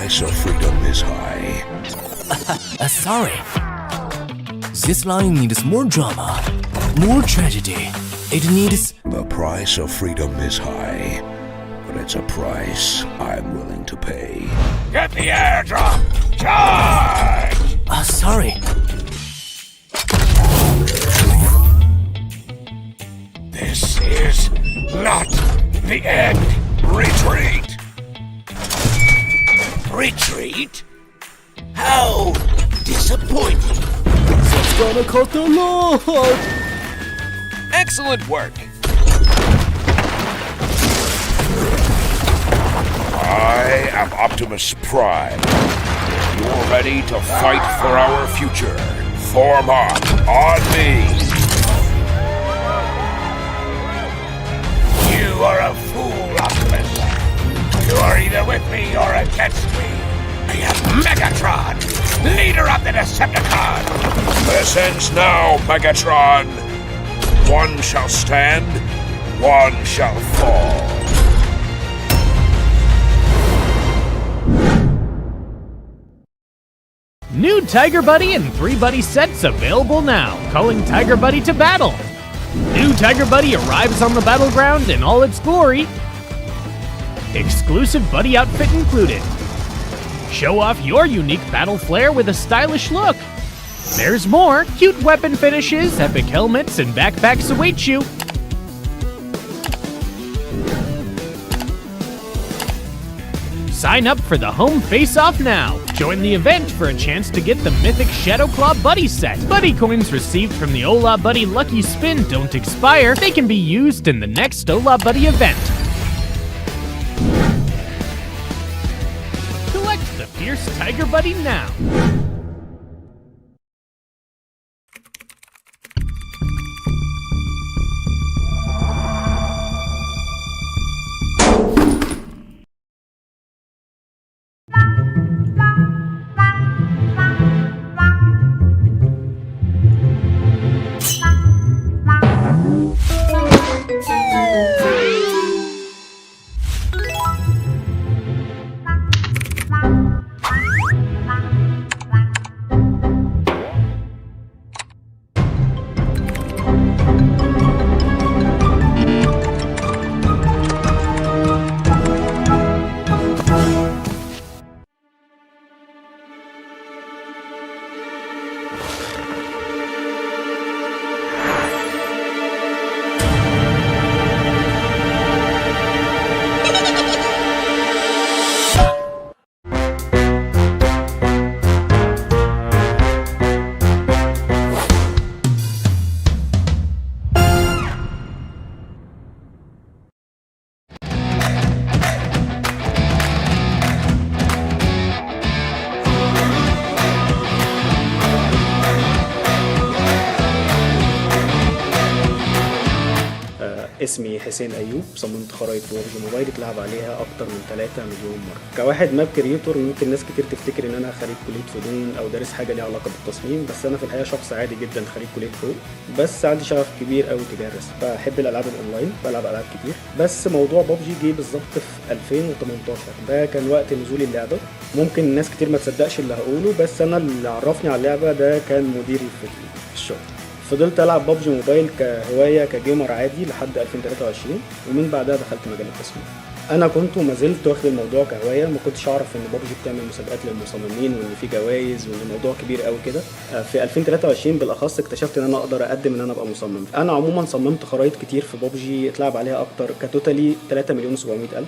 price of freedom is high. Sorry. This line needs more drama, more tragedy. It needs... The price of freedom is high, but it's a price I'm willing to pay. Get the airdrop! Charge! Sorry. This is not the end. Retreat! Retreat? How disappointing. It's gonna cut the load. Excellent work. I am Optimus Prime. You're ready to fight for our future. Form up on me. You are a fool, Optimus. You are either with me or against me. I am Megatron, leader of the Decepticons. This ends now, Megatron. One shall stand, one shall fall. New Tiger Buddy and 3 Buddy sets available now. Calling Tiger Buddy to battle. New Tiger Buddy arrives on the battleground in all its glory. Exclusive Buddy outfit included. Show off your unique battle flair with a stylish look. There's more. Cute weapon finishes, epic helmets, and backpacks await you. Sign up for the home face-off now. Join the event for a chance to get the mythic Shadowclaw Buddy set. Buddy coins received from the Ola Buddy Lucky Spin don't expire. They can be used in the next Ola Buddy event. Collect the Fierce Tiger Buddy now. اسمي حسين أيوب. صممت خرائط ببجي موبايل اتلعب عليها أكتر من 3 مليون مرة. كواحد ماب كريتور ممكن ناس كتير تفتكر إن أنا خريج كلية فنون أو دارس حاجة ليها علاقة بالتصميم، بس أنا في الحقيقة شخص عادي جدا خريج كلية حقوق، بس عندي شغف كبير قوي تجاه الرسم. بحب الألعاب الأونلاين، بلعب ألعاب كتير، بس موضوع ببجي جه بالظبط في 2018. ده كان وقت نزول اللعبة. ممكن ناس كتير ما تصدقش اللي هقوله، بس أنا اللي عرفني على اللعبة ده كان مديري في الشغل. فضلت ألعب ببجي موبايل كهواية كجيمر عادي لحد 2023، ومن بعدها دخلت مجال التصميم. أنا كنت وما زلت واخد الموضوع كهواية، ما كنتش أعرف إن ببجي بتعمل مسابقات للمصممين وإن في جوائز وإن الموضوع كبير قوي كده. في 2023 بالأخص اكتشفت إن أنا أقدر أقدم إن أنا أبقى مصمم. أنا عموما صممت خرائط كتير في ببجي اتلعب عليها أكتر كتوتالي 3,700,000.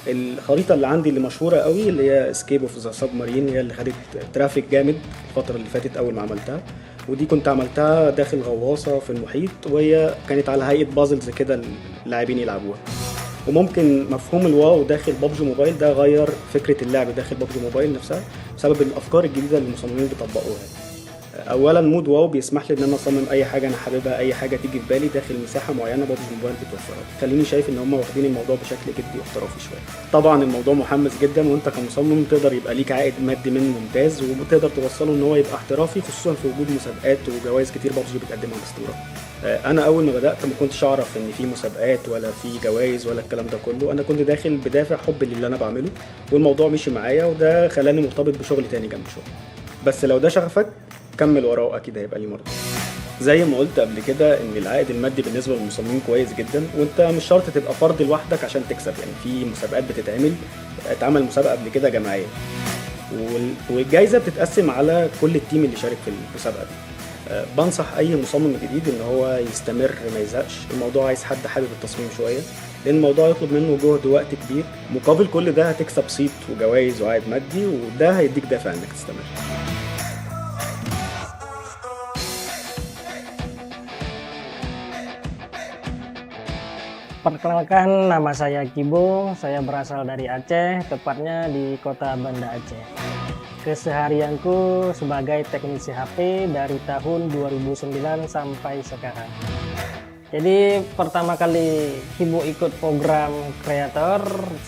الخريطة اللي عندي اللي مشهورة قوي اللي هي اسكيب اوف ذا سبمارين، هي اللي خدت ترافيك جامد الفترة اللي فاتت أول ما عملتها، ودي كنت عملتها داخل غواصة في المحيط، وهي كانت على هيئة بازلز كده اللاعبين يلعبوها. وممكن مفهوم الواو داخل ببجي موبايل ده غير فكرة اللعب داخل ببجي موبايل نفسها بسبب الأفكار الجديدة اللي المصممين بيطبقوها. اولا مود واو بيسمح لي ان انا اصمم اي حاجه انا حاببها، اي حاجه تيجي في بالي داخل مساحه معينه ببجي موبايل بتوفرها. خليني شايف ان هم واخدين الموضوع بشكل جدي واحترافي شويه. طبعا الموضوع محمس جدا، وانت كمصمم تقدر يبقى ليك عائد مادي منه ممتاز، وتقدر توصله ان هو يبقى احترافي، خصوصا في وجود مسابقات وجوائز كتير ببجي بتقدمها باستمرار. انا اول ما بدات ما كنتش اعرف ان في مسابقات ولا في جوائز ولا الكلام ده كله. انا كنت داخل بدافع حب للي انا بعمله، والموضوع مشي معايا وده خلاني مرتبط بشغل تاني جنب الشغل. بس لو ده شغفك كمل وراه، اكيد هيبقى ليه مرضى. زي ما قلت قبل كده ان العائد المادي بالنسبه للمصممين كويس جدا، وانت مش شرط تبقى فرد لوحدك عشان تكسب. يعني في مسابقات اتعمل مسابقه قبل كده جماعيه، والجائزه بتتقسم على كل التيم اللي شارك في المسابقه دي. بنصح اي مصمم جديد ان هو يستمر ما يزهقش. الموضوع عايز حد حابب التصميم شويه، لان الموضوع يطلب منه جهد ووقت كبير. مقابل كل ده هتكسب صيت وجوائز وعائد مادي، وده هيديك دافع انك تستمر. Perkenalkan, nama saya Kibo, saya berasal dari Aceh, tepatnya di kota Banda Aceh. Keseharianku sebagai teknisi HP dari tahun 2009 sampai sekarang. Jadi pertama kali Kibo ikut program kreator,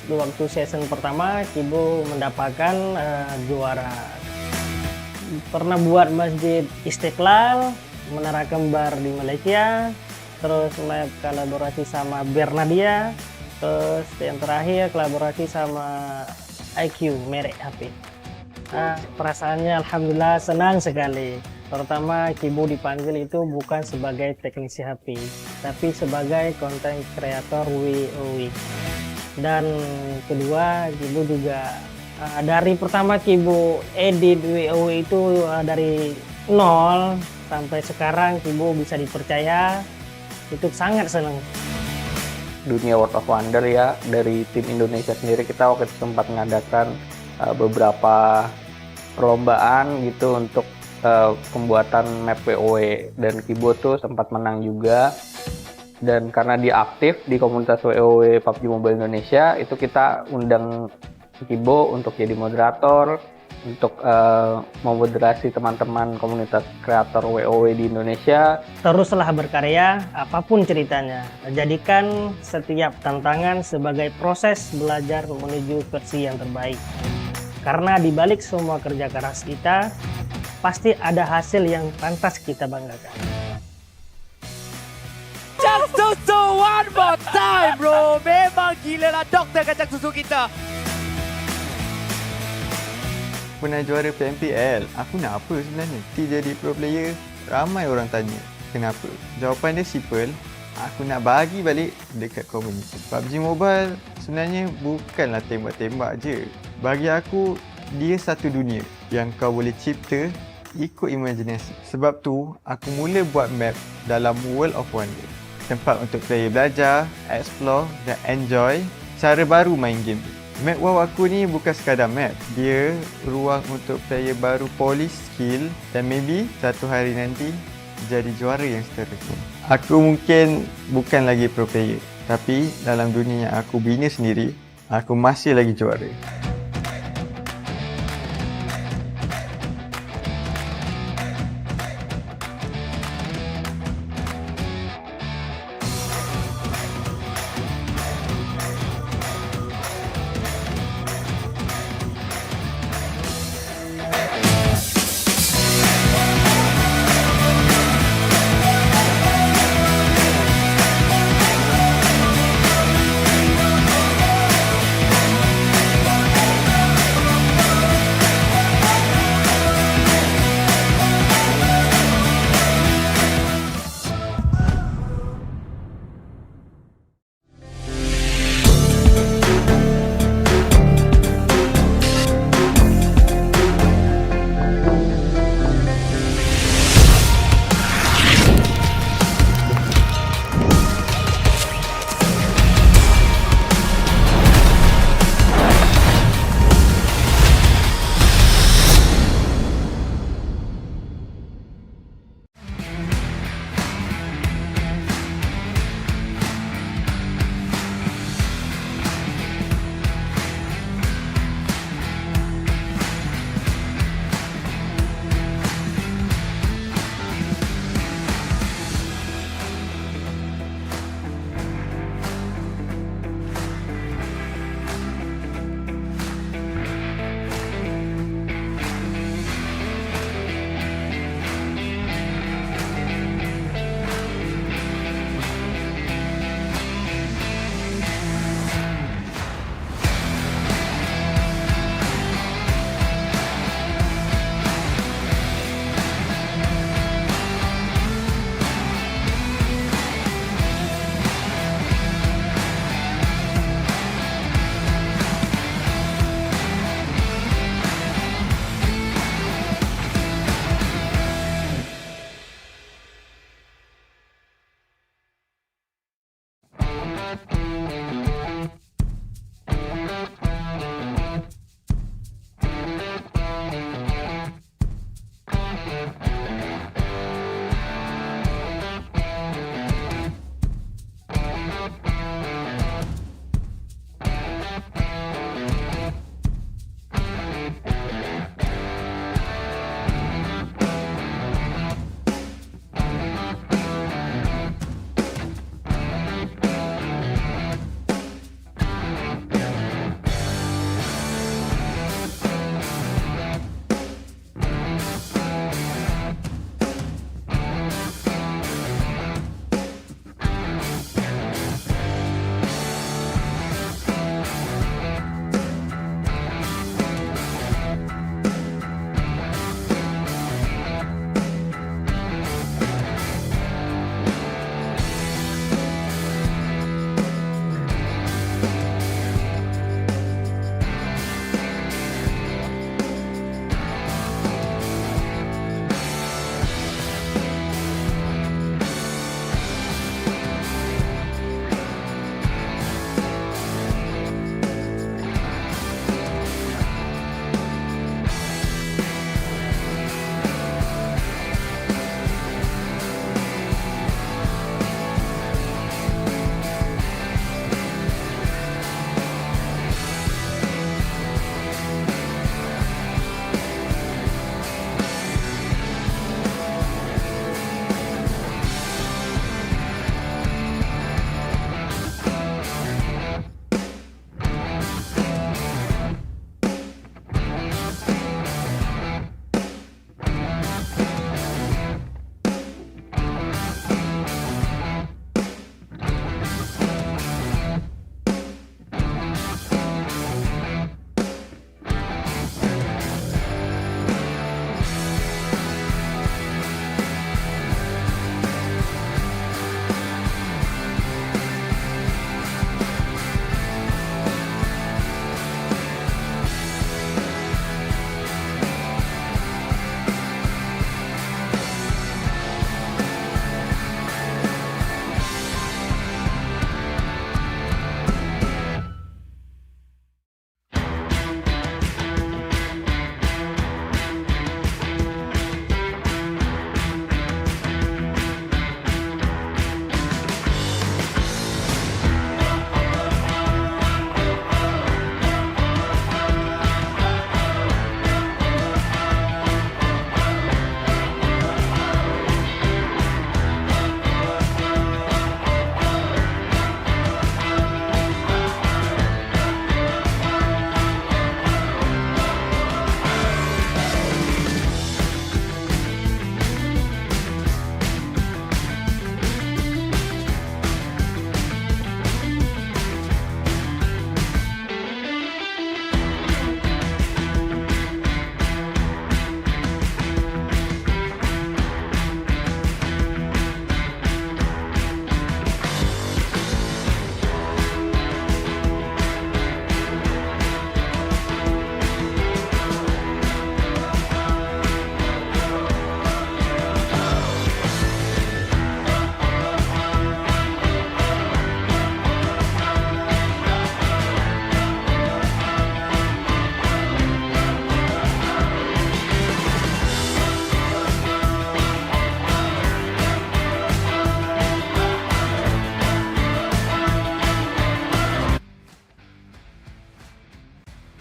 waktu season pertama Kibo mendapatkan juara. Pernah buat Masjid Istiqlal, Menara Kembar di Malaysia, terus lab kolaborasi sama Bernadia, terus yang terakhir kolaborasi sama IQ merek HP. Perasaannya alhamdulillah senang sekali. Pertama, Kibo dipanggil itu bukan sebagai teknisi HP, tapi sebagai konten kreator WoW. Dan kedua, Kibo juga dari pertama Kibo edit WoW itu dari nol sampai sekarang Kibo bisa dipercaya. Itu sangat senang. Dunia World of Wonder ya, dari tim Indonesia sendiri kita waktu itu sempat mengadakan beberapa perlombaan gitu untuk pembuatan map WoW, dan Kibo tuh sempat menang juga. Dan karena dia aktif di komunitas WoW PUBG Mobile Indonesia, itu kita undang Kibo untuk jadi moderator, untuk memoderasi teman-teman komunitas kreator WoW di Indonesia. Teruslah berkarya, apapun ceritanya. Jadikan setiap tantangan sebagai proses belajar menuju versi yang terbaik. Karena di balik semua kerja keras kita, pasti ada hasil yang pantas kita banggakan. Just susu one more time bro. Memang gila lah doktor kacang susu kita. Pernah juara PMPL, aku nak apa sebenarnya? Jadi pro player, ramai orang tanya kenapa. Jawapan dia simple, aku nak bagi balik dekat komuniti. PUBG Mobile sebenarnya bukanlah tembak-tembak je. Bagi aku, dia satu dunia yang kau boleh cipta ikut imajinasi. Sebab tu, aku mula buat map dalam World of Wonder. Tempat untuk player belajar, explore dan enjoy cara baru main game. Map WoW aku ni bukan sekadar map. Dia ruang untuk player baru polish skill dan maybe satu hari nanti jadi juara yang seterusnya. Aku mungkin bukan lagi pro player, tapi dalam dunia yang aku bina sendiri, aku masih lagi juara.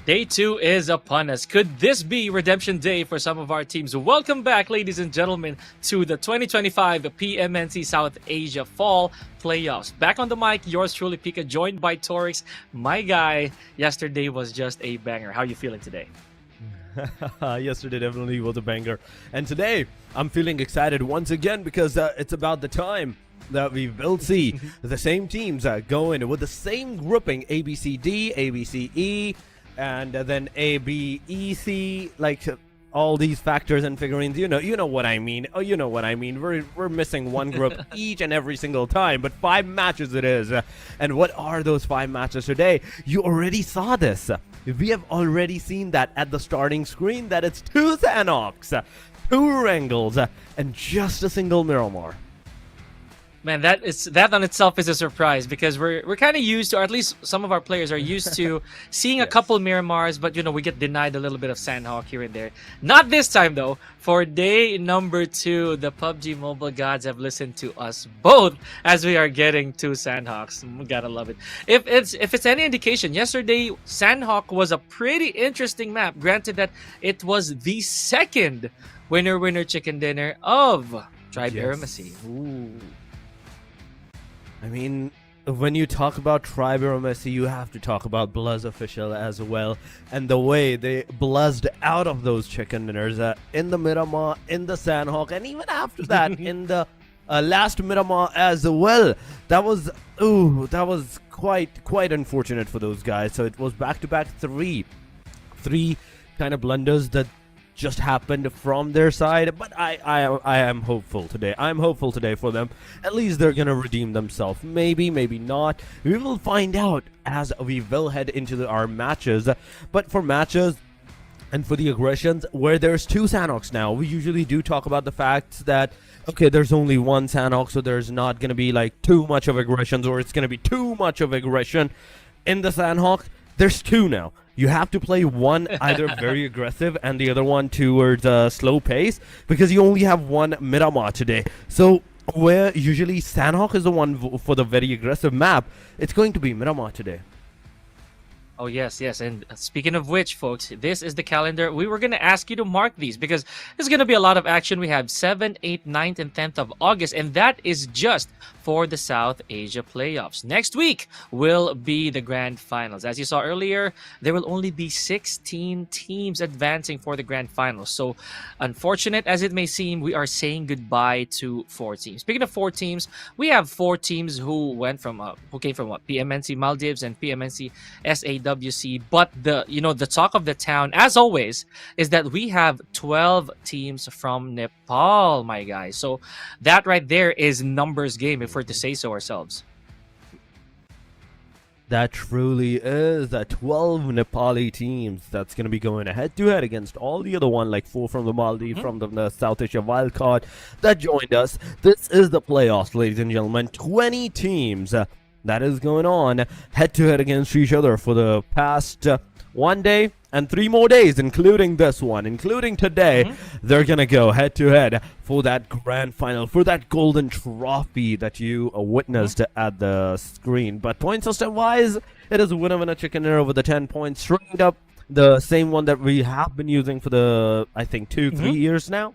Day 2 is upon us. Could this be redemption day for some of our teams? Welcome back, ladies and gentlemen, to the 2025 PMNC South Asia Fall Playoffs. Back on the mic, yours truly, Pika, joined by Torix. My guy, yesterday was just a banger. How are you feeling today? Yesterday definitely was a banger. And today, I'm feeling excited once again because it's about the time that we will see the same teams go in with the same grouping, ABCD, ABCE, and then ABEC, like all these factors and figurines. You know what I mean. Oh, you know what I mean. We're missing one group each and every single time, but 5 matches it is. And what are those 5 matches today? You already saw this. We have already seen that at the starting screen, that it's 2 Sanhoks, 2 Erangels, and just a single Miramar. Man, that on itself is a surprise because we're kind of used to, or at least some of our players are used to seeing a couple Miramars, but we get denied a little bit of Sanhok here and there. Not this time though. For day number 2, the PUBG Mobile gods have listened to us both as we are getting 2 Sanhoks. We gotta love it. If it's any indication, yesterday Sanhok was a pretty interesting map. Granted that it was the second winner chicken dinner of Tribe AEROMACY. Ooh. I mean, when you talk about Tribe AEROMACY, you have to talk about BLUZZ official as well, and the way they bluzzed out of those chicken dinners in the Miramar, in the Sanhok, and even after that in the last Miramar as well. That was quite unfortunate for those guys. So it was back-to-back three kind of blunders that just happened from their side, but I am hopeful today. I'm hopeful today for them. At least they're gonna redeem themselves. Maybe not. We will find out as we will head into our matches. But for matches and for the aggressions, where there's 2 Sanhoks now, we usually do talk about the fact that okay, there's only 1 Sanhok, so there's not gonna be like too much of aggressions, or it's gonna be too much of aggression in the Sanhok. There's 2 now. You have to play one either very aggressive and the other one towards slow pace, because you only have 1 Miramar today. So where usually Sanhok is the one for the very aggressive map, it's going to be Miramar today. Oh, yes. And speaking of which, folks, this is the calendar. We were going to ask you to mark these because there's going to be a lot of action. We have 7th, 8th, 9th, and 10th of August, and that is just for the South Asia playoffs. Next week will be the grand finals. As you saw earlier, there will only be 16 teams advancing for the grand finals. So, unfortunate as it may seem, we are saying goodbye to 4 teams. Speaking of 4 teams, we have 4 teams who came from PMNC Maldives and PMNC SAWC. But the talk of the town, as always, is that we have 12 teams from Nepal, my guys. So that right there is numbers game, if we're to say so ourselves. That truly is 12 Nepali teams that's going to be going head-to-head against all the other one, like 4 from the Maldives, from the South Asia wildcard that joined us. This is the playoffs, ladies and gentlemen. 20 teams that is going on head-to-head against each other for the past 1 day and 3 more days, including this one, including today. They're going to go head-to-head for that grand final, for that golden trophy that you witnessed at the screen. But point system-wise, it is winner chicken dinner with the 10 points straight up, the same one that we have been using for the, I think, 2-3 years now.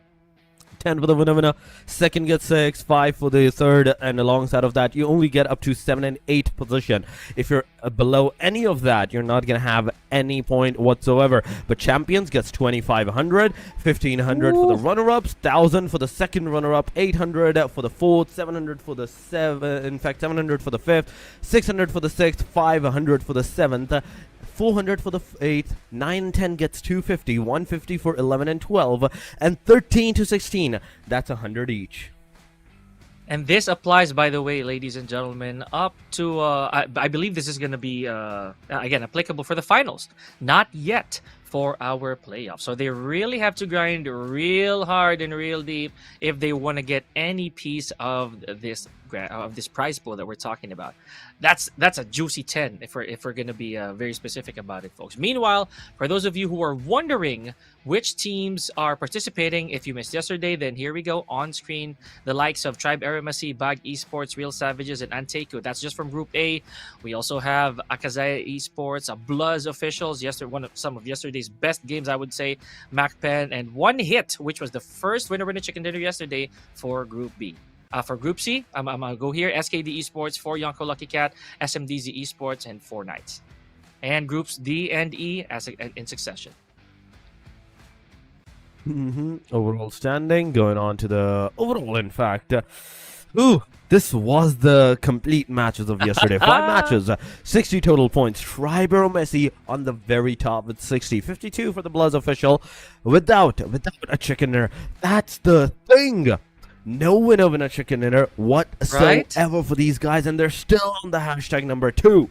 10 for the winner, second gets 6, 5 for the third, and alongside of that, you only get up to 7 and 8 position. If you're below any of that, you're not going to have any point whatsoever. But champions gets 2,500, 1,500 for the runner-ups, 1,000 for the second runner-up, 800 for the fourth, 700 for the 700 for the fifth, 600 for the sixth, 500 for the seventh, 400 for the 8th, 9 and 10 gets 250, 150 for 11 and 12, and 13 to 16, that's 100 each. And this applies, by the way, ladies and gentlemen, up to, I believe this is going to be, again, applicable for the finals. Not yet for our playoffs. So they really have to grind real hard and real deep if they want to get any piece of this prize pool that we're talking about. That's a juicy 10 if we're going to be very specific about it, folks. Meanwhile, for those of you who are wondering which teams are participating, if you missed yesterday, then here we go on screen. The likes of Tribe AEROMACY, BAGH Esports, Real Savages, and ANTEIKU. That's just from Group A. We also have AKAZAYA Esports, BLUZZ officials. Some of yesterday's best games, I would say. MAKPEN, and One Hit, which was the first winner chicken dinner yesterday for Group B. For Group C, I'm gonna go here. SKD Esports, 4 YONKO Lucky Cat, SMDZ Esports, and 4 Knights. And Groups D and E in succession. Overall standing, going on to the overall, in fact. This was the complete matches of yesterday. 5 matches, 60 total points. Tribe AEROMACY on the very top with 60. 52 for the BLUZZ official without a chicken dinner. That's the thing. No winner of a chicken dinner whatsoever for these guys, and they're still on the hashtag number 2.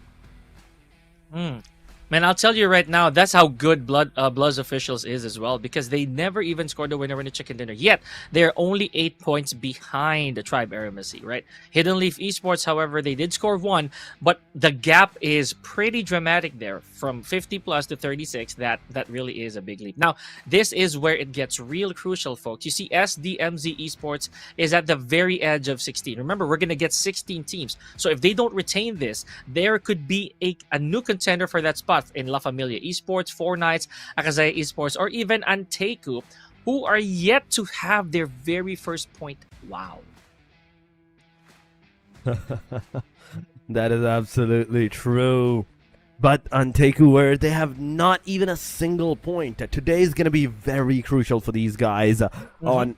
Man, I'll tell you right now, that's how good BLUZZ officials is as well, because they never even scored a winner in a chicken dinner. Yet, they're only 8 points behind the Tribe AEROMACY, right? Hidden Leaf Esports, however, they did score 1, but the gap is pretty dramatic there. From 50 plus to 36, that really is a big leap. Now, this is where it gets real crucial, folks. You see, SDMZ Esports is at the very edge of 16. Remember, we're going to get 16 teams. So if they don't retain this, there could be a new contender for that spot in LaFamilia Esports, 4 Knights, AKAZAYA Esports, or even ANTEIKU, who are yet to have their very first point. Wow. That is absolutely true. But ANTEIKU, where they have not even a single point. Today is going to be very crucial for these guys on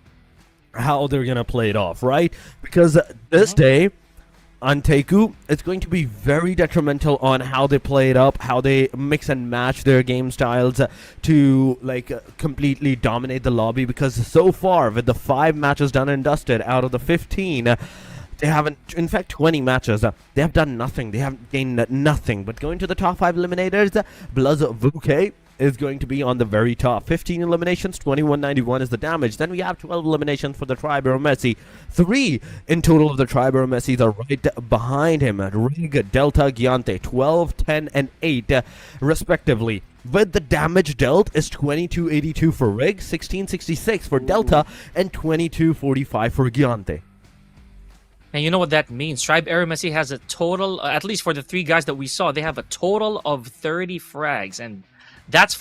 how they're going to play it off, right? Because this day, ANTEIKU, it's going to be very detrimental on how they play it up, how they mix and match their game styles to completely dominate the lobby. Because so far, with the 5 matches done and dusted out of the 15, they haven't, in fact, 20 matches, they have done nothing. They haven't gained nothing. But going to the top 5 eliminators, BLUZZ VUKE is going to be on the very top. 15 eliminations, 2191 is the damage. Then we have 12 eliminations for the Tribe AEROMACY. 3 in total of the Tribe AEROMACYs are right behind him. Rig, Delta, Giante, 12, 10, and 8 respectively. With the damage dealt is 2282 for Rig, 1666 for Delta, and 2245 for Giante. And you know what that means? Tribe AEROMACY has a total, at least for the 3 guys that we saw, they have a total of 30 frags, and that's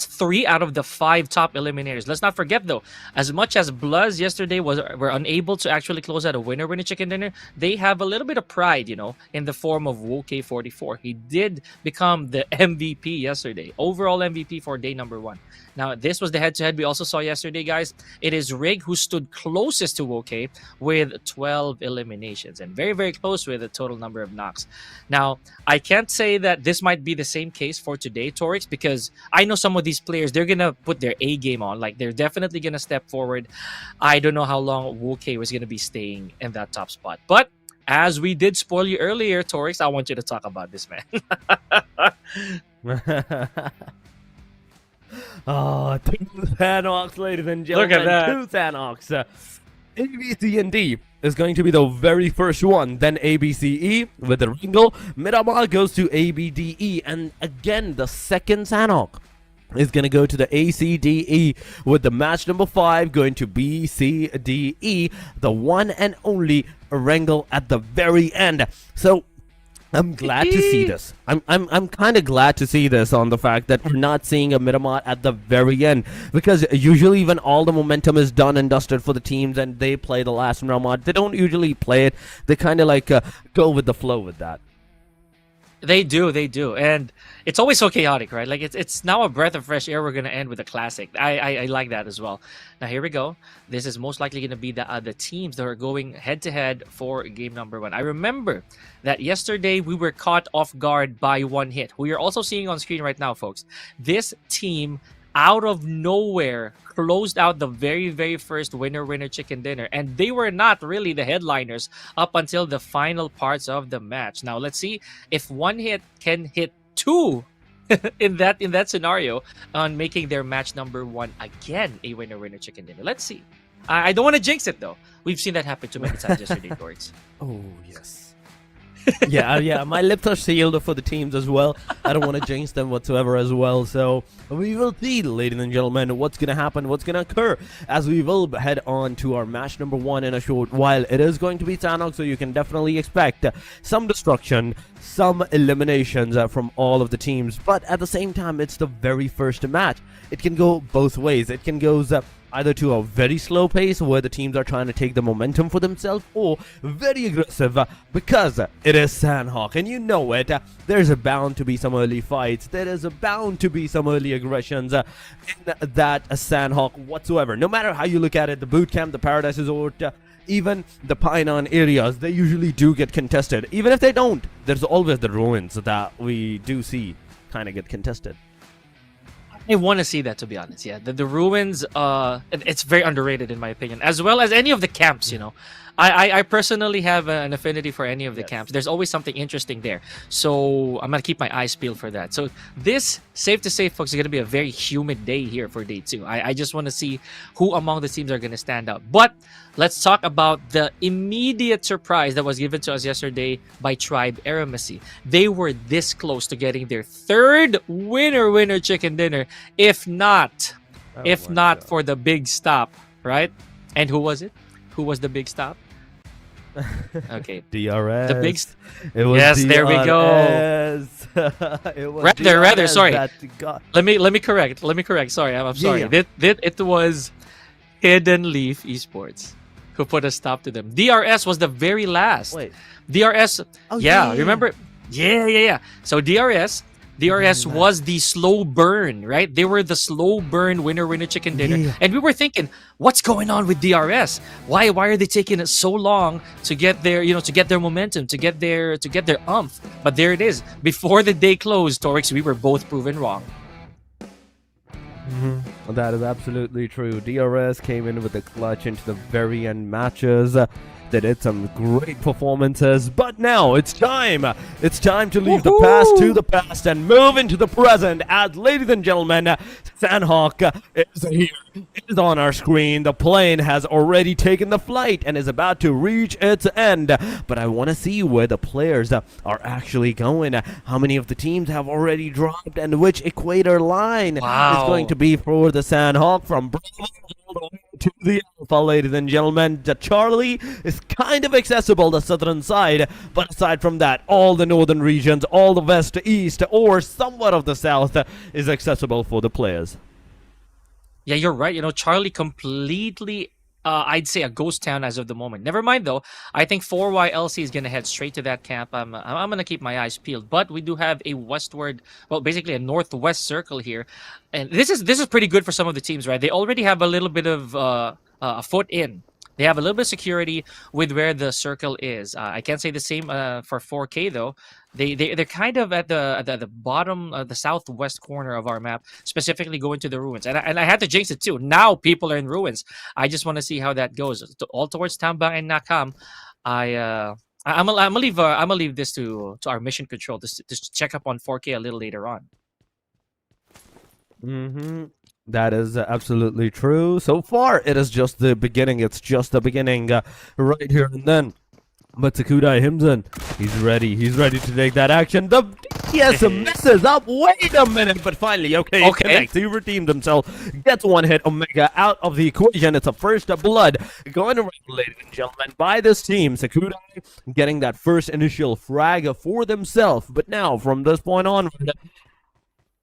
3 out of the 5 top eliminators. Let's not forget though, as much as BLUZZ yesterday were unable to actually close out a winner chicken dinner, they have a little bit of pride, in the form of WOK44. He did become the MVP yesterday, overall MVP for day number 1. Now, this was the head-to-head we also saw yesterday, guys. It is Rig who stood closest to WOK with 12 eliminations and very, very close with a total number of knocks. Now, I can't say that this might be the same case for today, Torix, because I know some of these players, they're going to put their A game on. Like, they're definitely going to step forward. I don't know how long WOK was going to be staying in that top spot. But as we did spoil you earlier, Torix, I want you to talk about this, man. Oh, 2 Sanhoks, ladies and gentlemen. Look at that. 2 Sanhoks. ABCD is going to be the very first one. Then ABCE with the Erangel. Miramar goes to ABDE. And again, the second Sanhok is going to go to the ACDE with the match number 5 going to BCDE. The one and only Erangel at the very end. So I'm glad to see this. I'm kind of glad to see this on the fact that we're not seeing a Miramar at the very end, because usually when all the momentum is done and dusted for the teams and they play the last Miramar, they don't usually play it. They kind of go with the flow with that. They do, and it's always so chaotic, right? Like it's now a breath of fresh air. We're gonna end with a classic. I like that as well. Now here we go. This is most likely gonna be the teams that are going head to head for game number 1. I remember that yesterday we were caught off guard by One Hit, who you're also seeing on screen right now, folks. This team, out of nowhere, closed out the very, very first winner chicken dinner, and they were not really the headliners up until the final parts of the match. Now let's see if One Hit can hit 2 in that scenario on making their match number 1 again a winner chicken dinner. Let's see. I don't want to jinx it though. We've seen that happen too many times yesterday, Dorks. Oh, yes. yeah, my lips are sealed for the teams as well. I don't want to jinx them whatsoever as well. So we will see, ladies and gentlemen, what's going to happen, what's going to occur as we will head on to our match number 1 in a short while. It is going to be Sanhok, so you can definitely expect some destruction, some eliminations from all of the teams. But at the same time, it's the very first match. It can go both ways. It can go either to a very slow pace where the teams are trying to take the momentum for themselves, or very aggressive because it is Sanhok, and you know it. There's bound to be some early fights. There is bound to be some early aggressions in that Sanhok whatsoever. No matter how you look at it, the boot camp, the Paradise Resort, even the Painan areas, they usually do get contested. Even if they don't, there's always the ruins that we do see kind of get contested. I want to see that, to be honest. Yeah, the ruins, it's very underrated in my opinion, as well as any of the camps. You know, I personally have an affinity for any of the camps. There's always something interesting there, so I'm gonna keep my eyes peeled for that. So this, safe to say, folks, is gonna be a very humid day here for day 2. I just want to see who among the teams are gonna stand out. But let's talk about the immediate surprise that was given to us yesterday by Tribe AEROMACY. They were this close to getting their 3rd winner chicken dinner, if not for the big stop, right? And who was it? Who was the big stop? Okay, DRS. The big. It was yes, DRS. there we go. It was rather. Sorry. Let me correct. Sorry, I'm sorry. Yeah. It was Hidden Leaf Esports who put a stop to them. DRS was the very last. Wait. DRS. Remember? Yeah. So DRS was the slow burn, right? They were the slow burn winner chicken dinner. Yeah. And we were thinking, what's going on with DRS? Why are they taking it so long to get their, to get their momentum, to get their umph? But there it is. Before the day closed, Torix, we were both proven wrong. That is absolutely true. DRS came in with a clutch into the very end matches. They did some great performances, but now it's time. It's time to leave the past to the past and move into the present. As, ladies and gentlemen, Sanhok is here. It is on our screen. The plane has already taken the flight and is about to reach its end. But I want to see where the players are actually going. How many of the teams have already dropped, and which equator line is going to be for the Sanhok from Bravo all the way to the Alpha, ladies and gentlemen. The Charlie is kind of accessible, the southern side, but aside from that, all the northern regions, all the west, east, or somewhat of the south is accessible for the players. Yeah, you're right. Charlie completely, I'd say, a ghost town as of the moment. Never mind, though. I think 4YLC is going to head straight to that camp. I'm going to keep my eyes peeled. But we do have a westward, well, basically a northwest circle here. And this is pretty good for some of the teams, right? They already have a little bit of a foot in. They have a little bit of security with where the circle is. I can't say the same for 4K, though. They're kind of at the bottom, the southwest corner of our map, specifically going to the ruins. And I had to jinx it too. Now people are in ruins. I just want to see how that goes. All towards Tambang and Nakam. I'm gonna leave this to our mission control to check up on 4K a little later on. That is absolutely true. So far, it is just the beginning. It's just the beginning right here and then. But Sakudai Himson, he's ready. He's ready to take that action. The DPS messes up. Wait a minute. But finally, okay. Connects. He redeemed himself. Gets one hit. Omega out of the equation. It's a first blood going around, ladies and gentlemen, by this team. Sakudai getting that first initial frag for themselves. But now, from this point on,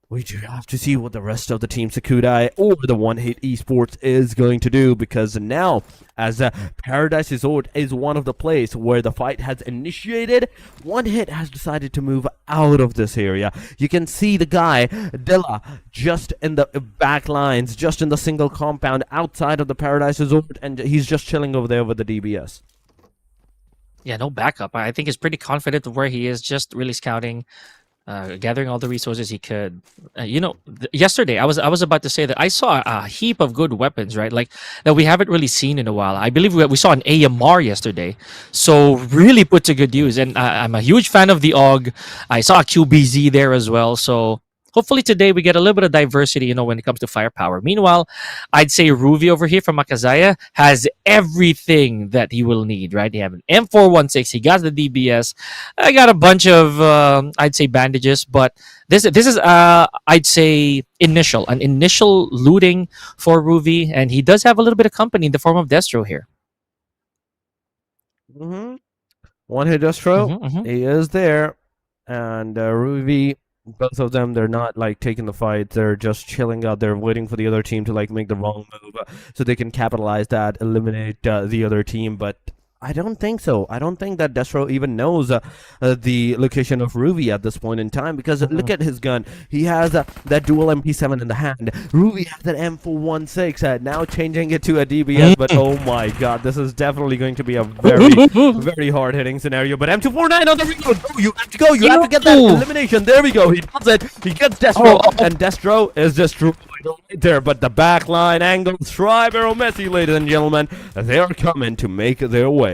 we do have to see what the rest of the team Sakudai or the One Hit Esports is going to do, because now, as Paradise Resort is one of the places where the fight has initiated, One Hit has decided to move out of this area. You can see the guy, Dilla, just in the back lines, just in the single compound outside of the Paradise Resort, and he's just chilling over there with the DBS. Yeah, no backup. I think he's pretty confident of where he is, just really scouting. Gathering all the resources he could. Yesterday I was about to say that I saw a heap of good weapons, right? Like that we haven't really seen in a while. I believe we saw an AMR yesterday, so really put to good use. And I'm a huge fan of the AUG. I saw a QBZ there as well. So hopefully today we get a little bit of diversity, when it comes to firepower. Meanwhile, I'd say Ruby over here from AKAZAYA has everything that he will need, right? He have an M416, he got the DBS, I got a bunch of, I'd say bandages, but this is, I'd say an initial looting for Ruby, and he does have a little bit of company in the form of Destro here. One hit Destro, he is there, and Ruby. Both of them, they're not like taking the fight. They're just chilling out there, waiting for the other team to like make the wrong move, so they can capitalize that, eliminate the other team. But I don't think so. I don't think that Destro even knows the location of Ruby at this point in time, because look at his gun. He has that dual MP7 in the hand. Ruby has that M416, now changing it to a DBS. But oh my god, this is definitely going to be a very, very hard-hitting scenario. But M249 on the reload. You have to go. You have to get that elimination. There we go. He does it. He gets Destro, and Destro is destroyed right there. But the backline angle, AEROMACY, ladies and gentlemen, they are coming to make their way.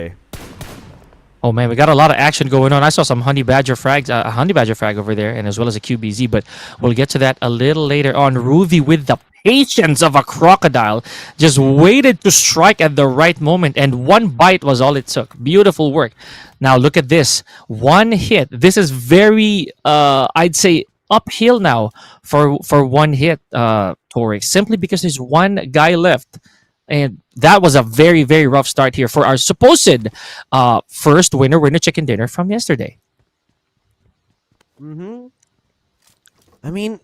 Oh man, we got a lot of action going on. I saw some Honey Badger frags, a Honey Badger frag over there, and as well as a QBZ, but we'll get to that a little later on. Ruby with the patience of a crocodile, just waited to strike at the right moment, and one bite was all it took. Beautiful work. Now look at this. One hit. This is very, I'd say, uphill now for one hit, Torix, simply because there's one guy left. And that was a very, very rough start here for our supposed first winner chicken dinner from yesterday. I mean,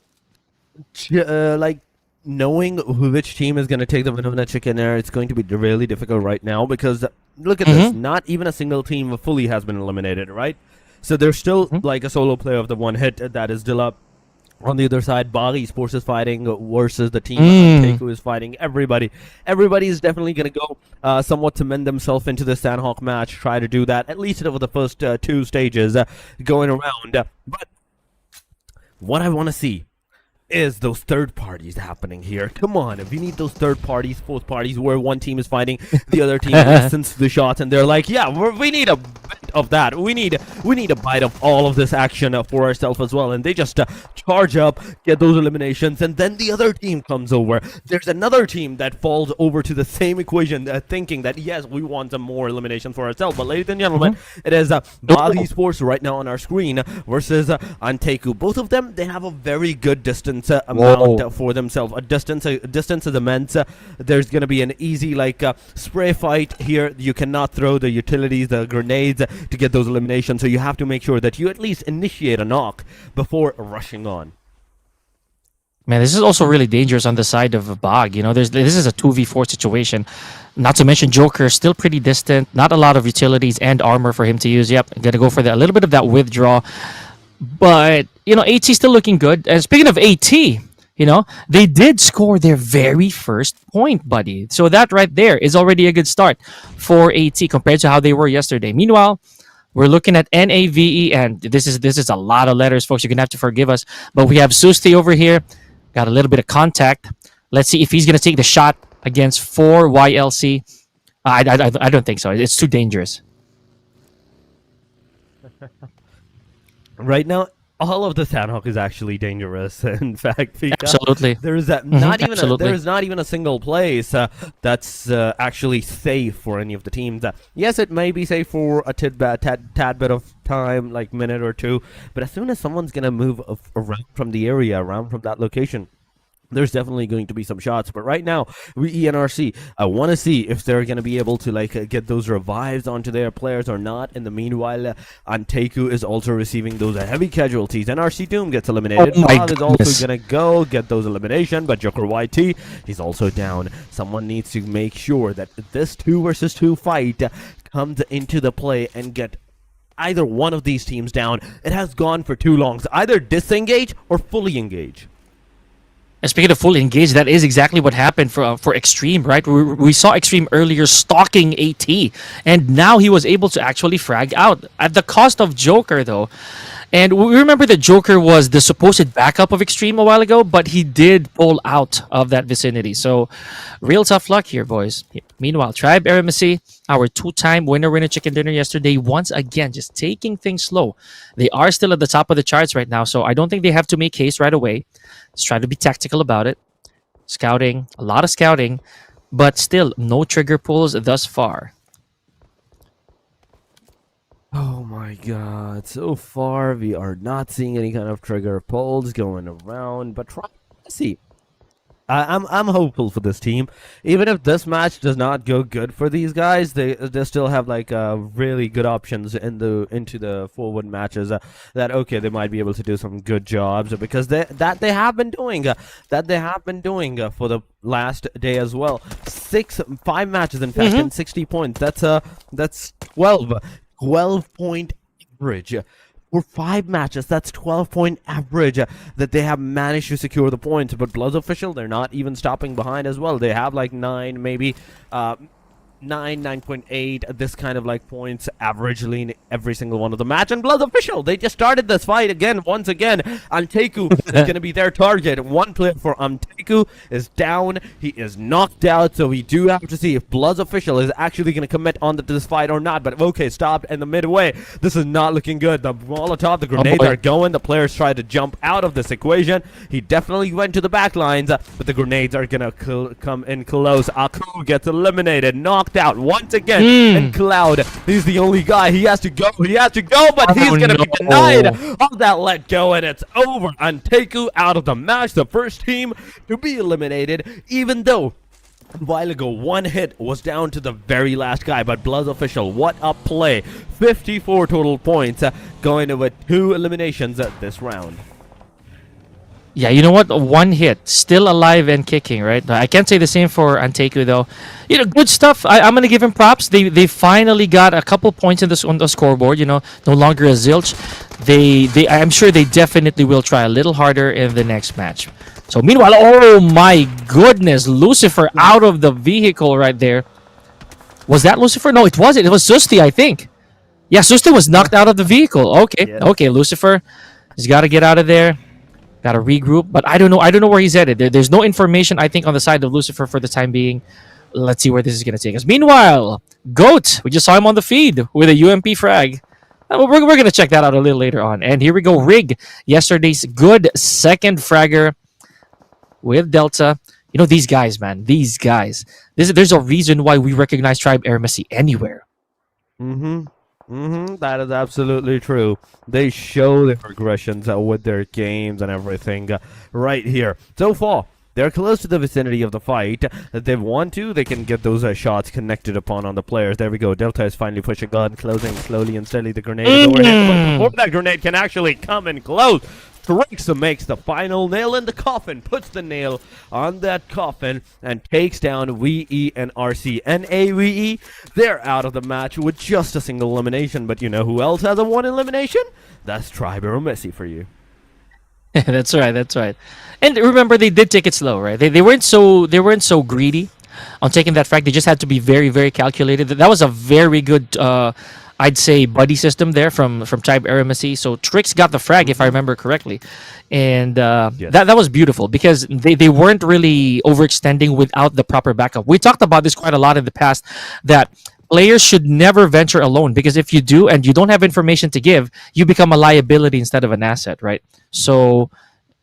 like, knowing which team is going to take the winner chicken dinner, it's going to be really difficult right now, because look at this. Not even a single team fully has been eliminated, right? So there's still like a solo player of the one hit that is still up. On the other side, BAGH Esports is fighting versus the team ANTEIKU is fighting. Everybody is definitely going to go somewhat cement themselves into the Sanhok match, try to do that, at least over the first two stages going around. But what I want to see is those third parties happening here. Come on, if you need those third parties, fourth parties, where one team is fighting, the other team listens to the shots, and they're like, yeah, we need a bit of that. We need a bite of all of this action for ourselves as well. And they just charge up, get those eliminations, and then the other team comes over. There's another team that falls over to the same equation, thinking that, yes, we want some more elimination for ourselves. But ladies and gentlemen, it is BAGH Esports right now on our screen versus ANTEIKU. Both of them, they have a very good distance amount for themselves. A distance is immense. There's going to be an easy spray fight here. You cannot throw the utilities, the grenades to get those eliminations, so you have to make sure that you at least initiate a knock before rushing on. Man, this is also really dangerous on the side of BAGH. This is a 2v4 situation. Not to mention Joker is still pretty distant. Not a lot of utilities and armor for him to use. Yep, gonna go for a little bit of that withdraw. But, AT still looking good. And speaking of AT, they did score their very first point, buddy. So that right there is already a good start for AT compared to how they were yesterday. Meanwhile, we're looking at NAVE, and this is a lot of letters, folks. You're going to have to forgive us. But we have Susti over here. Got a little bit of contact. Let's see if he's going to take the shot against 4YLC. I don't think so. It's too dangerous. Right now, all of the Sanhok is actually dangerous. In fact, absolutely, there is not even a single place that's actually safe for any of the teams. Yes, it may be safe for a tad bit of time, like minute or two, but as soon as someone's gonna move around from the area, around from that location, there's definitely going to be some shots. But right now, we ENRC, I want to see if they're going to be able to get those revives onto their players or not. In the meanwhile, ANTEIKU is also receiving those heavy casualties. NRC Doom gets eliminated. BLUZZ is also going to go get those elimination, but Joker YT, he's also down. Someone needs to make sure that this 2 versus 2 fight comes into the play and get either one of these teams down. It has gone for too long. So either disengage or fully engage. And speaking of fully engaged, that is exactly what happened for Extreme, right? We saw Extreme earlier stalking AT, and now he was able to actually frag out. At the cost of Joker, though, And we remember that Joker was the supposed backup of Extreme a while ago, but he did pull out of that vicinity. So, real tough luck here, boys. Meanwhile, Tribe AEROMACY, our two-time winner chicken dinner yesterday, once again, just taking things slow. They are still at the top of the charts right now, so I don't think they have to make haste right away. Just try to be tactical about it. Scouting, a lot of scouting, but still no trigger pulls thus far. Oh my god, so far we are not seeing any kind of trigger pulls going around, but let's see. I'm hopeful for this team. Even if this match does not go good for these guys, they still have like really good options into the forward matches that okay, they might be able to do some good jobs because they have been doing for the last day as well. 5 matches in fact and 60 points. That's 12-point average. For 5 matches, that's 12-point average that they have managed to secure the points. But BLUZZ official, they're not even stopping behind as well. They have like 9, maybe 9.8, this kind of like points averagely in every single one of the match. And BLUZZ official, they just started this fight once again. ANTEIKU is going to be their target. One player for ANTEIKU is down. He is knocked out, so we do have to see if BLUZZ official is actually going to commit on to this fight or not. But okay, stopped in the midway. This is not looking good. The Molotov, the grenades are going. The players try to jump out of this equation. He definitely went to the back lines, but the grenades are going to come in close. Aku gets eliminated, knocked out once again, and Cloud, he's the only guy. He has to go, but he's gonna be denied of that let go, and it's over. ANTEIKU out of the match, the first team to be eliminated, even though a while ago one hit was down to the very last guy. But BLUZZ official, what a play. 54 total points, going with 2 eliminations this round. Yeah, you know what? One hit, still alive and kicking, right? I can't say the same for ANTEIKU though. You know, good stuff. I'm gonna give him props. They finally got a couple points on the scoreboard. You know, no longer a zilch. I'm sure they definitely will try a little harder in the next match. So meanwhile, oh my goodness, Lucifer out of the vehicle right there. Was that Lucifer? No, it wasn't. It was Susti, I think. Yeah, Susti was knocked out of the vehicle. Okay, okay, Lucifer, he's got to get out of there. Got to regroup, but I don't know where he's headed. There's no information, I think, on the side of Lucifer for the time being. Let's see where this is going to take us. Meanwhile, Goat, we just saw him on the feed with a UMP frag. We're going to check that out a little later on. And here we go, Rig, yesterday's good second fragger with Delta. You know, these guys, man, these guys. There's a reason why we recognize Tribe AEROMACY anywhere. That is absolutely true. They show their progressions with their games and everything right here. So far, they're close to the vicinity of the fight. If they want to, they can get those shots connected upon on the players. There we go. Delta is finally pushing on, closing slowly and steadily. The grenade is overhead. But before that grenade can actually come in close, Trix makes the final nail in the coffin, puts the nail on that coffin, and takes down YENRC. NAVE, they're out of the match with just a single elimination. But you know who else has a 1 elimination? That's Tribe AEROMACY for you. That's right, that's right. And remember, they did take it slow, right? They weren't so greedy on taking that frag. They just had to be very, very calculated. That was a very good I'd say buddy system there from Tribe AEROMACY. So Trix got the frag, if I remember correctly, and that was beautiful because they weren't really overextending without the proper backup. We talked about this quite a lot in the past, that players should never venture alone, because if you do and you don't have information to give, you become a liability instead of an asset, right? So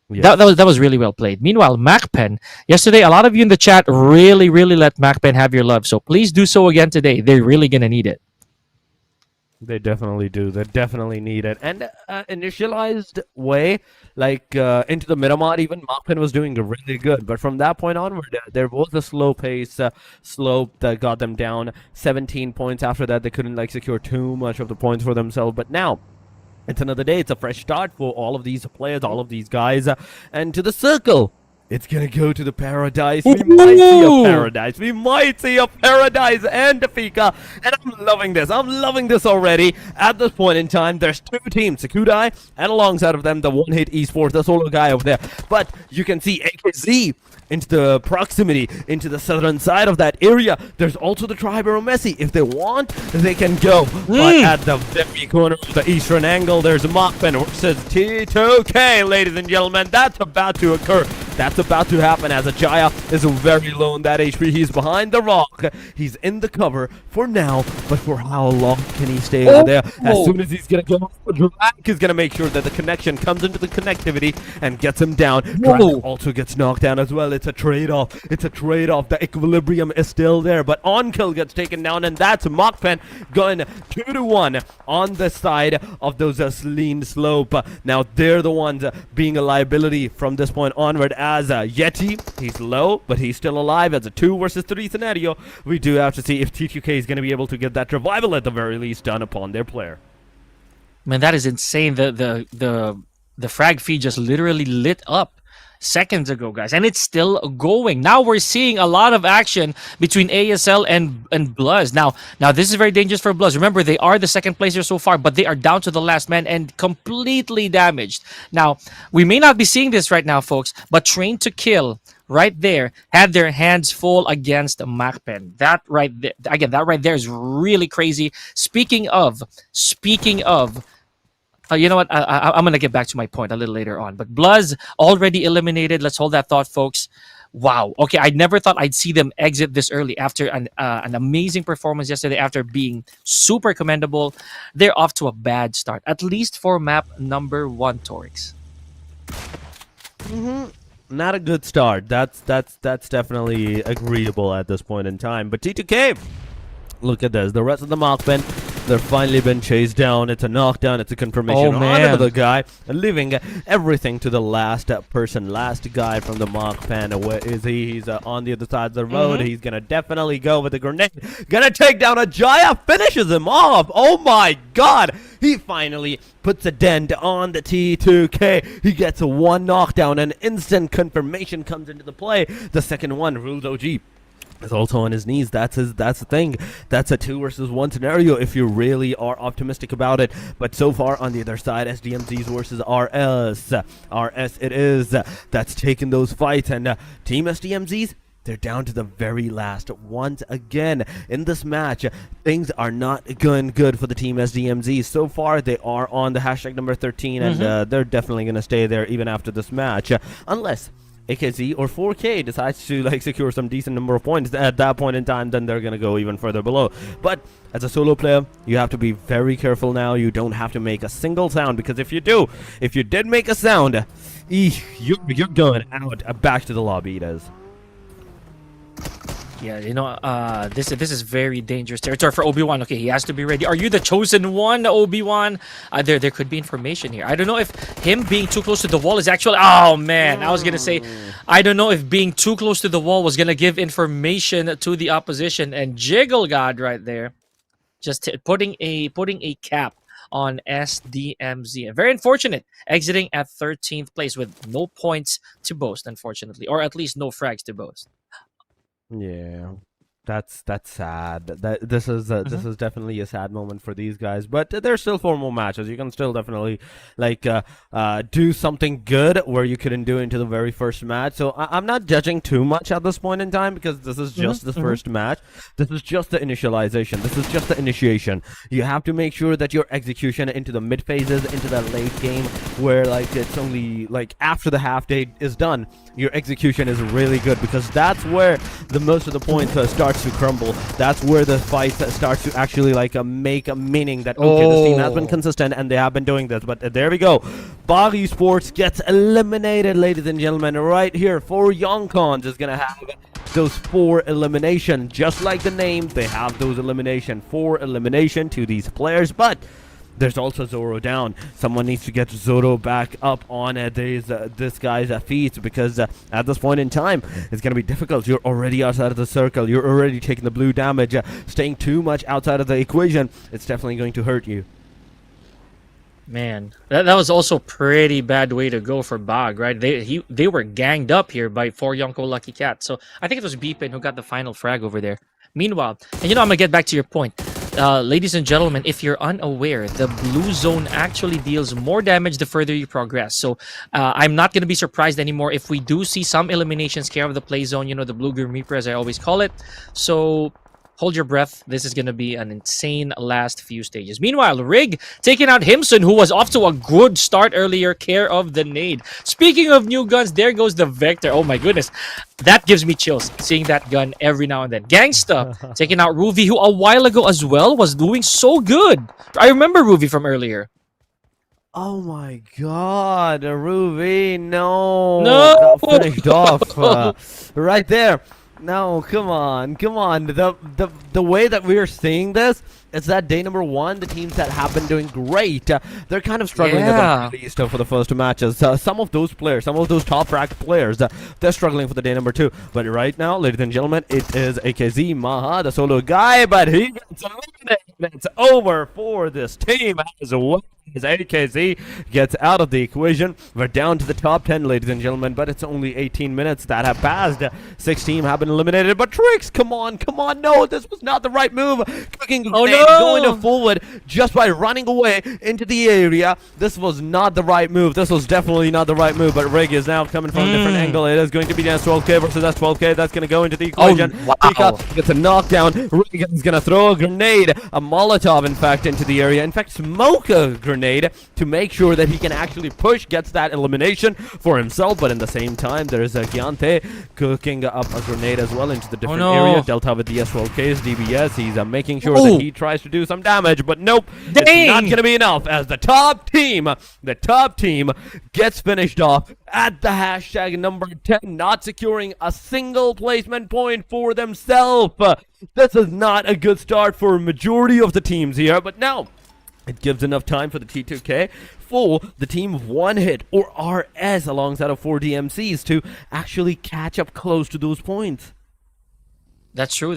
that was really well played. Meanwhile, MAKPEN, yesterday a lot of you in the chat really let MAKPEN have your love, so please do so again today. They're really gonna need it. They definitely do. They definitely need it. And initialized way, like into the Miramar, even MAKPEN was doing really good. But from that point onward, there was a slow pace slope that got them down 17 points. After that, they couldn't like secure too much of the points for themselves. But now, it's another day. It's a fresh start for all of these players, all of these guys. And to the circle It's gonna go to the paradise. We might see a paradise. We might see a paradise and ANTEIKU. And I'm loving this. I'm loving this already. At this point in time, there's two teams, Sakudai, and alongside of them, the One Hit Esports, the solo guy over there. But you can see AKZ into the proximity, into the southern side of that area. There's also the tribe AEROMACY. If they want, they can go. But at the very corner of the eastern angle, there's MAKPEN versus T2K, ladies and gentlemen. That's about to occur. That's about to happen as AKAZAYA is very low in that HP. He's behind the rock. He's in the cover for now, but for how long can he stay over there? As soon as he's gonna go, Drag is gonna make sure that the connection comes into the connectivity and gets him down. Drag also gets knocked down as well. It's a trade-off. It's a trade-off. The equilibrium is still there, but on-kill gets taken down, and that's MAKPEN going 2-1 on the side of those lean slope. Now they're the ones being a liability from this point onward. As Yeti, he's low, but he's still alive. As a 2 versus 3 scenario, we do have to see if T2K is going to be able to get that revival at the very least done upon their player. Man, that is insane. The frag feed just literally lit up seconds ago, guys, and it's still going. Now we're seeing a lot of action between ASL and BLUZZ. Now this is very dangerous for BLUZZ. Remember, they are the second placer so far, but they are down to the last man and completely damaged. Now, we may not be seeing this right now, folks, but Train to Kill right there had their hands full against MAKPEN. That right there, again, that right there is really crazy. Speaking of you know what? I'm going to get back to my point a little later on. But BLUZZ already eliminated. Let's hold that thought, folks. Wow. Okay, I never thought I'd see them exit this early after an amazing performance yesterday, after being super commendable. They're off to a bad start, at least for map number 1, Torix. Not a good start. That's definitely agreeable at this point in time. But T2K, look at this. The rest of the MAKPEN, they're finally been chased down. It's a knockdown. It's a confirmation on the guy, leaving everything to the last person, last guy from the MAKPEN. Where is he? He's on the other side of the road. He's gonna definitely go with the grenade. Gonna take down AKAZAYA. Finishes him off. Oh my God! He finally puts a dent on the T2K. He gets a 1 knockdown. An instant confirmation comes into the play. The second one, Rules OG, is also on his knees. That's the thing. That's a 2 versus 1 scenario if you really are optimistic about it. But so far on the other side, SDMZ versus RS it is that's taken those fights, and Team SDMZs, they're down to the very last. Once again in this match, things are not going good for the Team SDMZ. So far, they are on the hashtag number 13, and they're definitely going to stay there even after this match, unless AKZ or 4K decides to secure some decent number of points. At that point in time, then they're gonna go even further below. But as a solo player, you have to be very careful now. You don't have to make a single sound, because if you did make a sound, you're going out back to the lobby. It is. Yeah, you know, this is very dangerous territory for Obi-Wan. Okay, he has to be ready. Are you the chosen one, Obi-Wan? There could be information here. I don't know if him being too close to the wall is actually... Oh, man. I was going to say, I don't know if being too close to the wall was going to give information to the opposition. And Jiggle God right there, just putting a cap on SDMZ. Very unfortunate, exiting at 13th place with no points to boast, unfortunately. Or at least no frags to boast. Yeah, that's sad. This is definitely a sad moment for these guys. But there's still 4 more matches. You can still definitely do something good where you couldn't do into the very first match. So I'm not judging too much at this point in time, because this is just the first match. This is just the initialization. This is just the initiation. You have to make sure that your execution into the mid phases, into the late game, where it's only after the half day is done, your execution is really good, because that's where the most of the points starts to crumble. That's where the fight starts to actually make a meaning that, okay, this team has been consistent and they have been doing this. But there we go. BAGH Esports gets eliminated, ladies and gentlemen, right here. For YONKO is gonna have those 4 elimination, just like the name. They have those elimination, 4 elimination to these players. But there's also Zoro down. Someone needs to get Zoro back up on this guy's feet, because at this point in time, it's going to be difficult. You're already outside of the circle. You're already taking the blue damage. Staying too much outside of the equation, it's definitely going to hurt you. Man, that was also pretty bad way to go for BAGH, right? They were ganged up here by 4 Yonko Lucky Cat. So I think it was BPIN who got the final frag over there. Meanwhile, and I'm gonna get back to your point. Ladies and gentlemen, if you're unaware, the blue zone actually deals more damage the further you progress. So I'm not going to be surprised anymore if we do see some eliminations care of the play zone, the blue Grim Reaper as I always call it. So hold your breath. This is going to be an insane last few stages. Meanwhile, Rig taking out Himson, who was off to a good start earlier, care of the nade. Speaking of new guns, there goes the Vector. Oh my goodness. That gives me chills, seeing that gun every now and then. Gangsta taking out Ruvi, who a while ago as well was doing so good. I remember Ruvi from earlier. Oh my god, Ruby, no. No! Got finished off right there. No, come on. The way that we are seeing this is that day number 1, the teams that have been doing great, they're kind of struggling at the least for the first 2 matches. Some of those players, some of those top-ranked players, they're struggling for the day number 2. But right now, ladies and gentlemen, it is AKZ Maha, the solo guy, but he gets eliminated. It's over for this team as well. As AKZ gets out of the equation. We're down to the top 10, ladies and gentlemen, but it's only 18 minutes that have passed. 6 teams have been eliminated, but Trix, come on, no, this was not the right move. Cooking going forward just by running away into the area. This was not the right move. This was definitely not the right move, but Rig is now coming from a different angle. It is going to be S12K versus S12K. That's going to go into the equation. Pika gets a knockdown. Rig is going to throw a grenade, a Molotov, in fact, into the area. In fact, smoke a grenade to make sure that he can actually push, gets that elimination for himself, but in the same time, there's a Gyante cooking up a grenade as well into the different area. Delta with the S12Ks, DBS, he's making sure that he tries to do some damage, but nope, it's not going to be enough as the top team gets finished off at the hashtag number 10, not securing a single placement point for themselves. This is not a good start for a majority of the teams here, but now it gives enough time for the T2K for the team of One Hit or RS alongside of 4 DMCs to actually catch up close to those points. That's true.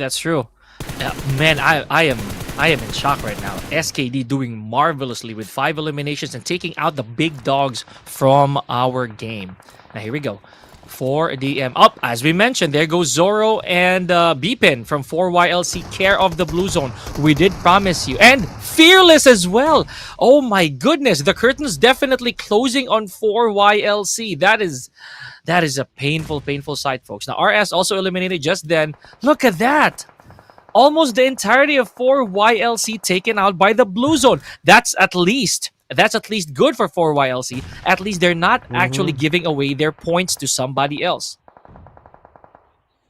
Man, I am in shock right now. SKD doing marvelously with 5 eliminations and taking out the big dogs from our game. Now here we go. 4DM up, as we mentioned, there goes Zoro and Bpin from 4YLC, care of the blue zone. We did promise you, and Fearless as well. Oh my goodness, the curtain's definitely closing on 4YLC. That is a painful sight, folks. Now RS also eliminated just then. Look at that, almost the entirety of 4YLC taken out by the blue zone. That's at least good for 4YLC. At least they're not actually giving away their points to somebody else.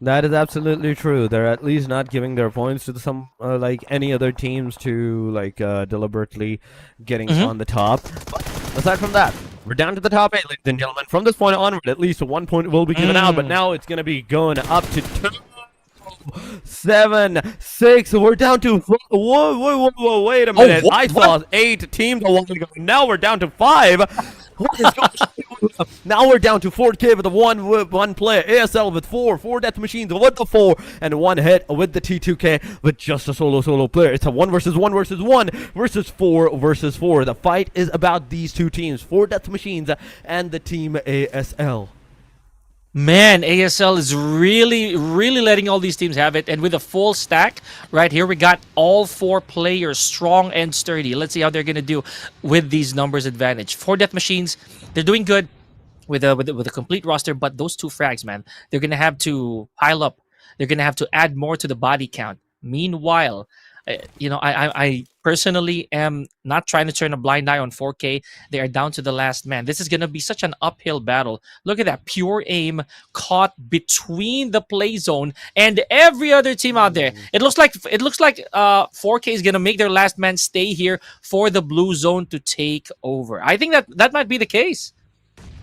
That is absolutely true. They're at least not giving their points to some like any other teams to like deliberately getting on the top. But aside from that, we're down to the top 8, ladies and gentlemen. From this point onward, at least 1 point will be given out, but now it's going to be going up to 2. 7, 6. We're down to whoa, wait a minute. I saw 8 teams a while ago. Now we're down to 5. What is going on? Now we're down to 4K with the one player. ASL with 4 death machines with the 4, and 1 hit with the T2K with just a solo player. It's a 1 versus 1 versus 1 versus 4 versus 4. The fight is about these 2 teams, 4 death machines and the team ASL. Man, ASL is really letting all these teams have it. And with a full stack, right here, we got all 4 players strong and sturdy. Let's see how they're going to do with these numbers advantage. 4 death machines, they're doing good with a complete roster, but those 2 frags, man, they're going to have to pile up. They're going to have to add more to the body count. Meanwhile, I personally am not trying to turn a blind eye on 4K. They are down to the last man. This is going to be such an uphill battle. Look at that. Pure aim caught between the play zone and every other team out there. It looks like 4K is going to make their last man stay here for the blue zone to take over. I think that might be the case.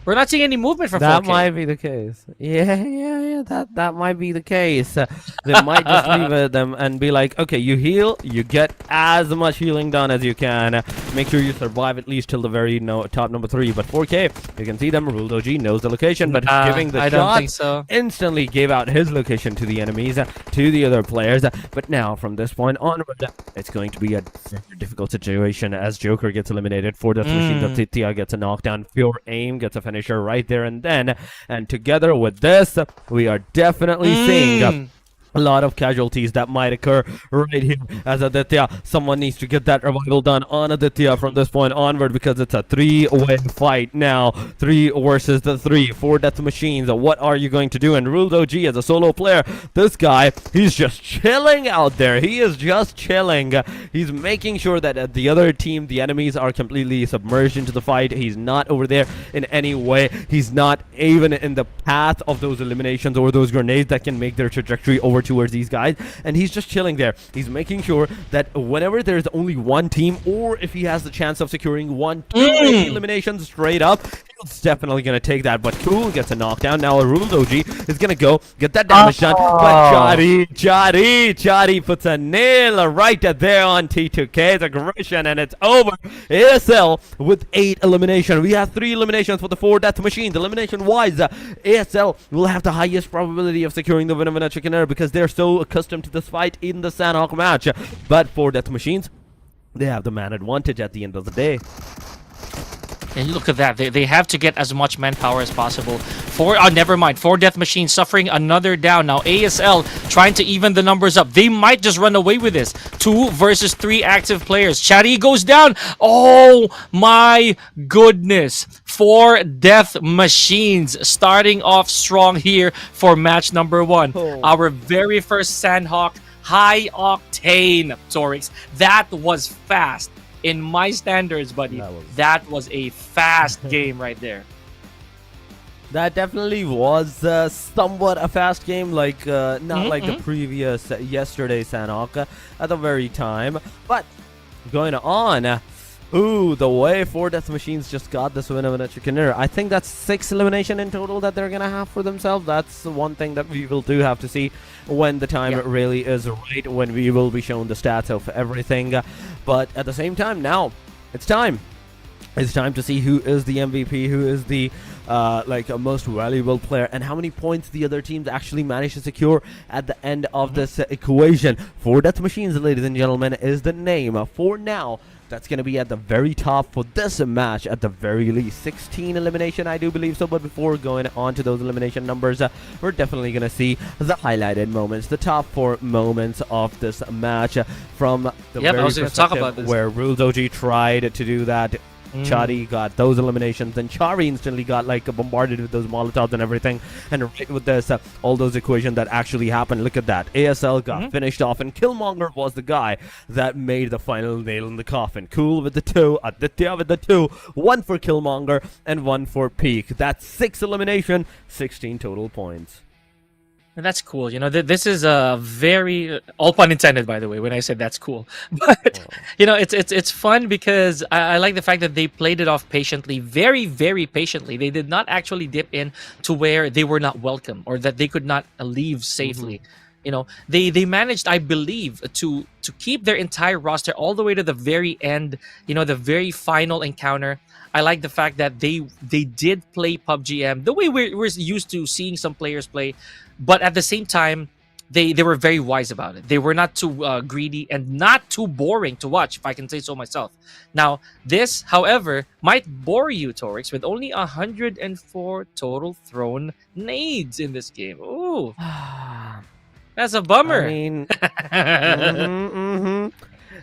We're not seeing any movement from That 4K. might be the case. Yeah. That might be the case. They might just leave them and be like, okay, you heal, you get as much healing done as you can. Make sure you survive at least till the very top number 3. But 4K, you can see them. Ruled OG knows the location, but giving the I shot don't think so. instantly gave out his location to the enemies, to the other players. But now from this point onward, it's going to be a very difficult situation as Joker gets eliminated. For the machine, the Titya gets a knockdown. Pure Aim gets a finisher right there and then. And together with this, we are definitely seeing a lot of casualties that might occur right here as Aditya. Someone needs to get that revival done on Aditya from this point onward, because it's a 3-way fight now. 3 versus the 3. 4 death machines. What are you going to do? And Ruled OG as a solo player, this guy, he's just chilling out there. He is just chilling. He's making sure that the other team, the enemies, are completely submerged into the fight. He's not over there in any way. He's not even in the path of those eliminations or those grenades that can make their trajectory over towards these guys, and he's just chilling there. He's making sure that whenever there's only one team, or if he has the chance of securing 1-2 eliminations straight up, he's definitely gonna take that. But Cool gets a knockdown. Now a Ruled OG is gonna go get that damage done, but Chari puts a nail right there on T2K's aggression, and it's over. ASL with 8 eliminations. We have 3 eliminations for the 4 death machines. Elimination wise, ASL will have the highest probability of securing the winner chicken dinner, because they're so accustomed to this fight in the Sanhok match. But for death machines, they have the man advantage at the end of the day. And look at that. They have to get as much manpower as possible. Never mind. 4 death machines suffering another down. Now ASL trying to even the numbers up. They might just run away with this. 2 versus 3 active players. Chari goes down. Oh my goodness. 4 death machines starting off strong here for match number 1. Our very first Sanhok high octane, Torix. That was fast. In my standards, buddy, that was a fast game right there. That definitely was somewhat a fast game, like not like the previous yesterday Sanhok at the very time. But going on, the way 4 death machines just got this win of a chicken dinner. I think that's 6 elimination in total that they're gonna have for themselves. That's one thing that we will do have to see when the time really is right, when we will be shown the stats of everything. But at the same time, now it's time. It's time to see who is the MVP, who is the most valuable player, and how many points the other teams actually manage to secure at the end of this equation. 4 death machines, ladies and gentlemen, is the name for now. That's going to be at the very top for this match, at the very least. 16 elimination, I do believe so. But before going on to those elimination numbers, we're definitely going to see the highlighted moments, the top 4 moments of this match from the very perspective where Ruled OG tried to do that. Chari got those eliminations, then Chari instantly got bombarded with those Molotovs and everything. And right with this, all those equations that actually happened, look at that. ASL got finished off, and Killmonger was the guy that made the final nail in the coffin. Cool with the 2, Aditya with the 2, 1 for Killmonger and 1 for Peak. That's 6 elimination, 16 total points. And that's cool. You know, this is a very, all pun intended, by the way, when I said that's cool. But, you know, it's fun because I like the fact that they played it off patiently, very, very patiently. They did not actually dip in to where they were not welcome or that they could not leave safely. You know, they managed, I believe, to keep their entire roster all the way to the very end, you know, the very final encounter. I like the fact that they did play PUBG M the way we're used to seeing some players play, but at the same time, they were very wise about it. They were not too greedy and not too boring to watch, if I can say so myself. Now, this, however, might bore you, Torix, with only 104 total thrown nades in this game. Ooh. That's a bummer. I mean,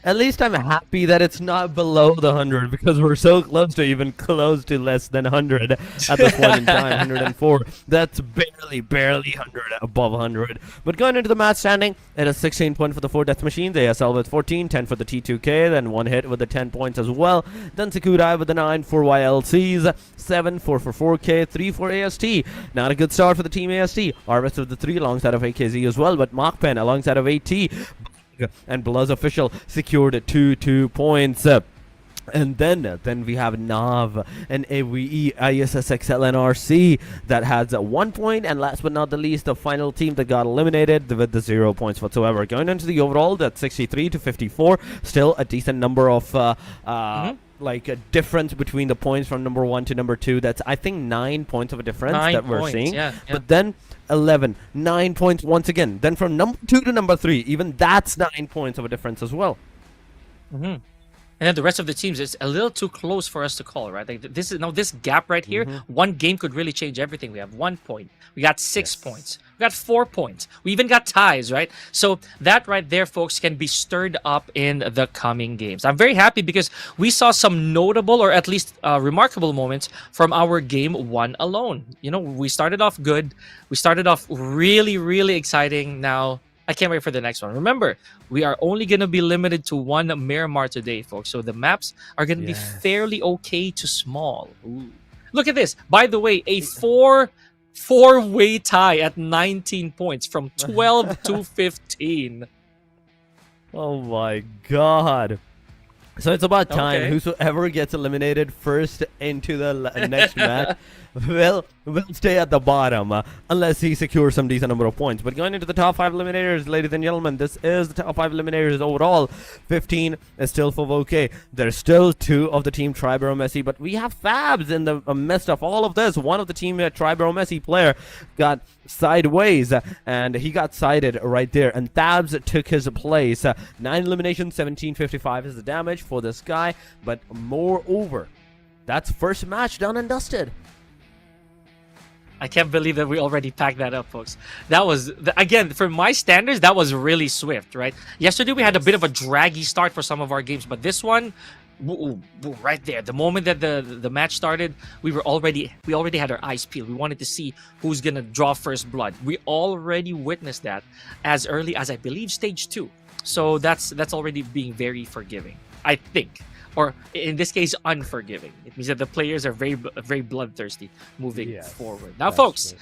at least I'm happy that it's not below the 100, because we're so close to even close to less than 100 at this point in time. 104. That's barely 100 above 100. But going into the match standing, it is 16 points for the 4 death machines. ASL with 14, 10 for the T2K, then 1 hit with the 10 points as well. Then Sakurai with the 9 for YLCs, 7, 4 for 4K, 3 for AST. Not a good start for the team AST. Arvis with the 3 alongside of AKZ as well, but MAKPEN alongside of AT and BLUZZ official secured 2 points. And then we have NAV and AVE ISSXLNRC that has 1 point. And last but not the least, the final team that got eliminated with the 0 points whatsoever. Going into the overall, that's 63 to 54. Still a decent number of like a difference between the points from number 1 to number 2. That's, I think, 9 points of a difference 9 that we're points, seeing. yeah. But then 11, 9 points once again. Then from number 2 to number 3, even that's 9 points of a difference as well. And then the rest of the teams, it's a little too close for us to call, right? Like this gap right here, one game could really change everything. We have 1 point, we got 6 points, we got 4 points, we even got ties, right? So that right there, folks, can be stirred up in the coming games. I'm very happy because we saw some notable, or at least remarkable moments from our game 1 alone. You know, we started off good, we started off really, really exciting. Now I can't wait for the next one. Remember, we are only going to be limited to 1 Miramar today, folks. So the maps are going to be fairly okay to small. Ooh. Look at this. By the way, a four-way tie at 19 points from 12 to 15. Oh my god. So it's about time. Okay. Whosoever gets eliminated first into the next match will stay at the bottom unless he secures some decent number of points. But going into the top 5 eliminators, ladies and gentlemen, this is the top 5 eliminators overall. 15 is still for Voke. There's still 2 of the team AEROMACY, but we have Fabs in the midst of all of this. One of the team AEROMACY player got sideways and he got sided right there, and Thabs took his place. 9 eliminations, 1755 is the damage for this guy, but moreover, that's first match done and dusted. I can't believe that we already packed that up, folks. That was, again, for my standards, that was really swift, right? Yesterday, we had a bit of a draggy start for some of our games, but this one, right there, the moment that the match started, we already had our eyes peeled. We wanted to see who's gonna draw first blood. We already witnessed that as early as, I believe, stage 2. So that's already being very forgiving, I think. Or in this case, unforgiving. It means that the players are very bloodthirsty moving forward. Now, folks,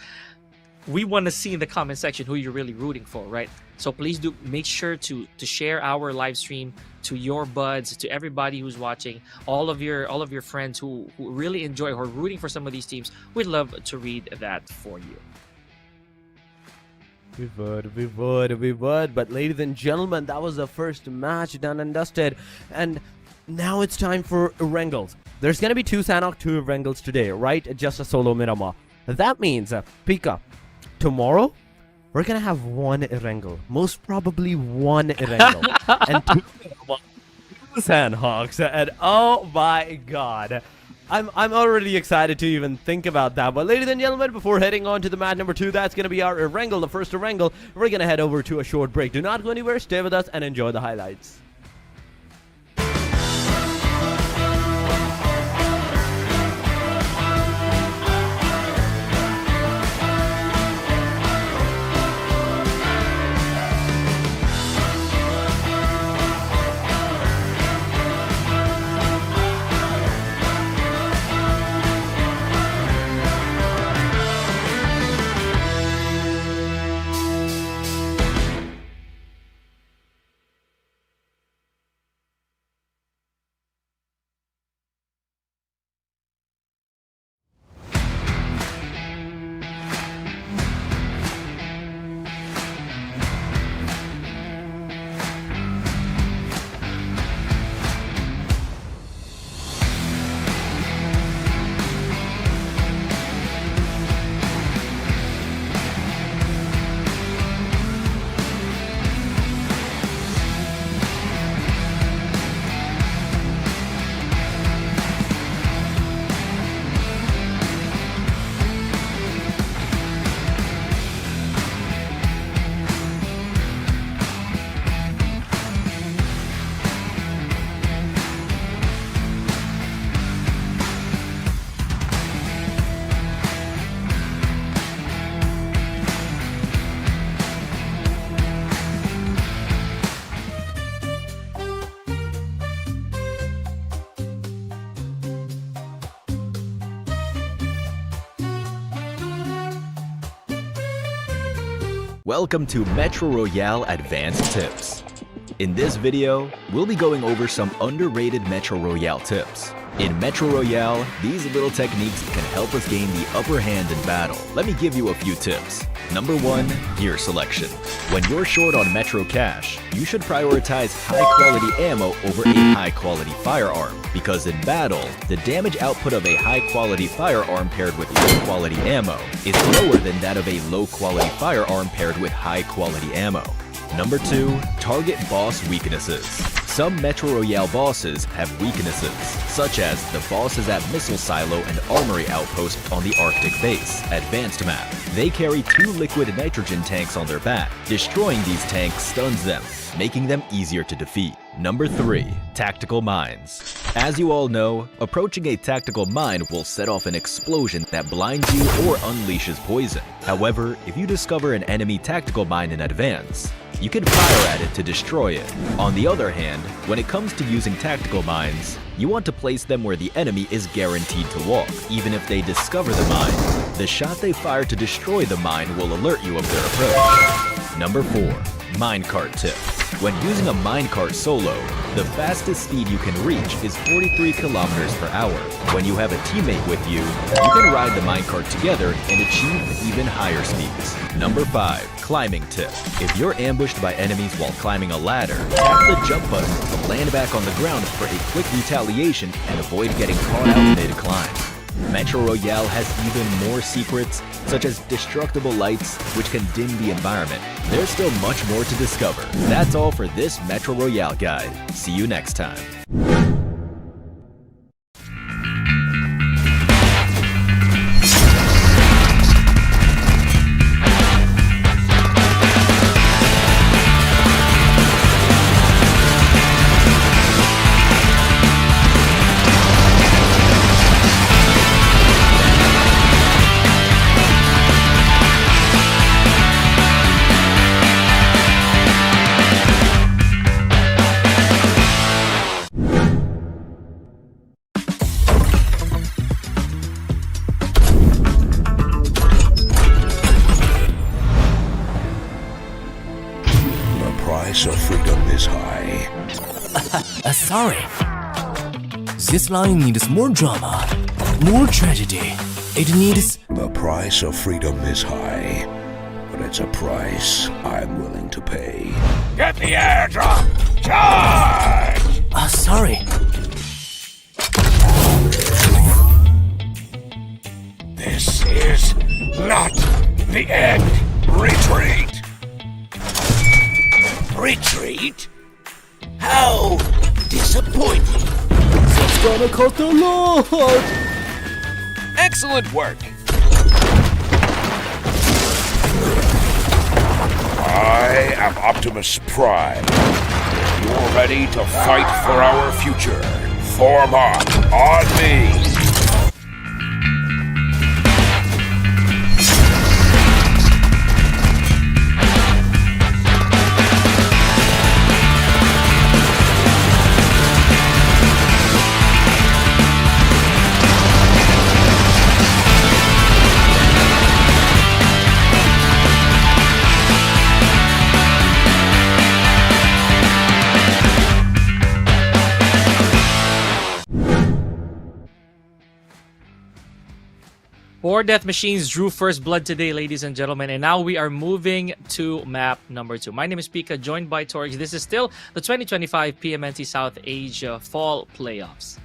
we want to see in the comment section who you're really rooting for, right? So please do make sure to share our live stream to your buds, to everybody who's watching, all of your friends who really enjoy or are rooting for some of these teams. We'd love to read that for you. We would. But ladies and gentlemen, that was the first match done and dusted. And now it's time for Erangels. There's going to be 2 Sanhok, 2 Erangels today, right? Just a solo Miramar. That means, Pika, tomorrow, we're going to have 1 Erangel. Most probably 1 Erangel. And 2 Sanhoks. And oh my god. I'm already excited to even think about that. But ladies and gentlemen, before heading on to the match number 2, that's going to be our Erangel, the first Erangel. We're going to head over to a short break. Do not go anywhere. Stay with us and enjoy the highlights. Welcome to Metro Royale Advanced Tips. In this video, we'll be going over some underrated Metro Royale tips. In Metro Royale, these little techniques can help us gain the upper hand in battle. Let me give you a few tips. Number 1, gear selection. When you're short on Metro cash, you should prioritize high-quality ammo over a high-quality firearm, because in battle, the damage output of a high-quality firearm paired with low-quality ammo is lower than that of a low-quality firearm paired with high-quality ammo. Number 2, target boss weaknesses. Some Metro Royale bosses have weaknesses, such as the bosses at Missile Silo and Armory Outpost on the Arctic Base, Advanced Map. They carry 2 liquid nitrogen tanks on their back. Destroying these tanks stuns them, making them easier to defeat. Number 3, tactical mines. As you all know, approaching a tactical mine will set off an explosion that blinds you or unleashes poison. However, if you discover an enemy tactical mine in advance, you can fire at it to destroy it. On the other hand, when it comes to using tactical mines, you want to place them where the enemy is guaranteed to walk. Even if they discover the mine, the shot they fire to destroy the mine will alert you of their approach. Number 4, minecart tip. When using a minecart solo, the fastest speed you can reach is 43 kilometers per hour. When you have a teammate with you, you can ride the minecart together and achieve even higher speeds. Number 5, climbing tip. If you're ambushed by enemies while climbing a ladder, tap the jump button to land back on the ground for a quick retaliation and avoid getting caught out mid-climb. Metro Royale has even more secrets, such as destructible lights, which can dim the environment. There's still much more to discover. That's all for this Metro Royale guide. See you next time. Of freedom is high. Sorry. This line needs more drama, more tragedy. It needs... The price of freedom is high, but it's a price I'm willing to pay. Get the airdrop! Charge! Sorry. This is not the end. Retreat! Retreat? How disappointing. It's gonna cost a lot. Excellent work. I am Optimus Prime. You're ready to fight for our future. Form up on me. Four Death Machines drew first blood today, ladies and gentlemen, and now we are moving to map number 2. My name is Pika, joined by Torx. This is still the 2025 PMNC South Asia Fall Playoffs.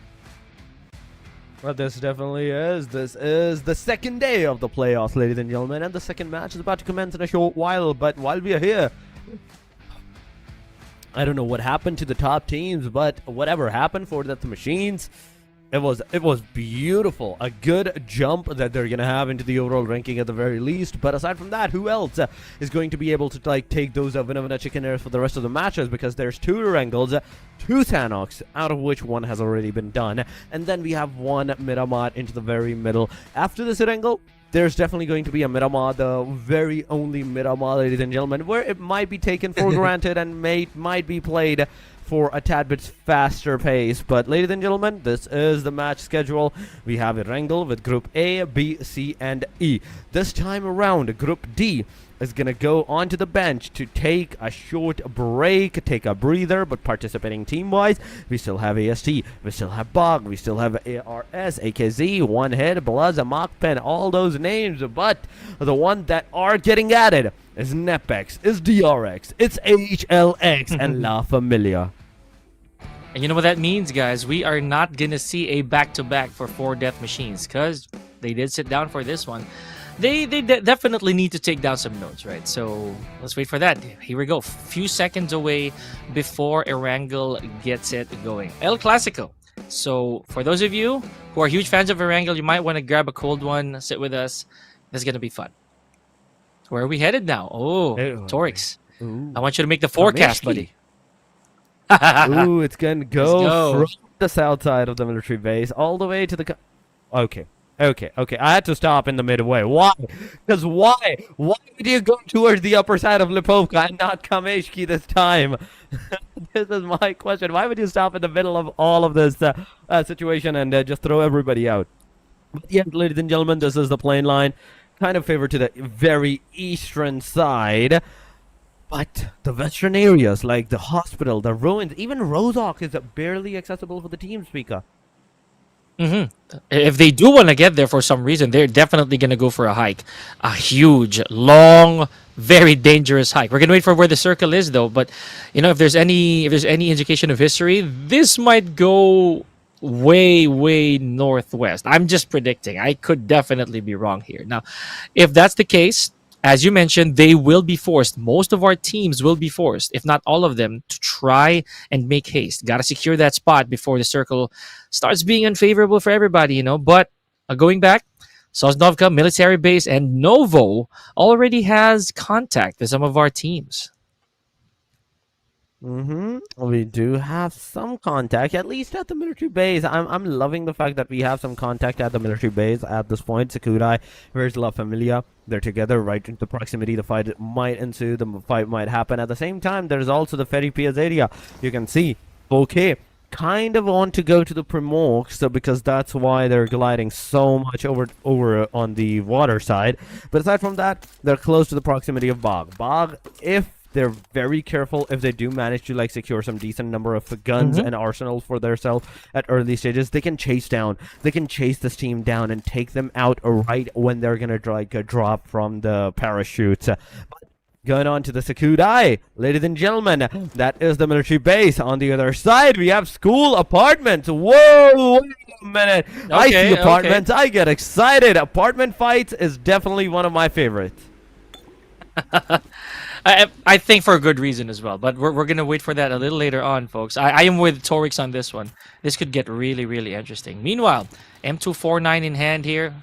Well, this definitely is. This is the second day of the playoffs, ladies and gentlemen, and the second match is about to commence in a short while. But while we are here, I don't know what happened to the top teams, but whatever happened for the Machines, it was beautiful. A good jump that they're gonna have into the overall ranking at the very least. But aside from that, who else is going to be able to like take those winner chicken airs for the rest of the matches? Because there's 2 Erangels, 2 Sanhoks, out of which 1 has already been done, and then we have 1 Miramar into the very middle. After this Erangel, there's definitely going to be a Miramar, the very only Miramar, ladies and gentlemen, where it might be taken for granted and might be played for a tad bit faster pace. But ladies and gentlemen, this is the match schedule. We have Erangel with Group A, B, C, and E. This time around, Group D is going to go onto the bench to take a short break, take a breather, but participating team-wise, we still have AST, we still have BAGH, we still have ARS, AKZ, One Hit, BLUZZ, MAKPEN, all those names, but the one that are getting added is NEPX, is DRX, it's HLX, and LAFAMILIA. And you know what that means, guys? We are not going to see a back-to-back for 4 death machines because they did sit down for this one. They definitely need to take down some notes, right? So let's wait for that. Here we go. Few seconds away before Erangel gets it going. El Clasico. So for those of you who are huge fans of Erangel, you might want to grab a cold one, sit with us. This is going to be fun. Where are we headed now? Oh, Torix. I want you to make the forecast, buddy. Ooh, it's gonna go from the south side of the military base all the way to the... Okay. I had to stop in the midway. Why? Because why? Why would you go towards the upper side of Lipovka and not Kameshki this time? This is my question. Why would you stop in the middle of all of this situation and just throw everybody out? But yeah, ladies and gentlemen, this is the plane line. Kind of favored to the very eastern side. But the western areas, like the hospital, the ruins, even Rozhok is barely accessible for the team, Speaker. If they do want to get there for some reason, they're definitely going to go for a hike. A huge, long, very dangerous hike. We're going to wait for where the circle is, though. But, you know, if there's any indication of history, this might go way northwest. I'm just predicting. I could definitely be wrong here. Now, if that's the case, as you mentioned, they will be forced. Most of our teams will be forced, if not all of them, to try and make haste. Got to secure that spot before the circle starts being unfavorable for everybody, you know. But going back, Sosnovka military base and Novo already has contact with some of our teams. We do have some contact, at least at the military base. I'm loving the fact that we have some contact at the military base at this point. Sakudai versus LaFamilia. They're together right into proximity. The fight might ensue. The fight might happen. At the same time, there's also the Ferry Piaz area. You can see, okay, kind of want to go to the Primorsk, so because that's why they're gliding so much over on the water side. But aside from that, they're close to the proximity of BAGH. BAGH, if they're very careful, if they do manage to like secure some decent number of guns and arsenals for themselves at early stages, they can chase this team down and take them out right when they're gonna drop from the parachutes. But going on to the Sakudai, ladies and gentlemen, that is the military base. On the other side, we have school apartments. Whoa, wait a minute. I see apartments. I get excited. Apartment fights is definitely one of my favorites. I think for a good reason as well, but we're gonna wait for that a little later on, folks. I am with Torix on this one. This could get really interesting. Meanwhile, M249 in hand here,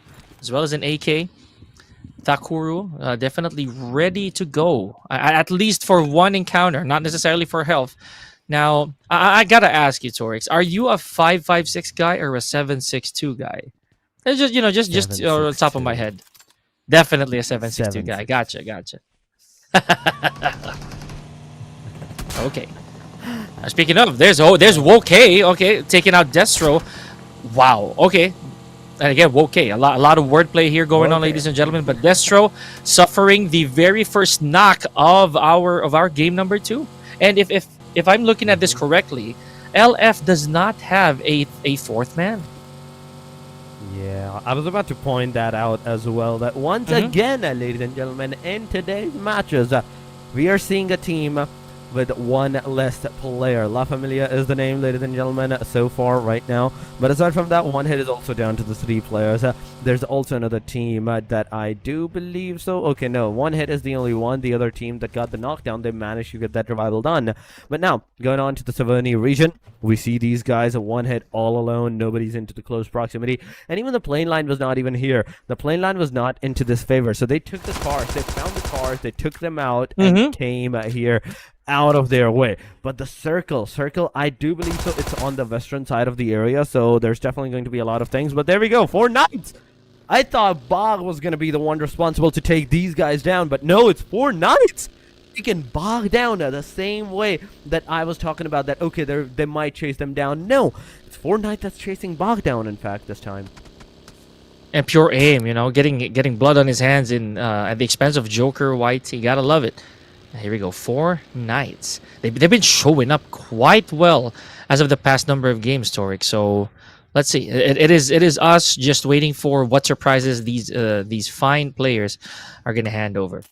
as well as an AK. Takuru definitely ready to go, at least for one encounter, not necessarily for health. Now, I gotta ask you, Torix, are you a 5.56 guy or a 7.62 guy? It's just on the top of my head. Definitely a 7.62 guy. Gotcha. Okay. Speaking of, there's Woke. Okay, taking out Destro. Wow. Okay. And again, Woke. A lot of wordplay here going on, ladies and gentlemen. But Destro suffering the very first knock of our game number 2. And if I'm looking at this correctly, LF does not have a fourth man. Yeah, I was about to point that out as well. That once again, ladies and gentlemen, in today's matches, we are seeing a team with one less player. La Familia is the name, ladies and gentlemen, so far right now. But aside from that, one hit is also down to the 3 players. There's also another team that I do believe so. Okay, no, one hit is the only one. The other team that got the knockdown, they managed to get that revival done. But now, going on to the Saverny region, we see these guys, one hit all alone. Nobody's into the close proximity. And even the plane line was not even here. The plane line was not into this favor. So they took the cars, they found the cars, they took them out and came here out of their way. But the circle, I do believe so. It's on the western side of the area, so there's definitely going to be a lot of things. But there we go, 4 Knights. I thought BAGH was going to be the one responsible to take these guys down, but no, it's 4 Knights. They can BAGH down the same way that I was talking about, that okay, they might chase them down. No, it's 4 Knights that's chasing BAGH down, in fact, this time. And pure aim, you know, getting blood on his hands in at the expense of Joker White. You gotta love it. Here we go, 4 Knights. They've been showing up quite well as of the past number of games, Toric. So let's see. It is us just waiting for what surprises these fine players are gonna hand over.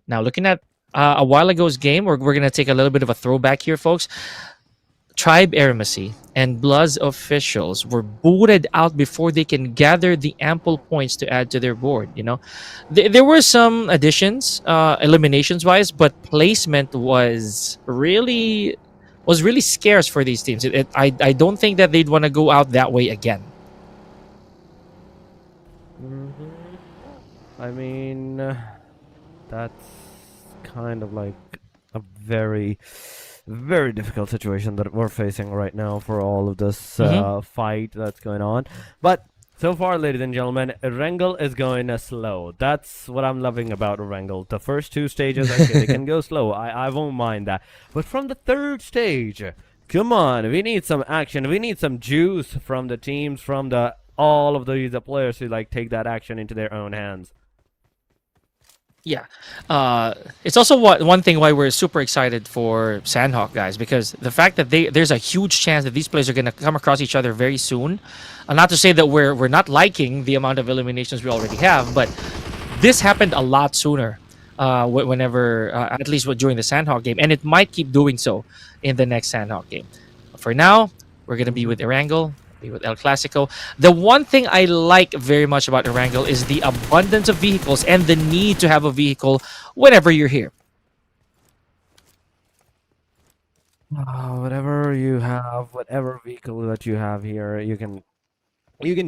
Now, looking at a while ago's game, we're gonna take a little bit of a throwback here, folks. Tribe AEROMACY and BLUZZ officials were booted out before they can gather the ample points to add to their board. You know, there were some additions, eliminations wise, but placement was really scarce for these teams. I don't think that they'd want to go out that way again. I mean, that's kind of like a very difficult situation that we're facing right now for all of this fight that's going on. But so far, ladies and gentlemen, Erangel is going slow. That's what I'm loving about Erangel. The first 2 stages, okay, they can go slow. I won't mind that. But from the 3rd stage, come on, we need some action. We need some juice from the teams, from all of these players who like take that action into their own hands. Yeah, it's also one thing why we're super excited for Sanhok, guys, because the fact that there's a huge chance that these players are going to come across each other very soon. Not to say that we're not liking the amount of eliminations we already have, but this happened a lot sooner. Whenever, at least during the Sanhok game, and it might keep doing so in the next Sanhok game. But for now, we're going to be with Erangel. With El Clasico. The one thing I like very much about Erangel is the abundance of vehicles and the need to have a vehicle whenever you're here. Whatever you have, whatever vehicle that you have here, you can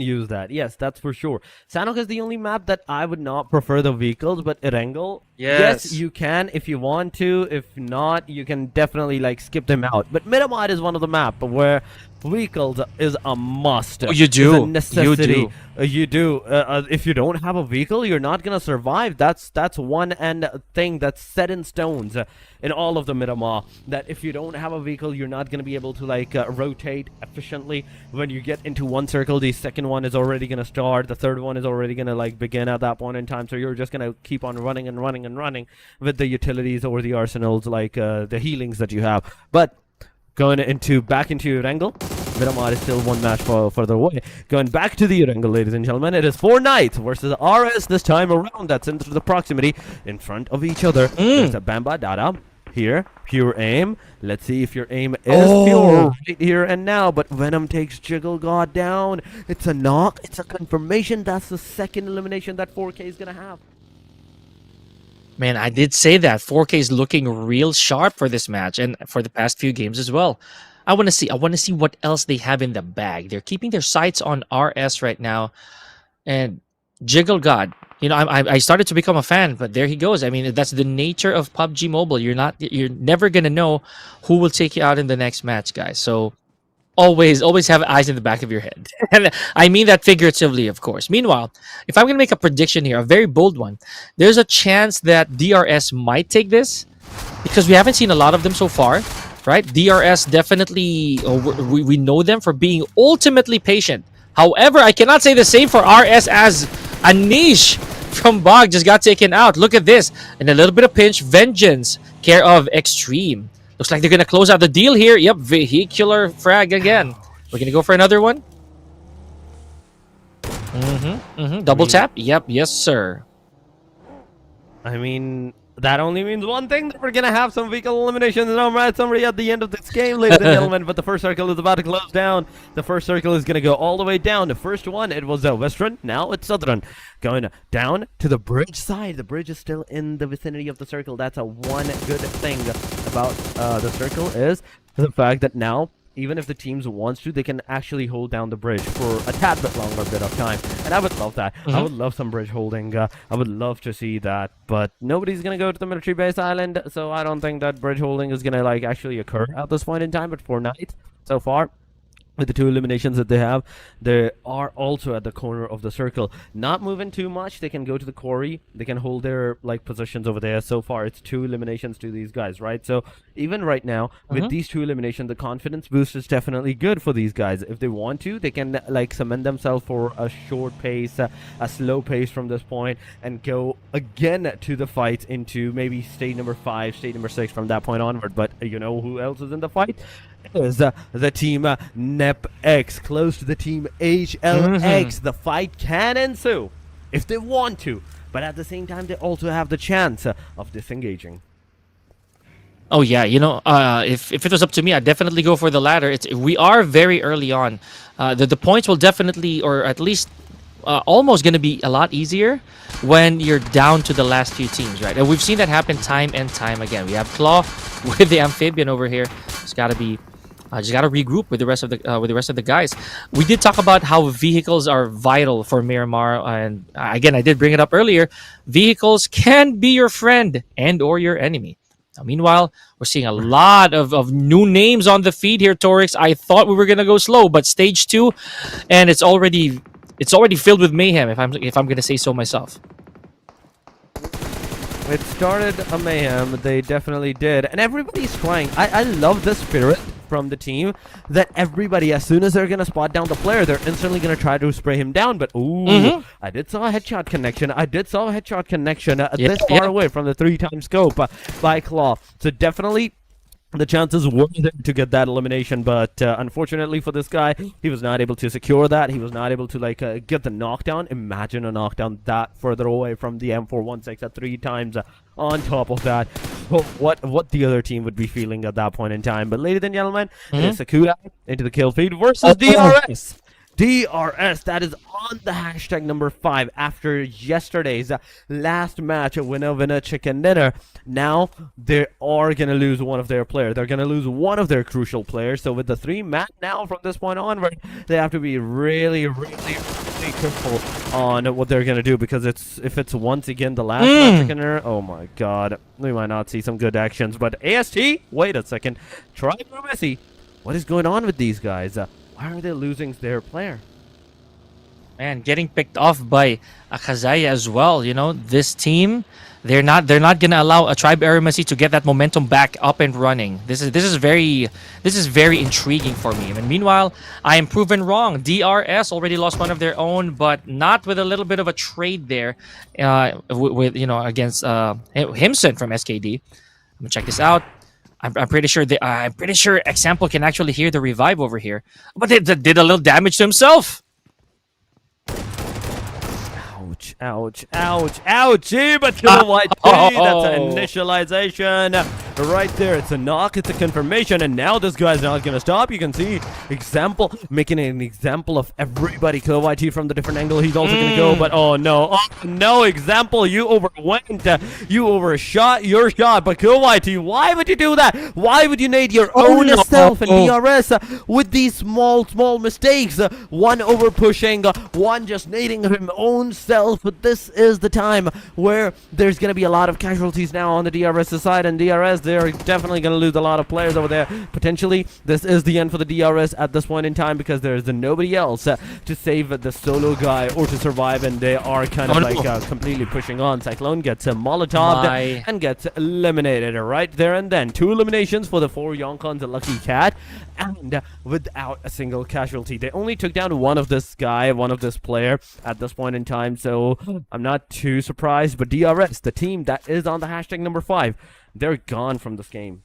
use that. Yes, that's for sure. Sanhok is the only map that I would not prefer the vehicles, but Erangel, yes, you can if you want to. If not, you can definitely like skip them out. But Miramar is one of the map where vehicles is a must. Oh, you do. It's a necessity. You do. If you don't have a vehicle, you're not gonna survive. That's one thing that's set in stones in all of the Miramar. That if you don't have a vehicle, you're not gonna be able to like rotate efficiently. When you get into one circle, the second one is already gonna start. The third one is already gonna like begin at that point in time. So you're just gonna keep on running and running and running with the utilities or the arsenals, like the healings that you have. But going back into Erangel, Miramar is still 1 match further away. Going back to the Erangel, ladies and gentlemen, it is 4 Knights versus RS this time around. That's into the proximity in front of each other. There's a Bamba Dada here, pure aim. Let's see if your aim is pure right here and now. But Venom takes Jiggle God down. It's a knock. It's a confirmation. That's the 2nd elimination that 4K is gonna have. Man, I did say that 4K is looking real sharp for this match and for the past few games as well. I want to see what else they have in the bag. They're keeping their sights on RS right now, and Jiggle God. You know, I started to become a fan, but there he goes. I mean, that's the nature of PUBG Mobile. You're never gonna know who will take you out in the next match, guys. So always have eyes in the back of your head. And I mean that figuratively, of course. Meanwhile, if I'm going to make a prediction here, a very bold one, there's a chance that DRS might take this because we haven't seen a lot of them so far, right? DRS definitely, we know them for being ultimately patient. However, I cannot say the same for RS as Anish from BAGH just got taken out. Look at this. And a little bit of pinch. Vengeance, care of Extreme. Looks like they're going to close out the deal here. Yep, vehicular frag again. We're going to go for another one. Double tap. Yep, yes, sir. I mean, that only means one thing, that we're going to have some vehicle eliminations and summary at the end of this game, ladies and gentlemen. But the first circle is about to close down. The first circle is going to go all the way down. The first one, it was Western. Now it's Southern. Going down to the bridge side. The bridge is still in the vicinity of the circle. That's a one good thing about the circle is the fact that now, even if the teams wants to, they can actually hold down the bridge for a tad bit longer bit of time. And I would love that. I would love some bridge holding. I would love to see that. But nobody's going to go to the military base island, so I don't think that bridge holding is going to like actually occur at this point in time. But for Knight, so far, with the 2 eliminations that they have, they are also at the corner of the circle. Not moving too much. They can go to the quarry. They can hold their positions over there. So far, it's 2 eliminations to these guys, right? So even right now, with these 2 eliminations, the confidence boost is definitely good for these guys. If they want to, they can cement themselves for a short pace, a slow pace from this point, and go again to the fight into maybe stage number 5, stage number 6 from that point onward. But you know who else is in the fight? Is the team NEPX, close to the team HLX. The fight can ensue if they want to, but at the same time they also have the chance of disengaging. Oh yeah, if it was up to me, I'd definitely go for the latter. We are very early on. The points will definitely, or at least almost going to be a lot easier when you're down to the last few teams, right? And we've seen that happen time and time again. We have Claw with the Amphibian over here. It's got to be just got to regroup with the rest of the guys. We did talk about how vehicles are vital for Miramar, and again, I did bring it up earlier. Vehicles can be your friend and or your enemy. Now, meanwhile, we're seeing a lot of new names on the feed here, Torix. I thought we were gonna go slow, but stage 2, and it's already filled with mayhem. If I'm gonna say so myself. It started a mayhem, they definitely did, and everybody's trying. I love the spirit from the team that everybody, as soon as they're gonna spot down the player, they're instantly gonna try to spray him down. But I did saw a headshot connection. This far away from the 3-time scope by Claw. So definitely the chances were there to get that elimination, but unfortunately for this guy, he was not able to secure that. He was not able to get the knockdown. Imagine a knockdown that further away from the M416 at 3 times. On top of that, what the other team would be feeling at that point in time. But ladies and gentlemen, it's Sakuda into the kill feed versus DRS. DRS, that is on the hashtag number 5 after yesterday's last match, winner chicken dinner. Now they are going to lose one of their players. They're going to lose one of their crucial players. So with the 3 man now from this point onward, they have to be really careful on what they're going to do, because if it's once again the last match chicken dinner, oh my god, we might not see some good actions. But AST, wait a second, try AEROMACY. What is going on with these guys? Why are they losing their player? Man, getting picked off by AKAZAYA as well. This team, they're not gonna allow a Tribe AEROMACY to get that momentum back up and running. This is very intriguing for me. And meanwhile, I am proven wrong. DRS already lost one of their own, but not with a little bit of a trade there, against Himson from SKD. I'm gonna check this out. I'm pretty sure Example can actually hear the revive over here, but they did a little damage to himself. Ouch. But to the white T, that's an initialization right there. It's a knock, it's a confirmation, and now this guy's not gonna stop. You can see Example making an example of everybody. Kill YT from the different angle. He's also gonna go, but oh no, Example, you overwent. You overshot your shot. But Kill YT, why would you do that? Why would you nade your own self and DRS with these small mistakes? One over pushing, one just nading his own self. But this is the time where there's going to be a lot of casualties now on the DRS side, and DRS, they're definitely going to lose a lot of players over there. Potentially, this is the end for the DRS at this point in time, because there's nobody else to save the solo guy or to survive, and they are kind of completely pushing on. Cyclone gets Molotov'd and gets eliminated right there and then. 2 eliminations for the 4 YONKO and the Lucky Cat, and without a single casualty. They only took down one of this player at this point in time, so I'm not too surprised. But DRS, the team that is on the hashtag number 5, they're gone from this game.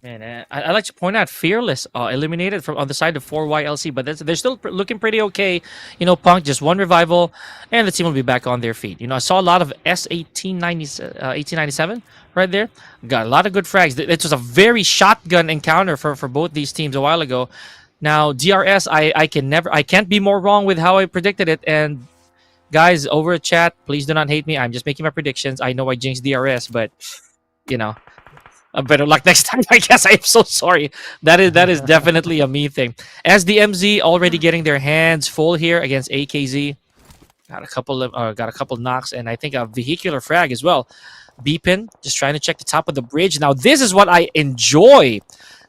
Man, I like to point out Fearless eliminated from on the side of 4YLC, but they're still looking pretty okay. Punk just 1 revival, and the team will be back on their feet. I saw a lot of S1897 right there. Got a lot of good frags. It was a very shotgun encounter for both these teams a while ago. Now DRS, I can't be more wrong with how I predicted it. And guys, over a chat, please do not hate me. I'm just making my predictions. I know I jinxed DRS, but better luck next time. I guess. I'm so sorry. That is definitely a me thing. SDMZ already getting their hands full here against AKZ. Got a couple knocks, and I think a vehicular frag as well. Beepin just trying to check the top of the bridge. Now this is what I enjoy.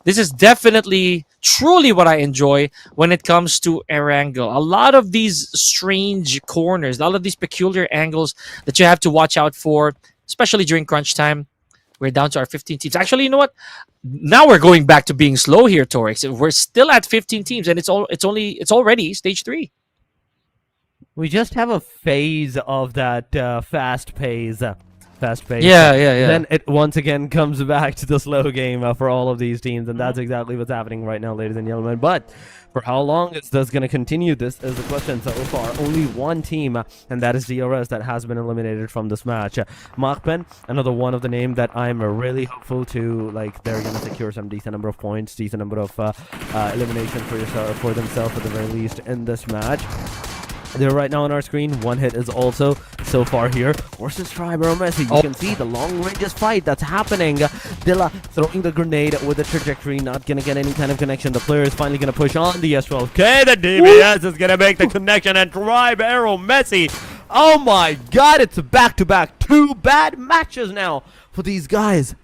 This is definitely, truly what I enjoy when it comes to Erangel. A lot of these strange corners, a lot of these peculiar angles that you have to watch out for, especially during crunch time. We're down to our 15 teams. Actually, you know what? Now we're going back to being slow here, Torix. We're still at 15 teams, and it's already stage 3. We just have a phase of that fast pace. Yeah. Then it once again comes back to the slow game for all of these teams, and that's exactly what's happening right now, ladies and gentlemen. But for how long is this going to continue? This is the question. So far, only one team, and that is DRS, that has been eliminated from this match. MAKPEN, another one of the names that I'm really hopeful to, like, they're going to secure some decent number of points, decent number of elimination for themselves at the very least in this match. They're right now on our screen. One hit is also so far here versus AEROMACY. You can see the long ranges fight that's happening. Dilla throwing the grenade with the trajectory, not gonna get any kind of connection. The player is finally gonna push on the S12K. The DBS is gonna make the connection and drive AEROMACY. Oh my god, it's back-to-back 2 bad matches now for these guys.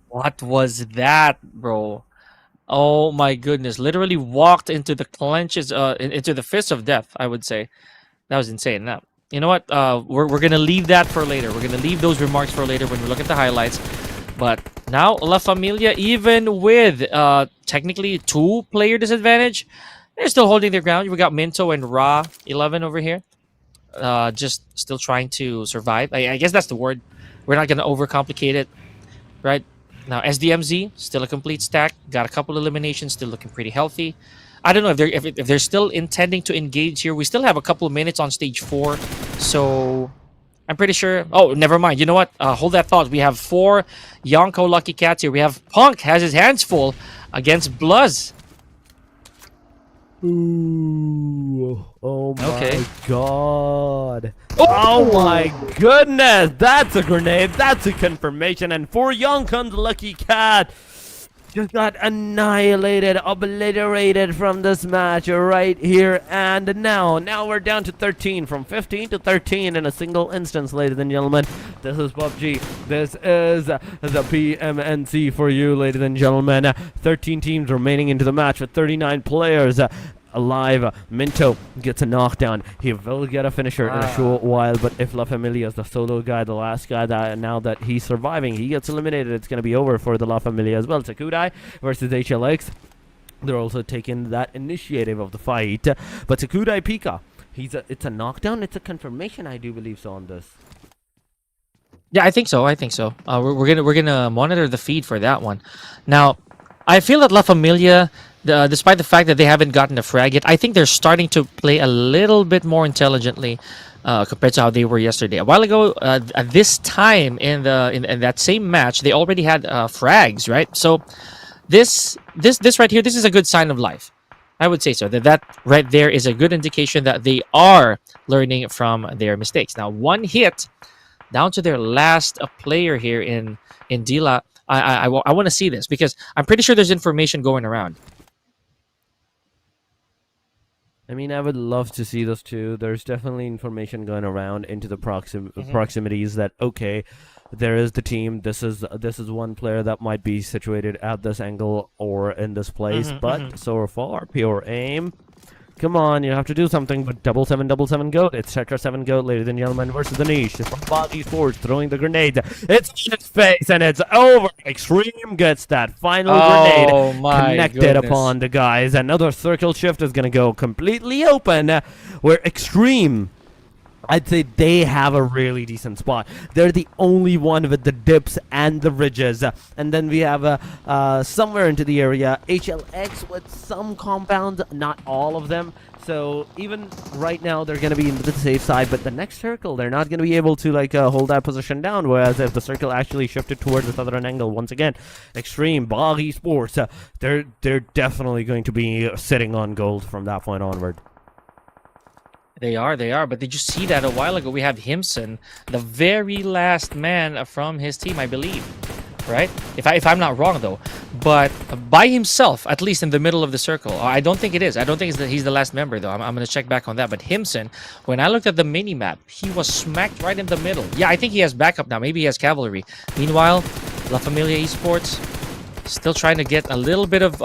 What was that, bro? Oh my goodness! Literally walked into the clenches, into the fist of death. I would say that was insane. Now, you know what? We're gonna leave that for later. We're gonna leave those remarks for later when we look at the highlights. But now LaFamilia, even with technically 2-player disadvantage, they're still holding their ground. We got Minto and Ra11 over here, just still trying to survive. I guess that's the word. We're not gonna overcomplicate it, right? Now, SDMZ, still a complete stack. Got a couple eliminations, still looking pretty healthy. I don't know if they're still intending to engage here. We still have a couple of minutes on stage 4. So, I'm pretty sure... Oh, never mind. You know what? Hold that thought. We have 4 YONKO Lucky Cats here. We have Punk has his hands full against BLUZZ. Ooh, oh my god. Oh my goodness, that's a grenade, that's a confirmation, and for YONKO's Lucky Cat just got annihilated, obliterated from this match right here. And now we're down to 13, from 15 to 13 in a single instance, ladies and gentlemen. This is PUBG. This is the PMNC for you, ladies and gentlemen. 13 teams remaining into the match with 39 players alive. Minto gets a knockdown. He will get a finisher in a short while, but if LaFamilia is the solo guy, the last guy, that now that he's surviving, he gets eliminated, it's going to be over for the LaFamilia as well. Takudai versus HLX. They're also taking that initiative of the fight. But Takudai Pika, it's a knockdown, it's a confirmation, I do believe so on this. Yeah, I think so. We're gonna monitor the feed for that one. Now, I feel that LaFamilia, despite the fact that they haven't gotten a frag yet, I think they're starting to play a little bit more intelligently compared to how they were yesterday. A while ago, at this time in that same match, they already had frags, right? So this right here, this is a good sign of life. I would say so. That right there is a good indication that they are learning from their mistakes. Now, one hit down to their last player here in Dila. I want to see this because I'm pretty sure there's information going around. I mean, I would love to see those too. There's definitely information going around into the proximities that, okay, there is the team. This is one player that might be situated at this angle or in this place. But so far, pure aim. Come on, you have to do something. But 777 goat. It's Tetra 7 goat, ladies and gentlemen, versus the niche. From BAGH Esports throwing the grenade. It's in its face and it's over. Extreme gets that final grenade connected upon the guys. Another circle shift is gonna go completely open. Where Extreme, I'd say they have a really decent spot. They're the only one with the dips and the ridges. And then we have somewhere into the area, HLX with some compounds, not all of them. So even right now, they're going to be in the safe side. But the next circle, they're not going to be able to like hold that position down. Whereas if the circle actually shifted towards the southern angle, once again, Extreme, BAGH Esports, they're definitely going to be sitting on gold from that point onward. They are. But did you see that a while ago? We have Himson, the very last man from his team, I believe. Right? If I'm not wrong, though. But by himself, at least in the middle of the circle. I don't think it is. I don't think he's the last member, though. I'm going to check back on that. But Himson, when I looked at the mini-map, he was smacked right in the middle. Yeah, I think he has backup now. Maybe he has cavalry. Meanwhile, LaFamilia Esports, Still trying to get a little bit of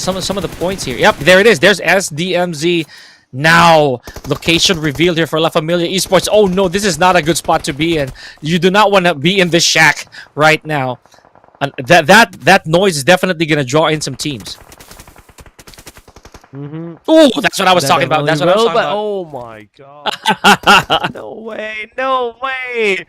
some of the points here. Yep, there it is. There's SDMZ. Now, location revealed here for La Familia Esports. Oh no, this is not a good spot to be in. You do not want to be in this shack right now. And that noise is definitely going to draw in some teams. Oh, that's what I was talking about. That's what I was talking about. Oh my god. No way. No way.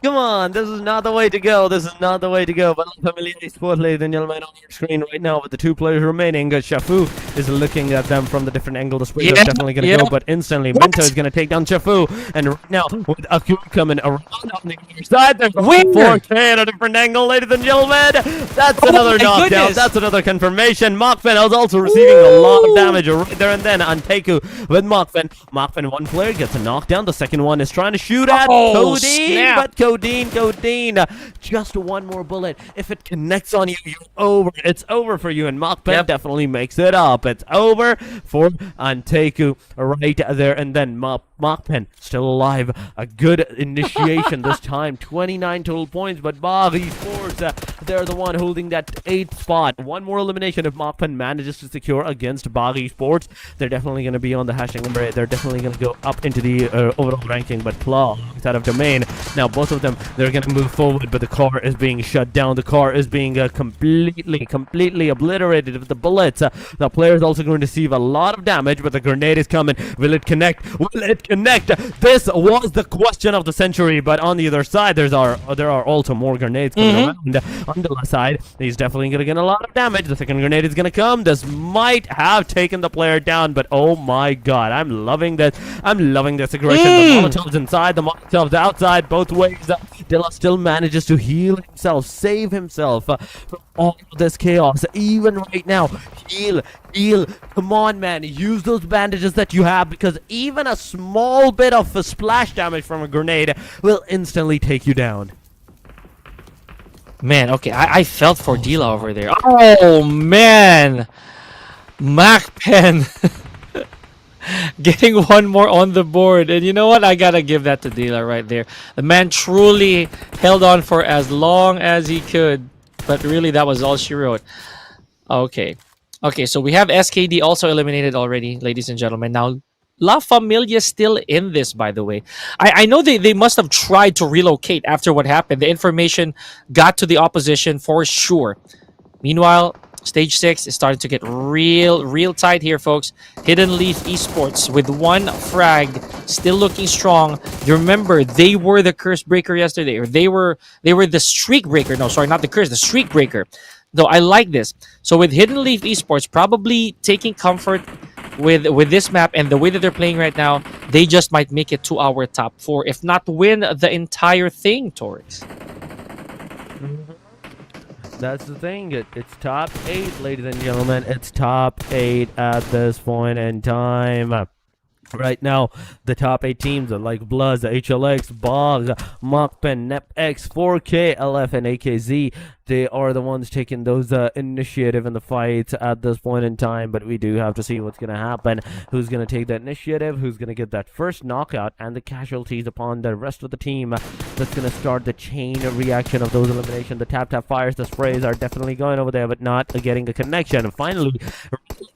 Come on, this is not the way to go. This is not the way to go. But Familia Esports, ladies and gentlemen, on your screen right now with the 2 players remaining. Shafu is looking at them from the different angle. The spray is definitely going to go, but instantly Mento is going to take down Shafu. And right now, with Aku coming around on the other side, there's 4K at a different angle, ladies and gentlemen. That's another knockdown. Goodness. That's another confirmation. MAKPEN is also receiving a lot of damage right there and then. ANTEIKU with MAKPEN. MAKPEN, one player gets a knockdown. The second one is trying to shoot at Codeine, but Codeine, just one more bullet. If it connects on you, you're over. It's over for you, and MAKPEN definitely makes it up. It's over for ANTEIKU right there, and then MAKPEN still alive. A good initiation this time. 29 total points, but BAGH Esports, they're the one holding that 8th spot. One more elimination if MAKPEN manages to secure against BAGH Esports. They're definitely going to be on the hashtag number 8. They're definitely going to go up into the overall ranking, but Claw out of domain. Now, both of them, they're going to move forward, but the car is being shut down. The car is being completely obliterated with the bullets. The player is also going to receive a lot of damage, but the grenade is coming. Will it connect? Will it connect? This was the question of the century, but on the other side, there are also more grenades coming around. On the left side, he's definitely going to get a lot of damage. The second grenade is going to come. This might have taken the player down, but oh my god, I'm loving this. I'm loving this aggression. The Molotov's inside, the Molotov's outside, both ways. Dilla still manages to heal himself, save himself from all of this chaos. Even right now, heal. Come on, man, use those bandages that you have, because even a small bit of a splash damage from a grenade will instantly take you down. Man, okay, I felt for Dila over there. Oh man, MAKPEN getting one more on the board, and you know what? I gotta give that to Dila right there. The man truly held on for as long as he could, but really that was all she wrote. Okay, so we have SKD also eliminated already, ladies and gentlemen. Now, La Familia still in this, by the way. I know they must have tried to relocate after what happened. The information got to the opposition for sure. Meanwhile, Stage 6 is starting to get real tight here, folks. Hidden Leaf Esports with 1 frag, still looking strong. You remember, they were the curse breaker yesterday, or they were the streak breaker. No, sorry, not the curse, the streak breaker. Though I like this. So with Hidden Leaf Esports probably taking comfort with this map and the way that they're playing right now, they just might make it to our top 4, if not win the entire thing, Torix. That's the thing. It's top 8, ladies and gentlemen. It's top 8 at this point in time. Right now, the top 8 teams are like BLUZZ, HLX, BAGH, MAKPEN, NEPX, 4K, LF, and AKZ. They are the ones taking those initiative in the fights at this point in time, but we do have to see what's going to happen. Who's going to take that initiative? Who's going to get that first knockout? And the casualties upon the rest of the team. That's going to start the chain reaction of those eliminations. The tap fires, the sprays are definitely going over there, but not getting a connection. And finally,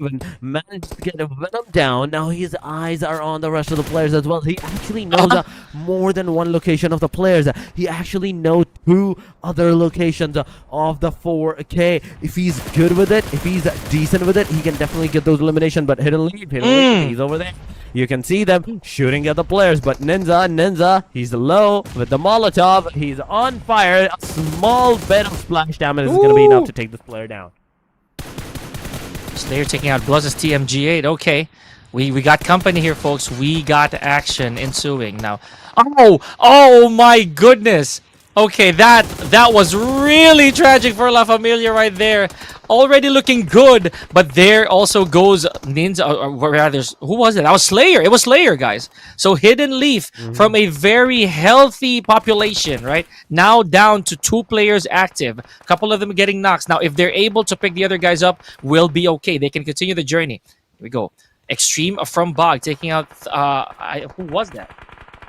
Raven managed to get a Venom down. Now his eyes are on the rest of the players as well. He actually knows more than one location of the players. He actually knows 2 other locations of the 4K. If he's good with it, if he's decent with it, he can definitely get those eliminations. But Hidden Leaf, he's over there. You can see them shooting at the players, but Ninja, he's low with the Molotov. He's on fire. A small bit of splash damage is going to be enough to take this player down. Slayer taking out BLUZZ's TMG8. Okay, we got company here, folks. We got action ensuing now. Oh my goodness. Okay, that was really tragic for La Familia right there. Already looking good, but there also goes Ninja, or rather, who was it? That was Slayer. It was Slayer, guys. So Hidden Leaf from a very healthy population, right? Now down to 2 players active. A couple of them getting knocks. Now, if they're able to pick the other guys up, we'll be okay. They can continue the journey. Here we go. Extreme from BAGH taking out, who was that?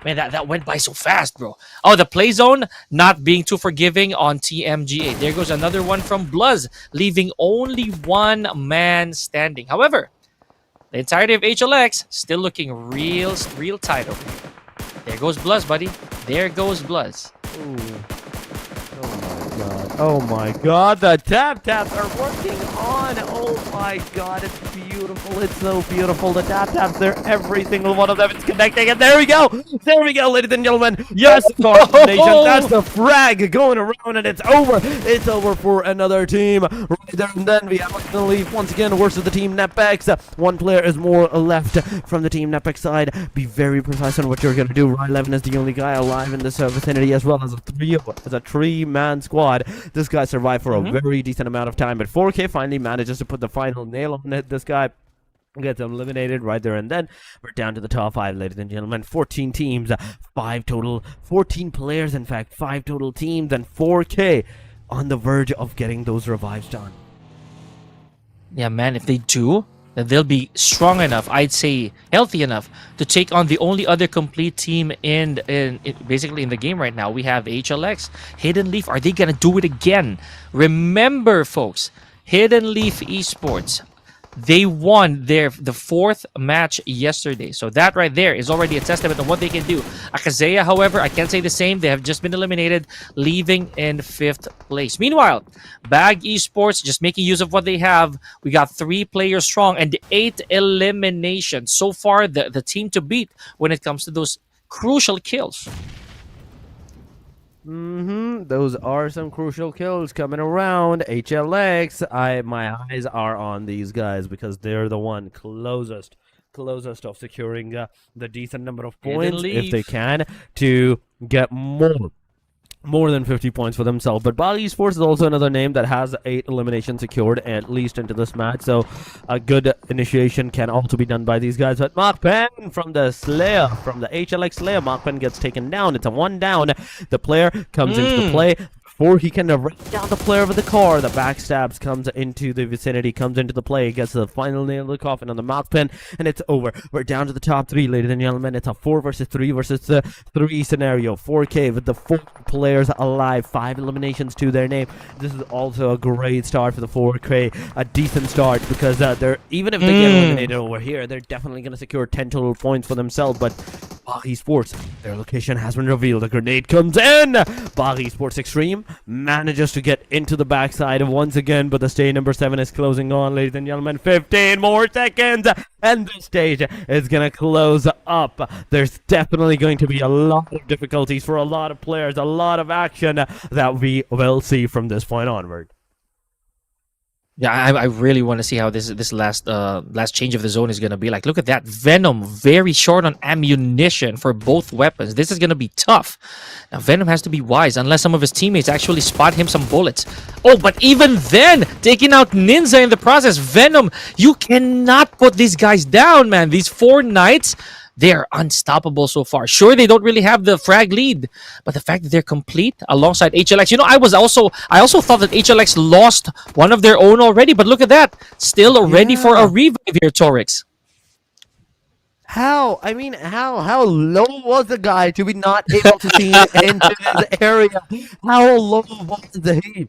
Man, that went by so fast, bro. Oh, the play zone not being too forgiving on TMGA. There goes another one from BLUZZ, leaving only one man standing. However, the entirety of HLX still looking real tight over here. There goes BLUZZ, buddy. There goes BLUZZ. Oh my god, the taps are working on. Oh my god, it's beautiful. It's so beautiful. The taps, they're every single one of them is connecting. And there we go. There we go, ladies and gentlemen. Yes, coordination. That's the frag going around, and it's over. It's over for another team. Right there, and then we have to leave once again versus the team NEPX. One player is more left from the team NEPX side. Be very precise on what you're going to do. Royale is the only guy alive in this vicinity, as well as a three-man squad. This guy survived for a very decent amount of time, but 4K finally manages to put the final nail on it. This guy gets eliminated right there, and then we're down to the top 5, ladies and gentlemen. 14 teams, 5 total, 14 players, in fact, 5 total teams, and 4K on the verge of getting those revives done. Yeah, man, if they do, then they'll be strong enough, I'd say healthy enough, to take on the only other complete team basically in the game right now. We have HLX, Hidden Leaf. Are they gonna do it again? Remember, folks, Hidden Leaf Esports, they won the 4th match yesterday. So that right there is already a testament of what they can do. AKAZAYA, however, I can't say the same. They have just been eliminated, leaving in 5th place. Meanwhile, BAGH Esports just making use of what they have. We got 3 players strong and 8 eliminations. So far, the team to beat when it comes to those crucial kills. Those are some crucial kills coming around. HLX, my eyes are on these guys because they're the one closest of securing the decent number of points if they can to get more than 50 points for themselves. But BAGH Esports is also another name that has 8 eliminations secured at least into this match, so a good initiation can also be done by these guys. But MAKPEN from the Slayer, from the HLX Slayer, MAKPEN gets taken down. It's a 1 down. The player comes into the play. Before he can rip down the player with the car, the backstabs comes into the vicinity, comes into the play, gets the final nail of the coffin on the MAKPEN, and it's over. We're down to the top 3, ladies and gentlemen. It's a 4 versus 3 versus 3 scenario. 4K with the 4 players alive, 5 eliminations to their name. This is also a great start for the 4K, a decent start, because they're, even if they get eliminated over here, they're definitely going to secure 10 total points for themselves. But BAGH Esports, their location has been revealed. A grenade comes in. BAGH Esports Extreme manages to get into the backside once again, but the stage number 7 is closing on, ladies and gentlemen. 15 more seconds, and this stage is gonna close up. There's definitely going to be a lot of difficulties for a lot of players, a lot of action that we will see from this point onward. Yeah, I really want to see how this last change of the zone is going to be like. Look at that. Venom, very short on ammunition for both weapons. This is going to be tough. Now, Venom has to be wise unless some of his teammates actually spot him some bullets. Oh, but even then, taking out Ninja in the process. Venom, you cannot put these guys down, man. These 4 knights, they are unstoppable so far. Sure, they don't really have the frag lead, but the fact that they're complete alongside HLX. You know, I also thought that HLX lost one of their own already, but look at that. Still ready for a revive here, Torix. How? I mean, how low was the guy to be not able to see into this area? How low was he?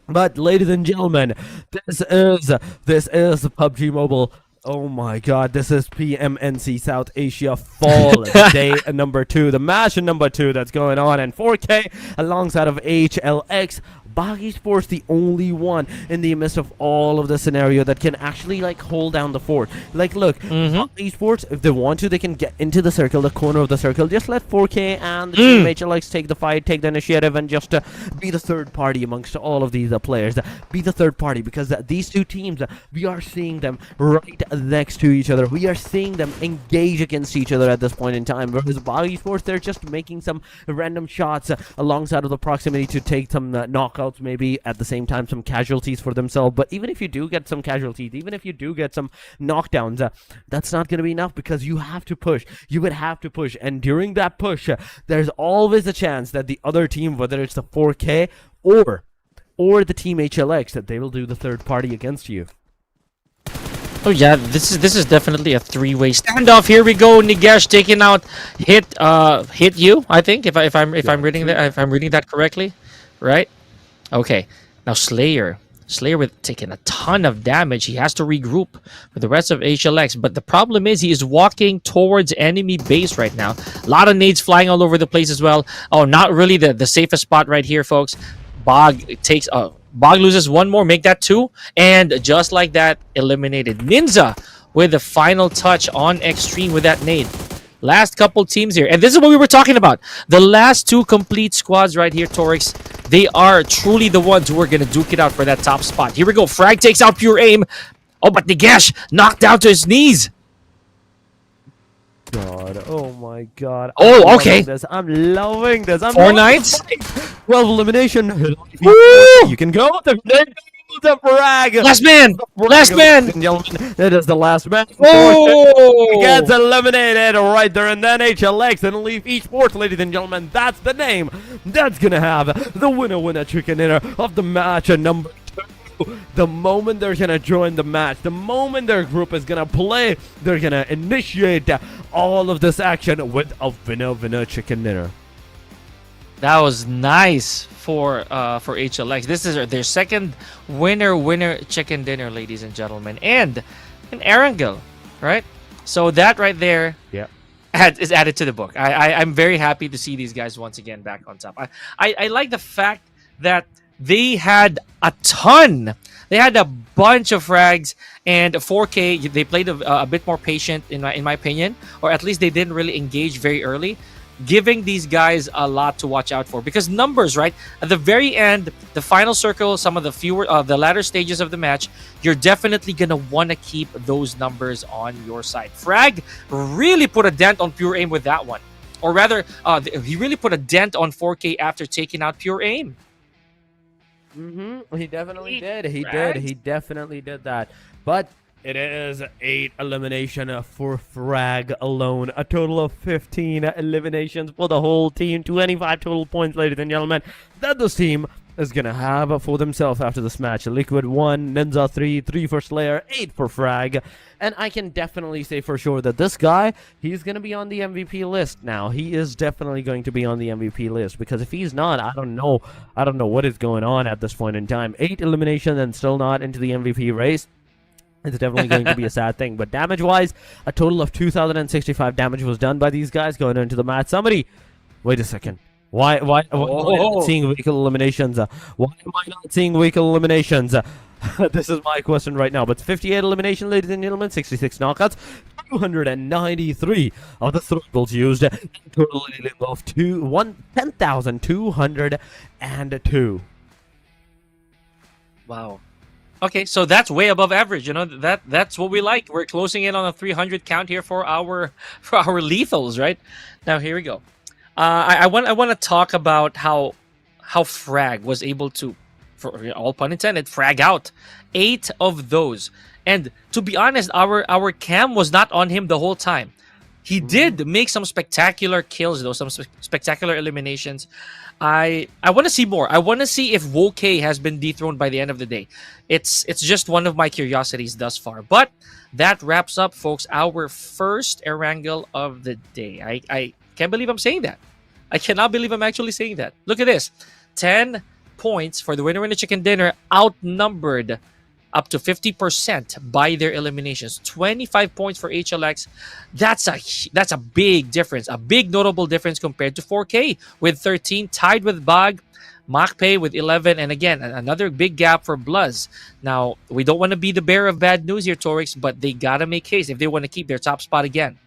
But ladies and gentlemen, this is PUBG Mobile. Oh my god, this is PMNC South Asia Fall Day number 2, the match number 2 that's going on, and 4K alongside of HLX. BAGH Esports the only one in the midst of all of the scenario that can actually like hold down the fort. Like, look, BAGH Esports, if they want to, they can get into the circle, the corner of the circle. Just let 4K and the team HLX take the fight, take the initiative, and just be the third party amongst all of these players. Be the third party, because these two teams, we are seeing them right next to each other. We are seeing them engage against each other at this point in time. Whereas BAGH Esports, they're just making some random shots alongside of the proximity to take some knockouts, maybe at the same time some casualties for themselves. But even if you do get some casualties, even if you do get some knockdowns, that's not going to be enough, because you have to push. You would have to push, and during that push, there's always a chance that the other team, whether it's the 4K or the team HLX, that they will do the third party against you. Oh yeah, this is definitely a three-way standoff. Here we go. Nigesh taking out hit you. I think if I'm reading that correctly, right? Okay. Now Slayer with taking a ton of damage. He has to regroup with the rest of HLX. But the problem is he is walking towards enemy base right now. A lot of nades flying all over the place as well. Oh, not really the safest spot right here, folks. BAGH takes BAGH loses one more, make that 2, and just like that, eliminated. Ninja with the final touch on Extreme with that nade. Last couple teams here, and this is what we were talking about. The last 2 complete squads right here, Torix, they are truly the ones who are going to duke it out for that top spot. Here we go. Frag takes out Pure Aim. Oh, but Nigesh knocked down to his knees. God, oh my God. Oh, okay. I'm loving this. I'm 4 nights. 12 elimination. Woo! You can go. The frag. Last man. Last man. That is the last man. Oh! Gets eliminated right there. And then HLX and Leaf ESPORTS, ladies and gentlemen. That's the name. That's going to have the winner chicken dinner of the match number 2. The moment they're going to join the match, the moment their group is going to play, they're going to initiate all of this action with a winner chicken dinner. That was nice for HLX. This is their second winner chicken dinner, ladies and gentlemen, and an Erangel, right? So that right there, is added to the book. I'm very happy to see these guys once again back on top. I like the fact that they had a ton. They had a bunch of frags and 4K. They played a bit more patient in my opinion, or at least they didn't really engage very early, giving these guys a lot to watch out for, because numbers, right, at the very end, the final circle, some of the latter stages of the match, you're definitely gonna want to keep those numbers on your side. Frag really put a dent on Pure Aim with that one, or rather he really put a dent on 4K after taking out Pure Aim. He definitely did. He definitely did that. But it is 8 elimination for Frag alone. A total of 15 eliminations for the whole team. 25 total points, ladies and gentlemen, that this team is going to have for themselves after this match. Liquid 1, Ninja 3, 3 for Slayer, 8 for Frag. And I can definitely say for sure that this guy, he's going to be on the MVP list now. He is definitely going to be on the MVP list, because if he's not, I don't know what is going on at this point in time. 8 eliminations and still not into the MVP race. It's definitely going to be a sad thing. But damage-wise, a total of 2,065 damage was done by these guys going into the match. Somebody, wait a second. Why am I not seeing vehicle eliminations? Why am I not seeing vehicle eliminations? This is my question right now. But 58 elimination, ladies and gentlemen, 66 knockouts, 293 of the throwables used, totaling of 10,202. Wow. Okay, so that's way above average. You know, that's what we like. We're closing in on a 300 count here for our lethals, right? Now here we go. I want to talk about how Frag was able to, for all pun intended, frag out 8 of those. And to be honest, our cam was not on him the whole time. He did make some spectacular kills though, some spectacular eliminations. I want to see more. I want to see if YONKO has been dethroned by the end of the day. It's just one of my curiosities thus far. But that wraps up, folks, our first Erangel of the day. I can't believe I'm saying that. I cannot believe I'm actually saying that. Look at this. 10 points for the winner in the chicken dinner, outnumbered up to 50% by their eliminations. 25 points for HLX. That's a big difference, a big notable difference compared to 4K with 13, tied with BAGH, MAKPEN with 11, and again, another big gap for BLUZZ. Now, we don't want to be the bearer of bad news here, Torix, but they gotta make haste if they want to keep their top spot again.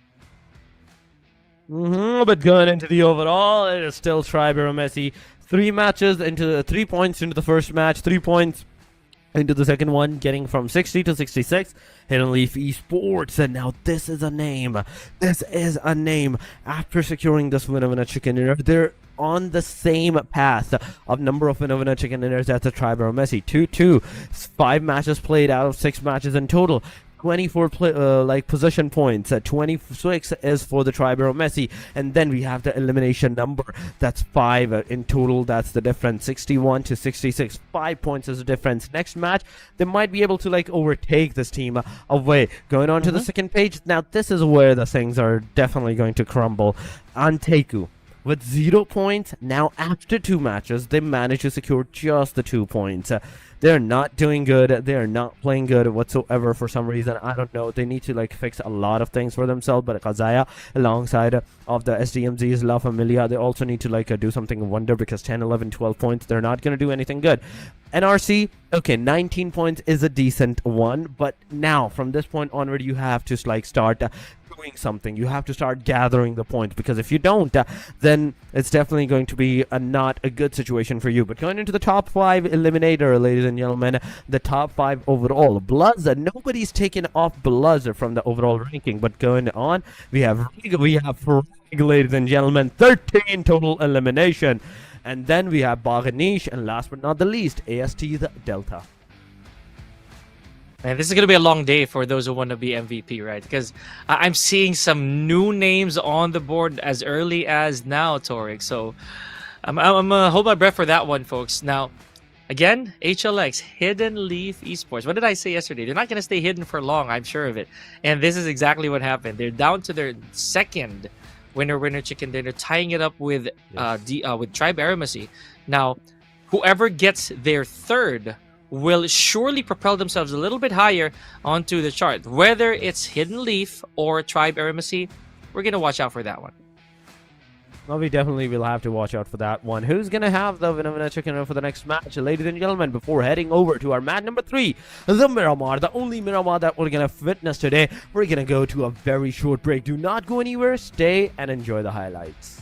But going into the overall, it is still AEROMACY. 3 matches into 3 points into the first match, 3 points into the second one, getting from 60 to 66. Hidden Leaf ESPORTS, and now this is a name. This is a name. After securing this win of a chicken dinner, they're on the same path of number of win of a chicken dinners as the AEROMACY. 2-2. 5 matches played out of 6 matches in total. 24 position points. 26 is for the tribe AEROMACY, and then we have the elimination number. That's 5 in total. That's the difference. 61 to 66. 5 points is the difference. Next match, they might be able to overtake this team away. Going on to the second page. Now this is where the things are definitely going to crumble. ANTEIKU with 0 points. Now after 2 matches, they managed to secure just the 2 points. They're not doing good. They're not playing good whatsoever for some reason. I don't know. They need to fix a lot of things for themselves. But AKAZAYA, alongside of the SDMZ's LAFAMILIA, they also need to do something wonder, because 10, 11, 12 points, they're not going to do anything good. NRC, okay, 19 points is a decent one, but now from this point onward, you have to start doing something. You have to start gathering the points, because if you don't, then it's definitely going to be not a good situation for you. But going into the top 5 eliminator, ladies and gentlemen, the top 5 overall, BLUZZ, nobody's taken off BLUZZ from the overall ranking. But going on, we have ladies and gentlemen, 13 total elimination. And then we have BAGH, and last but not the least, AST's Delta. Man, this is going to be a long day for those who want to be MVP, right? Because I'm seeing some new names on the board as early as now, Torik. So I'm going to hold my breath for that one, folks. Now, again, HLX, Hidden Leaf Esports. What did I say yesterday? They're not going to stay hidden for long, I'm sure of it. And this is exactly what happened. They're down to their second winner chicken dinner, tying it up with with tribe AEROMACY. Now, whoever gets their third will surely propel themselves a little bit higher onto the chart. Whether it's Hidden Leaf or tribe AEROMACY, we're gonna watch out for that one. Well, we definitely will have to watch out for that one. Who's going to have the winner chicken for the next match? Ladies and gentlemen, before heading over to our match number 3, the Miramar, the only Miramar that we're going to witness today, we're going to go to a very short break. Do not go anywhere. Stay and enjoy the highlights.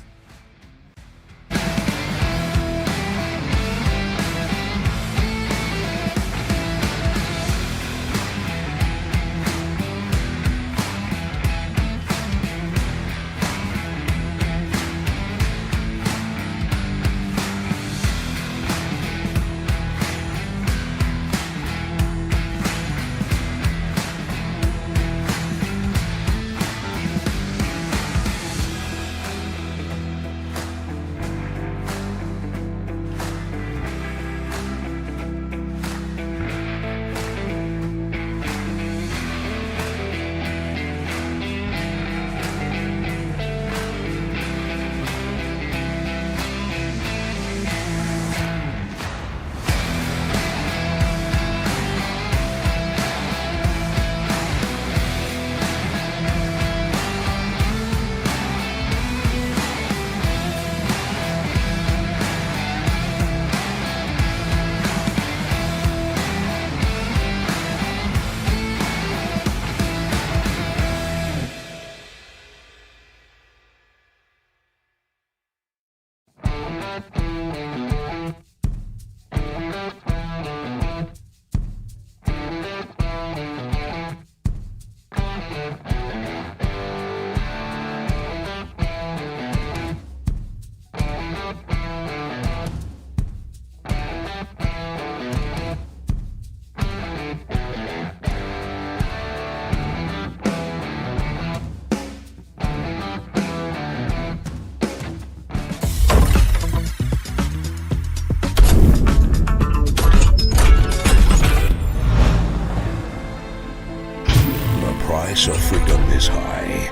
price of freedom is high.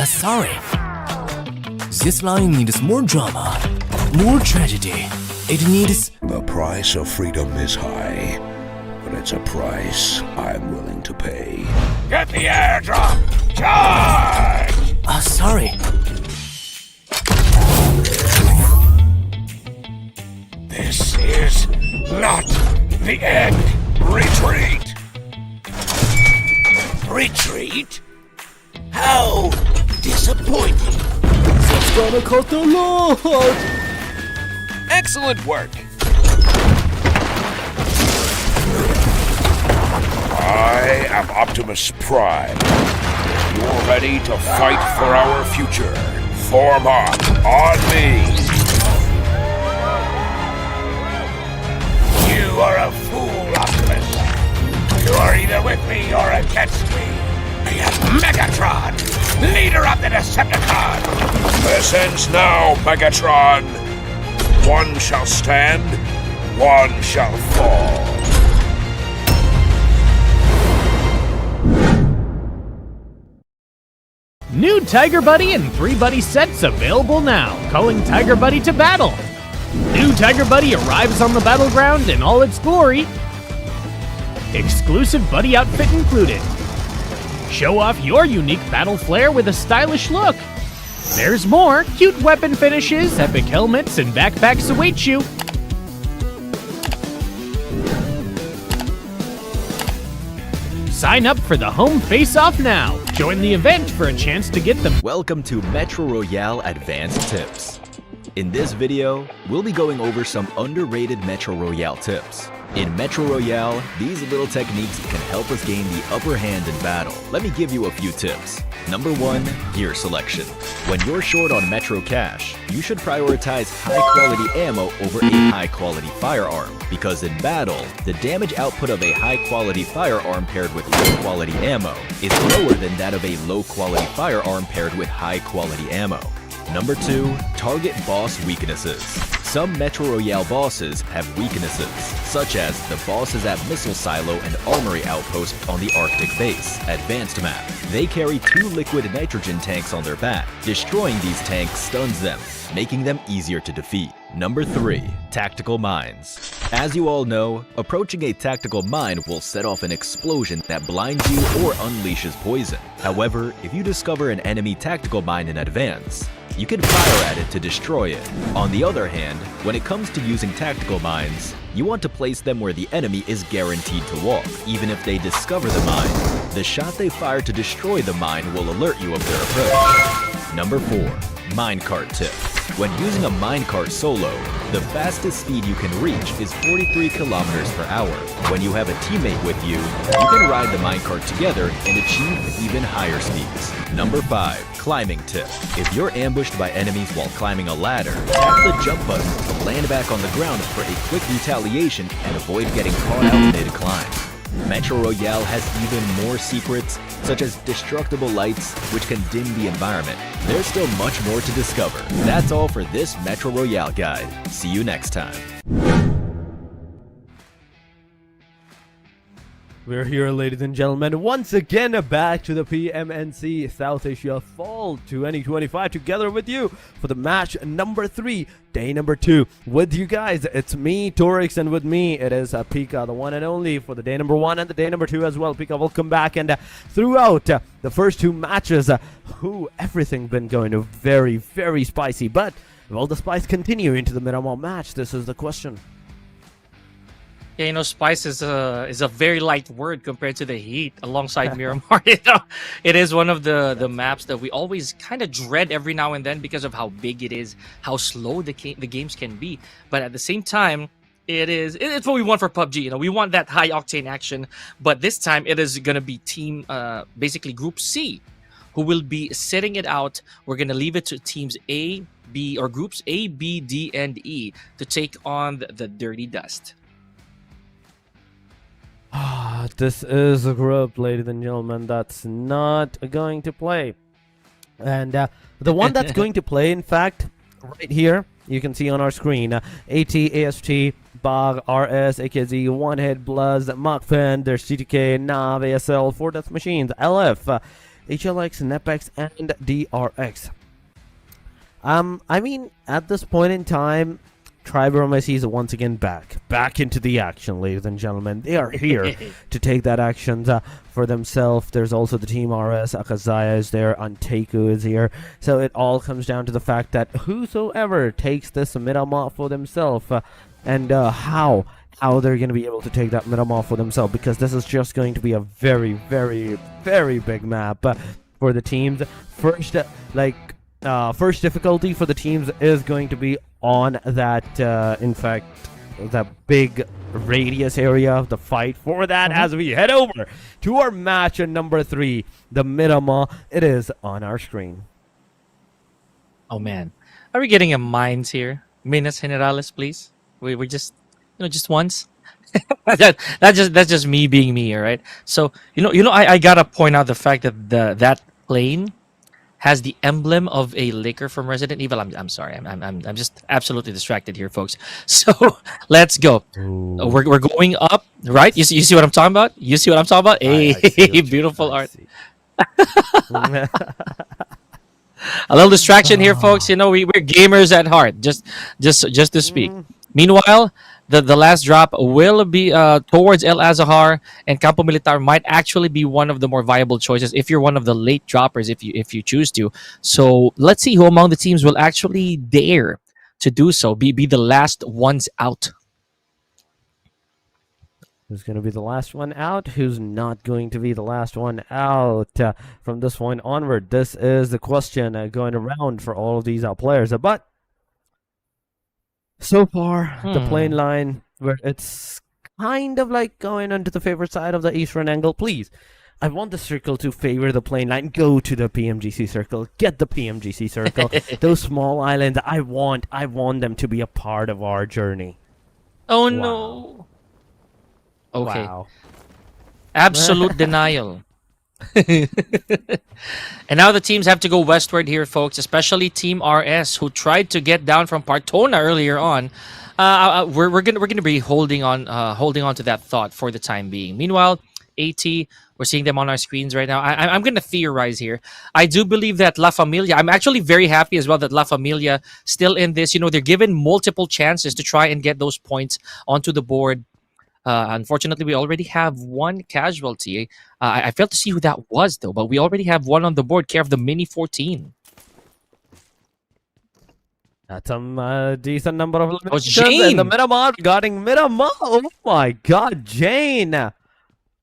Sorry. This line needs more drama, more tragedy. It needs... The price of freedom is high, but it's a price I'm willing to pay. Get the airdrop! Charge! Sorry. This is not the end. Retreat! Retreat? How disappointing. It's gonna cost a lot. Excellent work. I am Optimus Prime. You're ready to fight for our future. Form up on me. You are a fool, Optimus. You are either with me or against me. I am Megatron, leader of the Decepticons. This ends now, Megatron. One shall stand, one shall fall. New Tiger Buddy and 3 Buddy sets available now. Calling Tiger Buddy to battle. New Tiger Buddy arrives on the battleground in all its glory. Exclusive Buddy outfit included. Show off your unique battle flair with a stylish look. There's more. Cute weapon finishes, epic helmets, and backpacks await you. Sign up for the home face-off now. Join the event for a chance to get them. Welcome to Metro Royale Advanced Tips. In this video, we'll be going over some underrated Metro Royale tips. In Metro Royale, these little techniques can help us gain the upper hand in battle. Let me give you a few tips. Number 1, gear selection. When you're short on Metro cash, you should prioritize high-quality ammo over a high-quality firearm, because in battle, the damage output of a high-quality firearm paired with low-quality ammo is lower than that of a low-quality firearm paired with high-quality ammo. Number 2, target boss weaknesses. Some Metro Royale bosses have weaknesses, such as the bosses at Missile Silo and Armory Outpost on the Arctic Base, Advanced Map. They carry 2 liquid nitrogen tanks on their back. Destroying these tanks stuns them, making them easier to defeat. Number 3, tactical mines. As you all know, approaching a tactical mine will set off an explosion that blinds you or unleashes poison. However, if you discover an enemy tactical mine in advance, you can fire at it to destroy it. On the other hand, when it comes to using tactical mines, you want to place them where the enemy is guaranteed to walk. Even if they discover the mine, the shot they fire to destroy the mine will alert you of their approach. Number 4, minecart tip. When using a minecart solo, the fastest speed you can reach is 43 kilometers per hour. When you have a teammate with you, you can ride the minecart together and achieve even higher speeds. Number 5, climbing tip. If you're ambushed by enemies while climbing a ladder, tap the jump button to land back on the ground for a quick retaliation and avoid getting caught out mid-climb. Metro Royale has even more secrets, such as destructible lights, which can dim the environment. There's still much more to discover. That's all for this Metro Royale guide. See you next time. We're here, ladies and gentlemen, once again back to the PMNC South Asia Fall 2025 together with you for the match number 3, day number 2. With you guys, it's me, Torix, and with me, it is Pika, the one and only for the day number 1 and the day number 2 as well. Pika, welcome back. And throughout the first 2 matches, everything been going to very, very spicy. But will the spice continue into the Miramar match? This is the question. Yeah, you know, spice is a very light word compared to the heat alongside Miramar. You know, it is one of the maps that we always kind of dread every now and then because of how big it is, how slow the games can be. But at the same time, it's what we want for PUBG. You know, we want that high octane action. But this time, it is gonna be team basically Group C, who will be sitting it out. We're gonna leave it to teams A, B, or groups A, B, D, and E to take on the Dirty Dust. This is a group, ladies and gentlemen, that's not going to play. And the one that's going to play, in fact, right here, you can see on our screen, AT, AST, BAGH, RS, AKAZAYA, One Hit, BLUZZ, MAKPEN, there's GTK, NAV, ASL, 4 Death Machines, LF, HLX, NEPX, and DRX. I mean, at this point in time, AEROMACY is once again back into the action, ladies and gentlemen. They are here to take that action for themselves. There's also the team RS, AKAZAYA is there, ANTEIKU is here. So it all comes down to the fact that whosoever takes this Miramar for themselves and how they're going to be able to take that Miramar for themselves, because this is just going to be a very, very, very big map for the teams. First difficulty for the teams is going to be on that, in fact, that big radius area of the fight. For that, as we head over to our match number 3, the Miramar, it is on our screen. Oh man, are we getting a mines here? Minas Generales, please. We just, just once. That's just me being me, all right? So I gotta point out the fact that that plane has the emblem of a liquor from Resident Evil. I'm sorry, I'm just absolutely distracted here, folks. So let's go. We're going up, right? You see what I'm talking about? You see what I'm talking about? Beautiful art. A little distraction here, folks. We're gamers at heart, just to speak. Meanwhile, the last drop will be towards El Azahar, and Campo Militar might actually be one of the more viable choices if you're one of the late droppers, if you choose to. So let's see who among the teams will actually dare to do so, be the last ones out. Who's going to be the last one out? Who's not going to be the last one out? From this point onward, this is the question going around for all of these players. But so far, the plane line, where it's kind of like going onto the favorite side of the eastern angle. Please, I want the circle to favor the plane line. Go to the PMGC circle. Get the PMGC circle. Those small islands, I want them to be a part of our journey. Oh, no. Okay. Wow. Absolute denial. And now the teams have to go westward here, folks, especially Team RS, who tried to get down from Partona earlier on. We're gonna be holding on to that thought for the time being. Meanwhile, AT, we're seeing them on our screens right now. I'm gonna theorize here. I do believe that La Familia. I'm actually very happy as well that La Familia still in this. They're given multiple chances to try and get those points onto the board. Unfortunately, we already have one casualty. I failed to see who that was, though, but we already have one on the board, care of the Mini 14. That's a decent number of eliminations. Jane! And the Miramar regarding Miramar. Oh my god, Jane!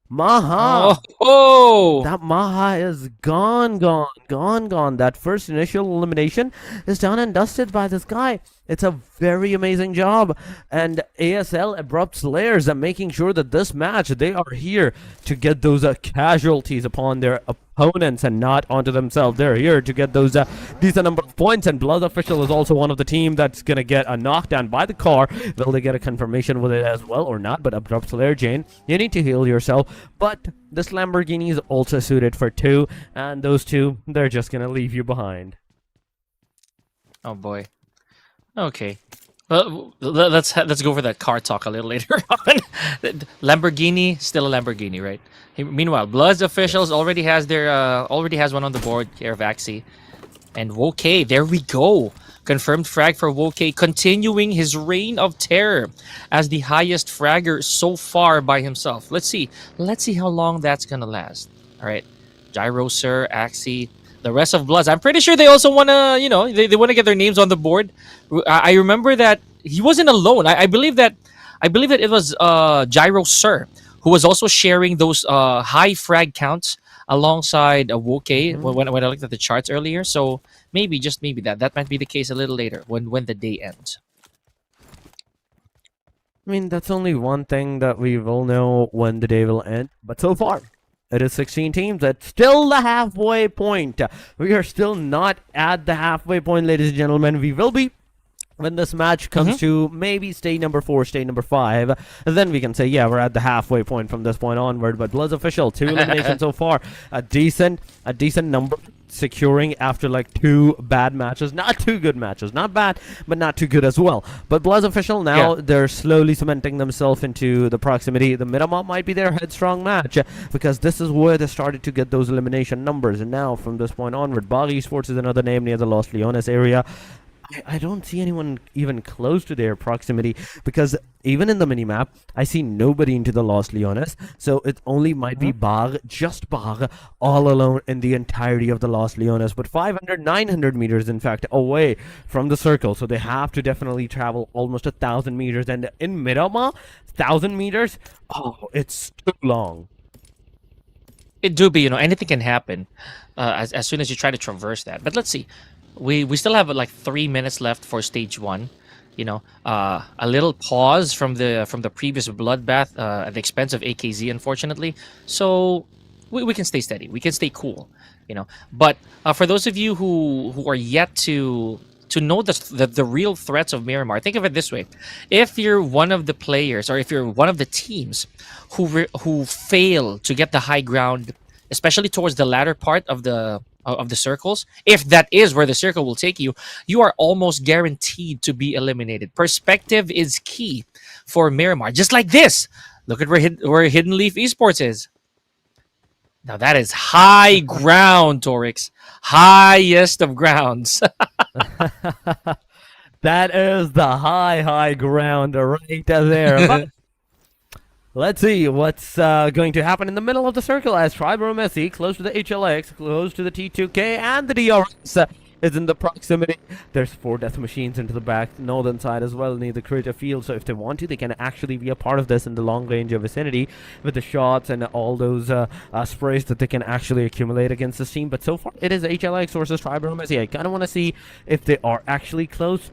Maha! Oh! That Maha is gone. That first initial elimination is done and dusted by this guy. It's a very amazing job. And ASL ABRUPT Slayers are making sure that this match, they are here to get those casualties upon their opponents and not onto themselves. They're here to get those decent number of points. And BLUZZ Official is also one of the team that's going to get a knockdown by the car. Will they get a confirmation with it as well or not? But ABRUPT Slayer, Jane, you need to heal yourself. But this Lamborghini is also suited for 2. And those 2, they're just going to leave you behind. Oh boy. Okay. Let's go for that car talk a little later on. Lamborghini, still a Lamborghini, right? Meanwhile, BLUZZ Officials already has one on the board, care of AKAZAYA. And Woke, there we go. Confirmed frag for Woke, continuing his reign of terror as the highest fragger so far by himself. Let's see how long that's gonna last. All right, Gyro Sir, AKAZAYA, the rest of BLUZZ. I'm pretty sure they also wanna, they want to get their names on the board. I remember that he wasn't alone. I believe that it was Gyro Sir who was also sharing those high frag counts alongside Woke when I looked at the charts earlier. So maybe, just maybe, that might be the case a little later when the day ends. I mean, that's only one thing that we will know when the day will end. But so far, it is 16 teams. It's still the halfway point. We are still not at the halfway point, ladies and gentlemen. We will be when this match comes to maybe stage number 4, stage number 5. And then we can say, yeah, we're at the halfway point from this point onward. But BLUZZ Official, 2 eliminations so far. A decent number securing after like 2 bad matches. Not 2 good matches. Not bad, but not too good as well. But BLUZZ Official now, they're slowly cementing themselves into the proximity. The Miramar might be their headstrong match because this is where they started to get those elimination numbers. And now from this point onward, BAGH ESPORTS is another name near the Los Leones area. I don't see anyone even close to their proximity because even in the minimap, I see nobody into the Los Leones. So it only might be BAGH, just BAGH, all alone in the entirety of the Los Leones. But 500, 900 meters, in fact, away from the circle. So they have to definitely travel almost 1,000 meters. And in Miramar, 1,000 meters, oh, it's too long. It do be, anything can happen as soon as you try to traverse that. But let's see. We still have like 3 minutes left for stage 1. A little pause from the previous bloodbath at the expense of AKZ, unfortunately. So we can stay steady. We can stay cool. But for those of you who are yet to to know the real threats of Miramar. Think of it this way: if you're one of the players, or if you're one of the teams who fail to get the high ground, especially towards the latter part of the circles, if that is where the circle will take you, you are almost guaranteed to be eliminated. Perspective is key for Miramar. Just like this. Look at where Hidden Leaf Esports is. Now that is high ground, Torix. Highest of grounds. That is the high ground right there. But let's see what's going to happen in the middle of the circle as AEROMACY, close to the HLX, close to the T2K, and the DRS is in the proximity. There's 4 death machines into the back northern side as well near the crater field, so if they want to, they can actually be a part of this in the long range of vicinity with the shots and all those sprays that they can actually accumulate against the team. But so far it is HLX versus AEROMACY. I kind of want to see if they are actually close,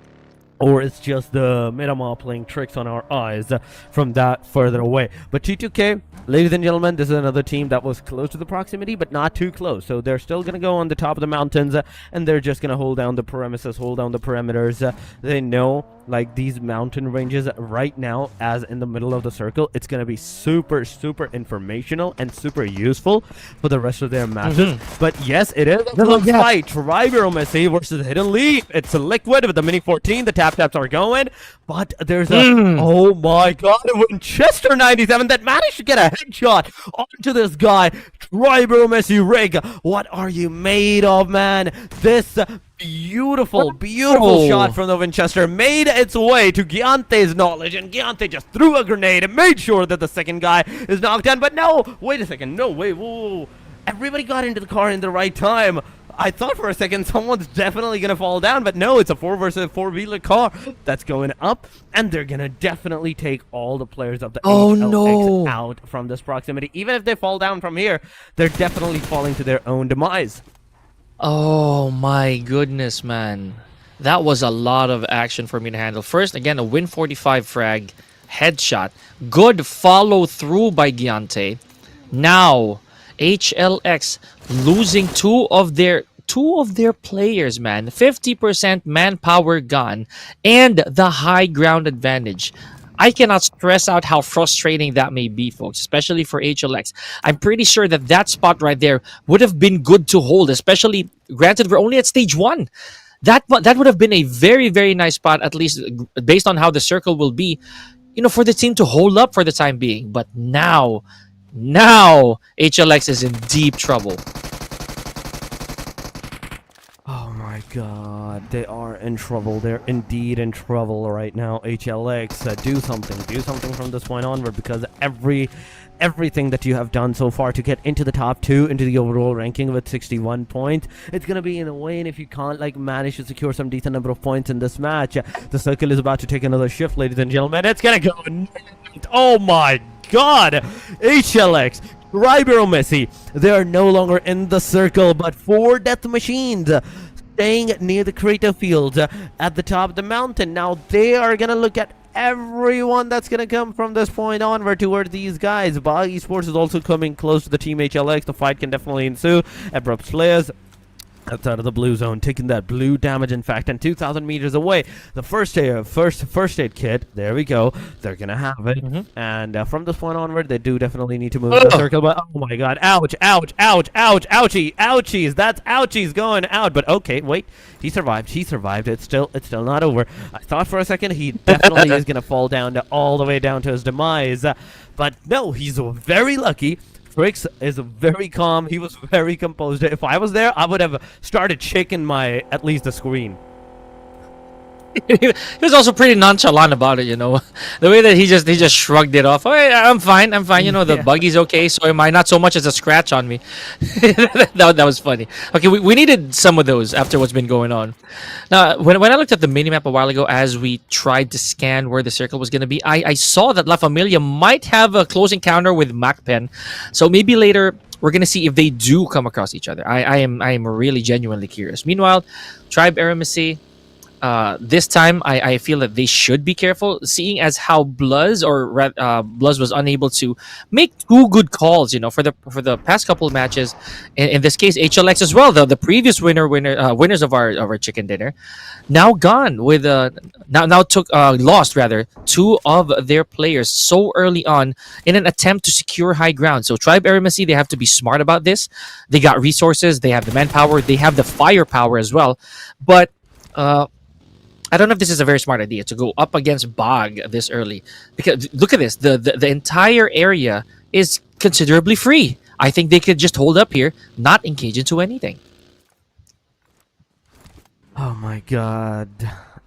or it's just the Miramar playing tricks on our eyes from that further away. But T2K, ladies and gentlemen, this is another team that was close to the proximity, but not too close. So they're still going to go on the top of the mountains, and they're just going to hold down the premises, hold down the perimeters. They know, like, these mountain ranges right now, as in the middle of the circle, it's going to be super informational and super useful for the rest of their matches. But yes, it is a close fight. AEROMACY versus Hidden Leaf. It's a Liquid with the Mini 14. The taps are going, but there's a oh my god, a Winchester 97 that managed to get a headshot onto this guy. AEROMACY rig, what are you made of, man? This beautiful shot from the Winchester made its way to Giante's knowledge, and Giante just threw a grenade and made sure that the second guy is knocked down. But no, wait a second, no, wait, whoa. Everybody got into the car in the right time. I thought for a second someone's definitely going to fall down, but no, it's a 4 versus 4-wheeler car that's going up, and they're going to definitely take all the players of the HLX out from this proximity. Even if they fall down from here, they're definitely falling to their own demise. Oh my goodness, man. That was a lot of action for me to handle. First, again, a Win 45 frag, headshot. Good follow through by Giante. Now, HLX losing two of their players, man. 50% manpower gone and the high ground advantage. I cannot stress out how frustrating that may be, folks, especially for HLX. I'm pretty sure that spot right there would have been good to hold, especially, granted, we're only at stage 1. That would have been a very, very nice spot, at least based on how the circle will be, for the team to hold up for the time being. But now HLX is in deep trouble. Oh my god, they are in trouble. They're indeed in trouble right now. HLX, do something from this point onward, because everything that you have done so far to get into the top 2 into the overall ranking with 61 points, it's gonna be in a way. And if you can't manage to secure some decent number of points in this match, the circle is about to take another shift, ladies and gentlemen. It's gonna go. Oh my god, HLX, AEROMACY, they are no longer in the circle, but 4 death machines staying near the crater field at the top of the mountain. Now they are gonna look at everyone that's gonna come from this point onward toward these guys. BAGH Esports is also coming close to the team HLX. The fight can definitely ensue. ABRUPT players outside of the blue zone, taking that blue damage, in fact, and 2,000 meters away. The first aid kit, there we go. They're gonna have it, and from this point onward, they do definitely need to move in the circle. But oh my god, ouch, ouchies, that's ouchies going out. But okay, wait, he survived. It's still not over. I thought for a second he definitely is gonna fall down all the way down to his demise, but no, he's very lucky. Trix is very calm. He was very composed. If I was there, I would have started shaking at least the screen. He was also pretty nonchalant about it, the way that he just shrugged it off. Oh, yeah, I'm fine. The buggy's okay, so am I. Not so much as a scratch on me. that was funny. Okay, we needed some of those after what's been going on. Now, when I looked at the minimap a while ago, as we tried to scan where the circle was going to be, I saw that LaFamilia might have a close encounter with MAKPEN. So maybe later we're going to see if they do come across each other. I am really genuinely curious. Meanwhile, AEROMACY, this time I feel that they should be careful, seeing as how BLUZZ was unable to make 2 good calls, for the past couple of matches. In this case, HLX as well, the previous winners of our chicken dinner, now gone with lost rather 2 of their players so early on in an attempt to secure high ground. So Tribe AEROMACY, they have to be smart about this. They got resources, they have the manpower, they have the firepower as well, but I don't know if this is a very smart idea to go up against BAGH this early, because look at this, the entire area is considerably free. I think they could just hold up here, not engage into anything. Oh my god.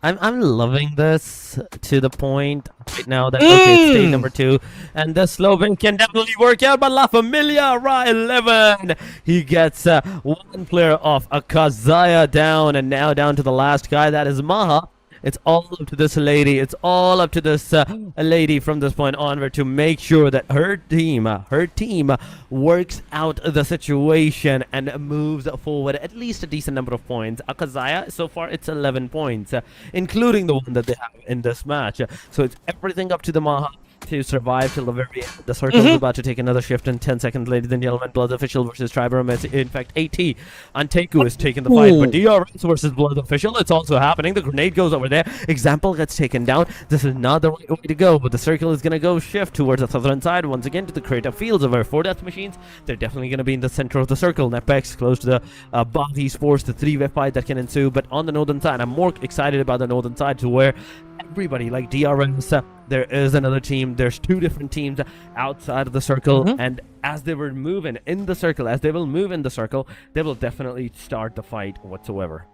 I'm loving this to the point right now that okay, stage number 2, and the slogan can definitely work out. But LaFamilia, Ra11, he gets 1 player off, AKAZAYA down, and now down to the last guy, that is Maha. It's all up to this lady. It's all up to this lady from this point onward to make sure that her team works out the situation and moves forward at least a decent number of points. AKAZAYA, so far it's 11 points, including the one that they have in this match. So it's everything up to the Maha to survive till the very end. The circle is about to take another shift in 10 seconds, ladies and gentlemen. BLUZZ Official versus Tribe AEROMACY. In fact, ANTEIKU is taking the fight, but DRS versus BLUZZ Official, it's also happening. The grenade goes over there. Example gets taken down. This is not the right way to go, but the circle is going to go shift towards the southern side once again to the creative fields of our 4 death machines. They're definitely going to be in the center of the circle. NEPX close to the BAGH ESPORTS, the 3v fight that can ensue. But on the northern side, I'm more excited about the northern side, to where everybody like DRS, there is another team, there's 2 different teams outside of the circle, and as they were moving in the circle, as they will move in the circle, they will definitely start the fight whatsoever.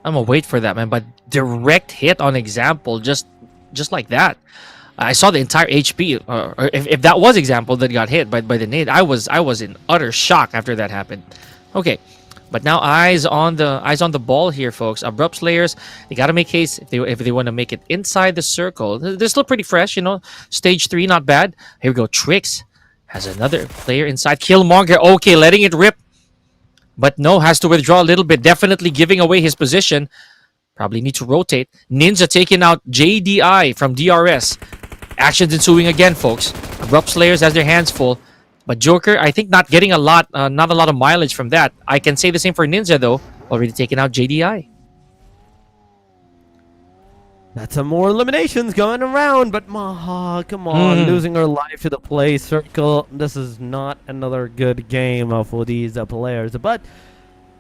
I'm gonna wait for that, man, but direct hit on Example, just like that. I saw the entire HP, or if that was Example that got hit by the nade, I was in utter shock after that happened. Okay. But now eyes on the ball here, folks. Abrupt Slayers, they gotta make haste if they want to make it inside the circle. They're still pretty fresh, Stage 3, not bad. Here we go. Trix has another player inside. Killmonger, okay, letting it rip. But no, has to withdraw a little bit. Definitely giving away his position. Probably need to rotate. Ninja taking out JDI from DRS. Actions ensuing again, folks. Abrupt Slayers has their hands full. But Joker, I think not getting not a lot of mileage from that. I can say the same for Ninja, though. Already taken out JDI. That's some more eliminations going around, but Maha, come on, losing her life to the play circle. This is not another good game for these players. But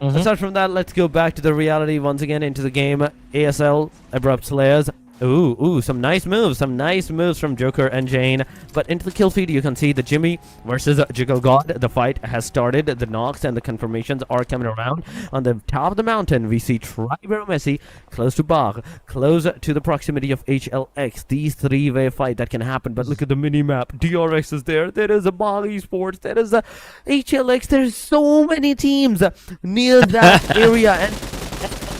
aside from that, let's go back to the reality once again into the game. ASL, Abrupt Slayers. Ooh, some nice moves from Joker and Jane. But into the kill feed, you can see the Jimmy versus Jiggle God. The fight has started. The knocks and the confirmations are coming around. On the top of the mountain, we see Tribe AEROMACY close to BAGH, close to the proximity of HLX. These 3-way fight that can happen. But look at the mini-map. DRX is there. There is a BAGH ESPORTS. There is a HLX. There's so many teams near that area. And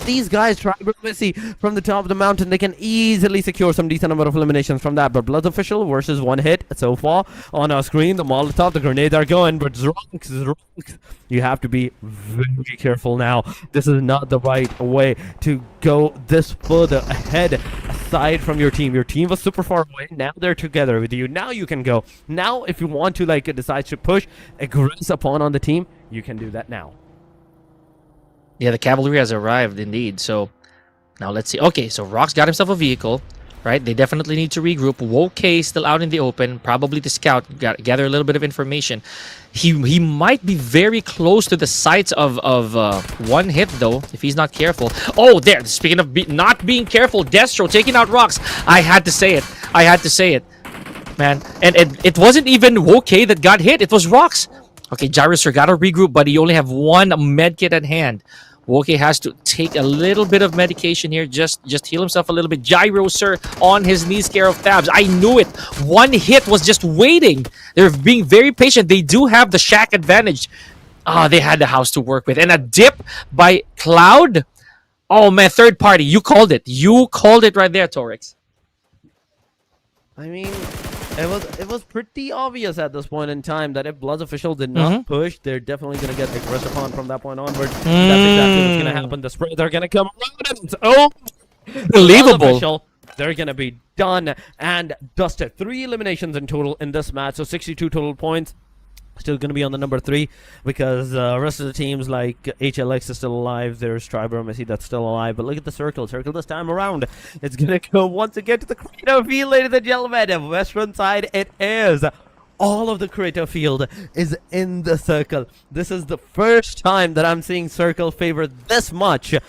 these guys, Tribe AEROMACY, from the top of the mountain, they can easily secure some decent number of eliminations from that. But BLUZZ Official versus 1 hit so far on our screen. The Molotov, the grenades are going, but Zrox, you have to be very careful now. This is not the right way to go this further ahead aside from your team. Your team was super far away. Now they're together with you. Now you can go. Now if you want to decide to push, aggress upon on the team, you can do that now. Yeah, the cavalry has arrived indeed. So now let's see. Okay, so Rox got himself a vehicle, right? They definitely need to regroup. Woke still out in the open, probably to scout, gather a little bit of information. He might be very close to the sights of 1 hit though, if he's not careful. Oh, there. Speaking of not being careful, Destro taking out Rox. I had to say it, man. And it wasn't even Woke that got hit. It was Rox. Okay, Gyrosir got to regroup, but he only have 1 medkit at hand. Woke has to take a little bit of medication here, just heal himself a little bit. Gyrosir on his knees, care of Tabs. I knew it. 1 hit was just waiting. They're being very patient. They do have the shack advantage. They had the house to work with. And a dip by Cloud. Oh, man, third party. You called it. You called it right there, Torix. I mean, it was pretty obvious at this point in time that if BLUZZ Official did not push, they're definitely going to get aggressed upon from that point onward. That's exactly what's going to happen. The sprays are going to come around, seconds. Oh, Believable. official. They're gonna be done and dusted. 3 eliminations in total in this match, so 62 total points. Still gonna be on the number 3 because rest of the teams like HLX is still alive. There's AEROMACY that's still alive. But look at the circle this time around. It's gonna go once again to the creative field, ladies and gentlemen. Western side it is. All of the creative field is in the circle. This is the first time that I'm seeing circle favor this much to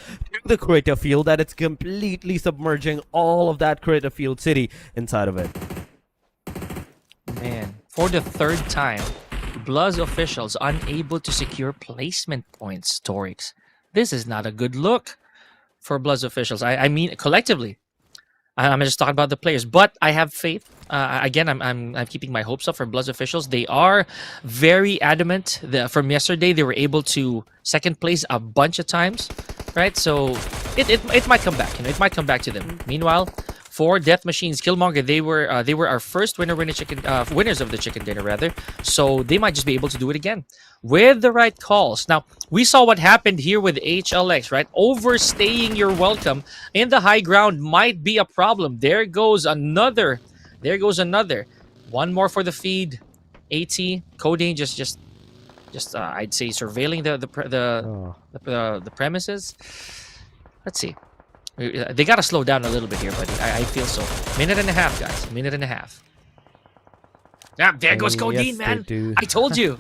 the creative field that it's completely submerging all of that creative field city inside of it. Man, for the 3rd time, BLUZZ officials unable to secure placement points, Torix. This is not a good look for BLUZZ officials. I mean, collectively. I'm just talking about the players, but I have faith. Again, I'm keeping my hopes up for BLUZZ officials. They are very adamant. From yesterday, they were able to 2nd place a bunch of times, right? So it might come back. It might come back to them. Meanwhile, for Death Machines, Killmonger, they were our first winners of the chicken dinner rather. So they might just be able to do it again with the right calls. Now we saw what happened here with HLX, right? Overstaying your welcome in the high ground might be a problem. There goes another. One more for the feed. AT Codeine just I'd say surveilling the premises. Let's see. They gotta slow down a little bit here, buddy. I feel so. 1.5 minutes, guys. 1.5 minutes. Ah, there goes Codeine, man. I told you.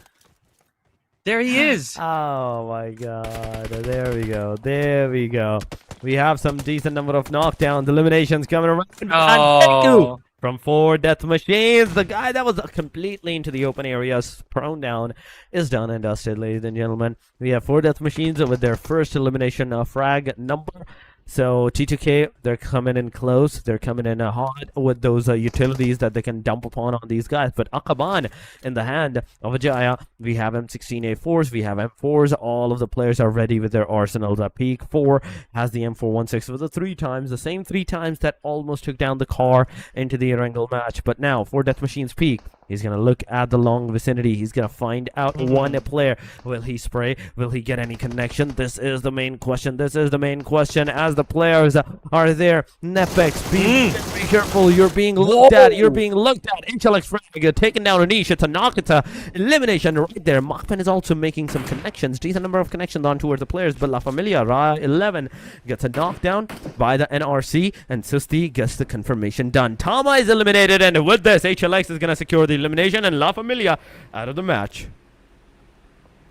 There he is. Oh my god. There we go. We have some decent number of knockdowns, eliminations coming around. Oh. From 4 Death Machines. The guy that was completely into the open areas, prone down, is done and dusted, ladies and gentlemen. We have 4 Death Machines with their first elimination frag number. So T2K, they're coming in close. They're coming in hard with those utilities that they can dump upon on these guys. But Akaban in the hand of Ajaya, we have M16A4s, we have M4s. All of the players are ready with their arsenals. Peak 4 has the M416 with the same 3 times that almost took down the car into the Erangel match. But now for Death Machine's Peak, he's going to look at the long vicinity. He's going to find out one player. Will he spray? Will he get any connection? This is the main question. As the players are there. NEPX, be careful. You're being looked at. HLX taking down Anish. It's a knock. It's a elimination right there. MAKPEN is also making some connections. Decent number of connections on towards the players. But LAFAMILIA, Ra11, gets a knockdown by the NRC. And Susti gets the confirmation done. Tama is eliminated. And with this, HLX is going to secure the elimination and LAFAMILIA out of the match.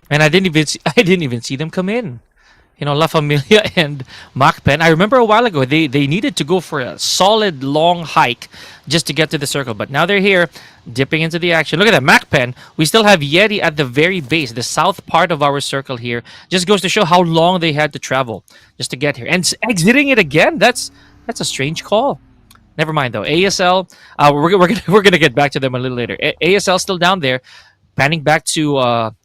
And I didn't even see them come in. LAFAMILIA and MAKPEN. I remember a while ago they needed to go for a solid long hike just to get to the circle, but now they're here dipping into the action. Look at that, MAKPEN. We still have Yeti at the very base, the south part of our circle here. Just goes to show how long they had to travel just to get here. And exiting it again, that's a strange call. Never mind though. ASL, we're gonna get back to them a little later. ASL still down there, panning back to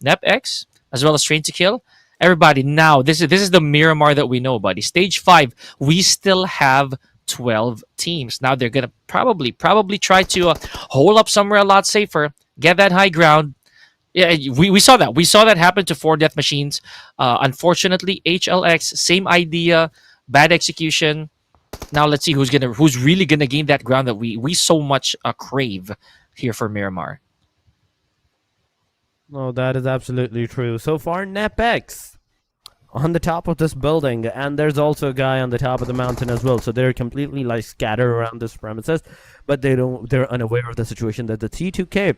NEPX as well as Train to Kill. Everybody, now this is the Miramar that we know, buddy. Stage 5, we still have 12 teams. Now they're gonna probably try to hole up somewhere a lot safer, get that high ground. Yeah, we saw that. We saw that happen to 4 Death Machines. Unfortunately, HLX, same idea, bad execution. Now let's see who's really gonna gain that ground that we so much crave here for Miramar. No, that is absolutely true. So far, NEPX on the top of this building, and there's also a guy on the top of the mountain as well. So they're completely like scattered around this premises, but they're unaware of the situation that the T2K,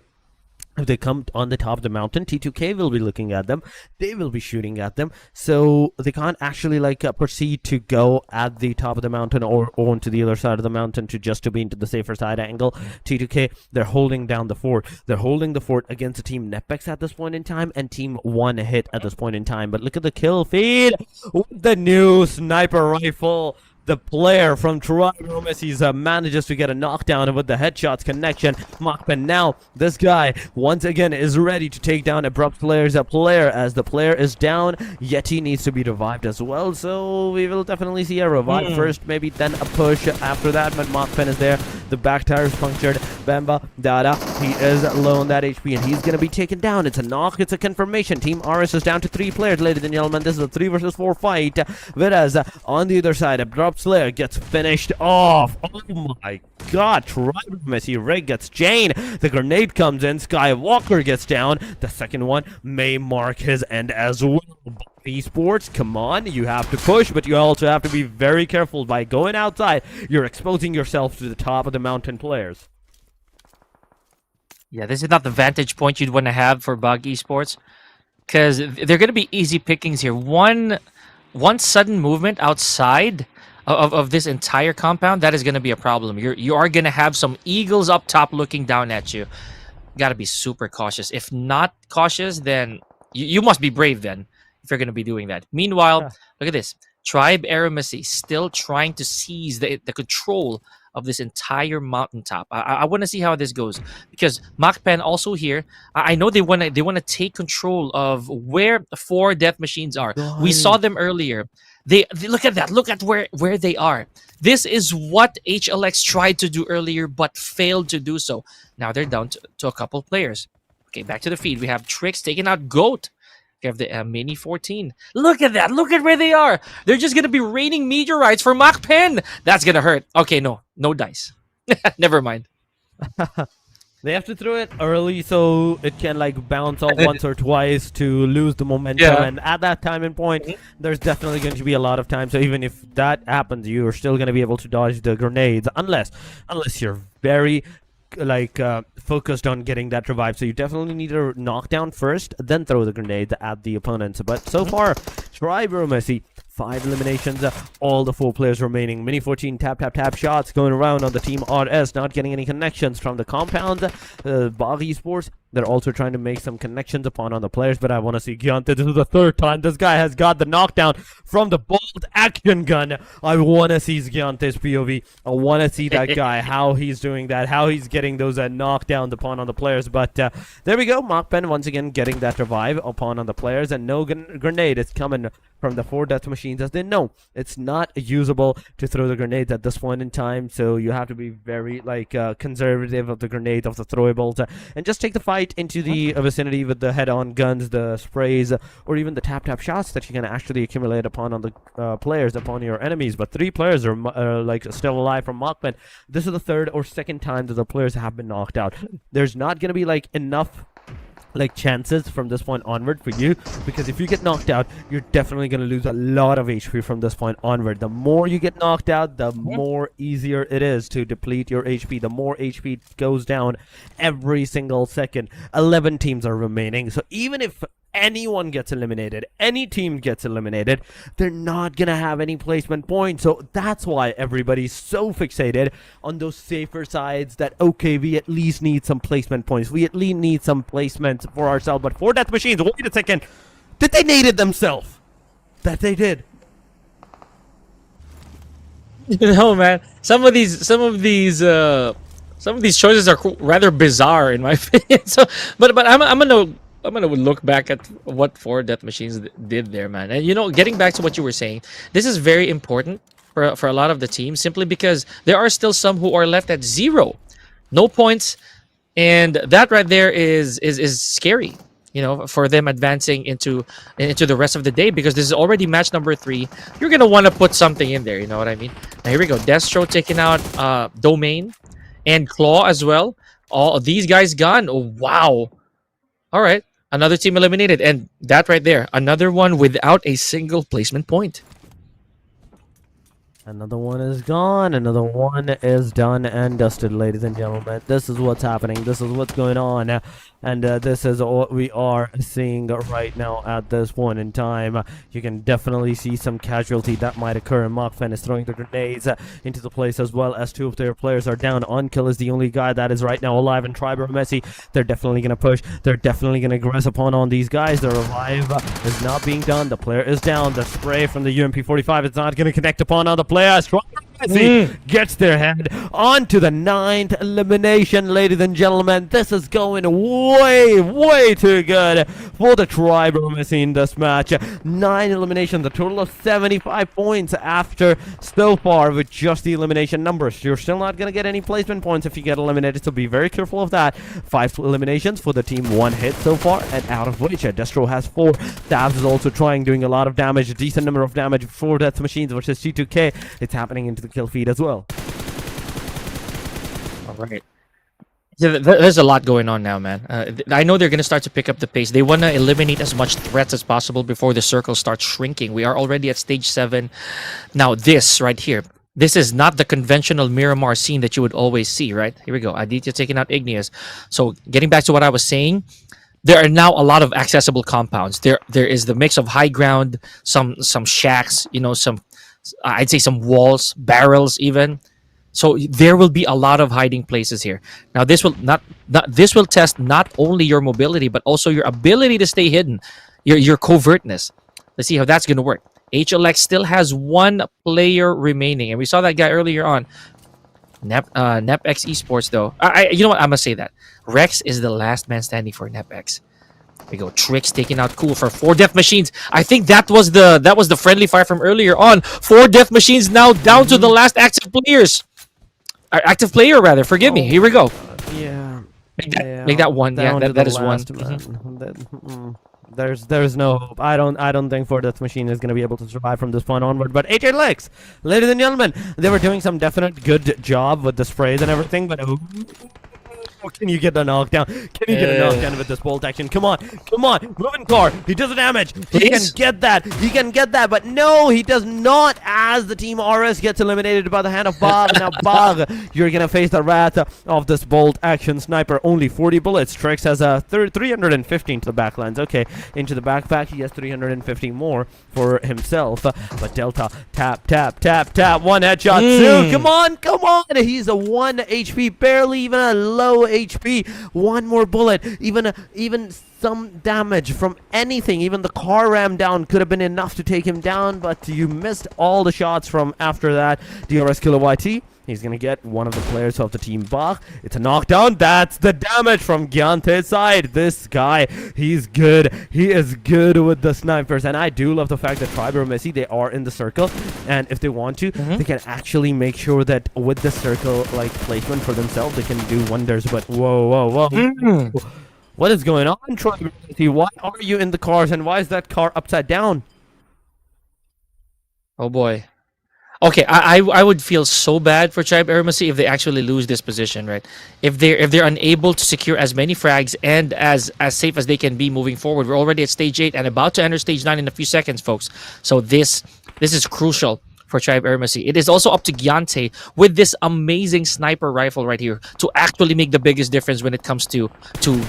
if they come on the top of the mountain, T2K will be looking at them. They will be shooting at them. So they can't actually proceed to go at the top of the mountain or onto the other side of the mountain to be into the safer side angle. T2K, they're holding down the fort. They're holding the fort against the team NEPX at this point in time and team 1 hit at this point in time. But look at the kill feed with the new sniper rifle. The player from AEROMACY manages to get a knockdown with the headshots connection. MAKPEN now, this guy once again is ready to take down ABRUPT players. As the player is down, Yeti needs to be revived as well. So we will definitely see a revive first, maybe then a push after that. But MAKPEN is there. The back tire is punctured. Bamba, Dada, he is low on that HP and he's going to be taken down. It's a knock, it's a confirmation. Team RS is down to 3 players, ladies and gentlemen. This is a 3 versus 4 fight. Whereas on the other side, ABRUPT Slayer gets finished off. Oh my god, AEROMACY Rig gets Jane. The grenade comes in, Skywalker gets down. The second one may mark his end as well. Esports, come on, you have to push, but you also have to be very careful. By going outside, you're exposing yourself to the top of the mountain players. Yeah, this is not the vantage point you'd want to have for BAGH Esports, because they're going to be easy pickings here. One sudden movement outside of this entire compound, that is going to be a problem. You are going to have some eagles up top looking down at you. Got to be super cautious. If not cautious, then you must be brave then, if you're going to be doing that. Meanwhile, look at this. Tribe AEROMACY still trying to seize the control of this entire mountaintop. I want to see how this goes, because MAKPEN also here. I know they want to take control of where the 4 death machines are. We saw them earlier. They look at that. Look at where they are. This is what HLX tried to do earlier but failed to do so. Now they're down to a couple players. Okay, back to the feed. We have Tricks taking out Goat. We have the Mini 14. Look at that. Look at where they are. They're just going to be raining meteorites for MAKPEN. That's going to hurt. Okay, no dice. Never mind. They have to throw it early so it can like bounce off once or twice to lose the momentum. And at that time and point, there's definitely going to be a lot of time. So even if that happens, you are still going to be able to dodge the grenades, unless you're very focused on getting that revive. So you definitely need to knock down first, then throw the grenade at the opponents. But so far, Tribe AEROMACY, 5 eliminations, all the 4 players remaining. Mini 14 tap shots going around on the team RS, not getting any connections from the compounds. BAGH Esports, they're also trying to make some connections on the players, but I want to see Gyante. This is the 3rd time this guy has got the knockdown from the bolt action gun. I want to see Gyante's POV. I want to see that guy, how he's doing that, how he's getting those knockdowns on the players. But there we go, MAKPEN once again getting that revive on the players, and no grenade is coming from the 4 death machines, as they know it's not usable to throw the grenades at this point in time. So you have to be very conservative of the grenade, of the throwables, and just take the fight into the vicinity with the head-on guns, the sprays, or even the tap shots that you can actually accumulate on the players, upon your enemies. But 3 players are still alive from MAKPEN. This is the 3rd or 2nd time that the players have been knocked out. There's not going to be enough chances from this point onward for you, because if you get knocked out, you're definitely going to lose a lot of HP from this point onward. The more you get knocked out, the more easier it is to deplete your HP. The more HP goes down every single second. 11 teams are remaining, so even if anyone gets eliminated, any team gets eliminated, they're not gonna have any placement points. So that's why everybody's so fixated on those safer sides, that okay, we at least need some placement points, we at least need some placements for ourselves. But 4 death machines, wait a second, did they nade it themselves? That they did. You know, man, some of these choices are rather bizarre in my opinion. So but I'm gonna look back at what 4 death machines did there, man. And you know, getting back to what you were saying, this is very important for a lot of the teams, simply because there are still some who are left at 0, no points, and that right there is scary, you know, for them advancing into the rest of the day, because this is already match number 3. You're gonna want to put something in there, you know what I mean? Now here we go, Destro taking out Domain and Claw as well. All these guys gone. Oh wow. All right. Another team eliminated, and that right there, another one without a single placement point. Another one is gone. Another one is done and dusted, ladies and gentlemen. This is what's happening. This is what's going on. And this is what we are seeing right now at this point in time. You can definitely see some casualty that might occur. And MAKPEN is throwing the grenades into the place, as well as 2 of their players are down. Unkill is the only guy that is right now alive. And Tribe AEROMACY, they're definitely going to push. They're definitely going to aggress on these guys. The revive is not being done. The player is down. The spray from the UMP-45 is not going to connect upon the players. gets their hand onto the 9th elimination, ladies and gentlemen. This is going way too good for the AEROMACY in this match. 9 eliminations, a total of 75 points after so far with just the elimination numbers. You're still not going to get any placement points if you get eliminated, so be very careful of that. 5 eliminations for the team, 1 hit so far, and out of which Destro has 4. Stabs is also doing a lot of damage, a decent number of damage. 4 death machines versus T2K. It's happening into the kill feed as well. All right. There's a lot going on now, man. I know they're going to start to pick up the pace. They want to eliminate as much threats as possible before the circle starts shrinking. We are already at stage 7. Now, this right here, this is not the conventional Miramar scene that you would always see, right? Here we go. Aditya taking out Igneous. So, getting back to what I was saying, there are now a lot of accessible compounds. There is the mix of high ground, some shacks, you know, I'd say some walls, barrels even. So there will be a lot of hiding places here. Now this will test not only your mobility but also your ability to stay hidden, your covertness. Let's see how that's going to work. HLX still has 1 player remaining, and we saw that guy earlier on. NEPX Esports though. You know what? I'm gonna say that Rex is the last man standing for NEPX. We go. Tricks taking out Cool for 4 death machines. I think that was the friendly fire from earlier on. 4 death machines now down to the last active players. Active player rather. Forgive me. Here we go. Yeah. Make that 1. Yeah, that is 1. There's no hope. I don't think 4 death machine is gonna be able to survive from this point onward. But HLX, ladies and gentlemen, they were doing some definite good job with the sprays and everything, but can you get the knockdown? Can you get a knockdown with this bolt action? Come on, moving car. He does the damage. He can get that. But no, he does not. As the team RS gets eliminated by the hand of BAGH. Now BAGH, you're gonna face the wrath of this bolt action sniper. Only 40 bullets. Trix has a 315 to the backlines. Okay, into the backpack he has 350 more for himself. But Delta tap. 1 headshot. 2. Come on. He's a 1 HP, barely even a low HP. 1 more bullet, even some damage from anything, even the car ram down could have been enough to take him down, but you missed all the shots from after that. DRS killer YT, he's gonna get one of the players of the team BAGH. It's a knockdown. That's the damage from Gyante's side. This guy, he's good. He is good with the snipers, and I do love the fact that AEROMACY, they are in the circle, and if they want to, they can actually make sure that with the circle like placement for themselves, they can do wonders. But whoa. What is going on, AEROMACY? Why are you in the cars, and why is that car upside down? Oh boy. Okay, I would feel so bad for AEROMACY if they actually lose this position, right? If they're unable to secure as many frags and as safe as they can be moving forward. We're already at stage 8 and about to enter stage 9 in a few seconds, folks. So this is crucial for AEROMACY. It is also up to Gyante with this amazing sniper rifle right here to actually make the biggest difference when it comes to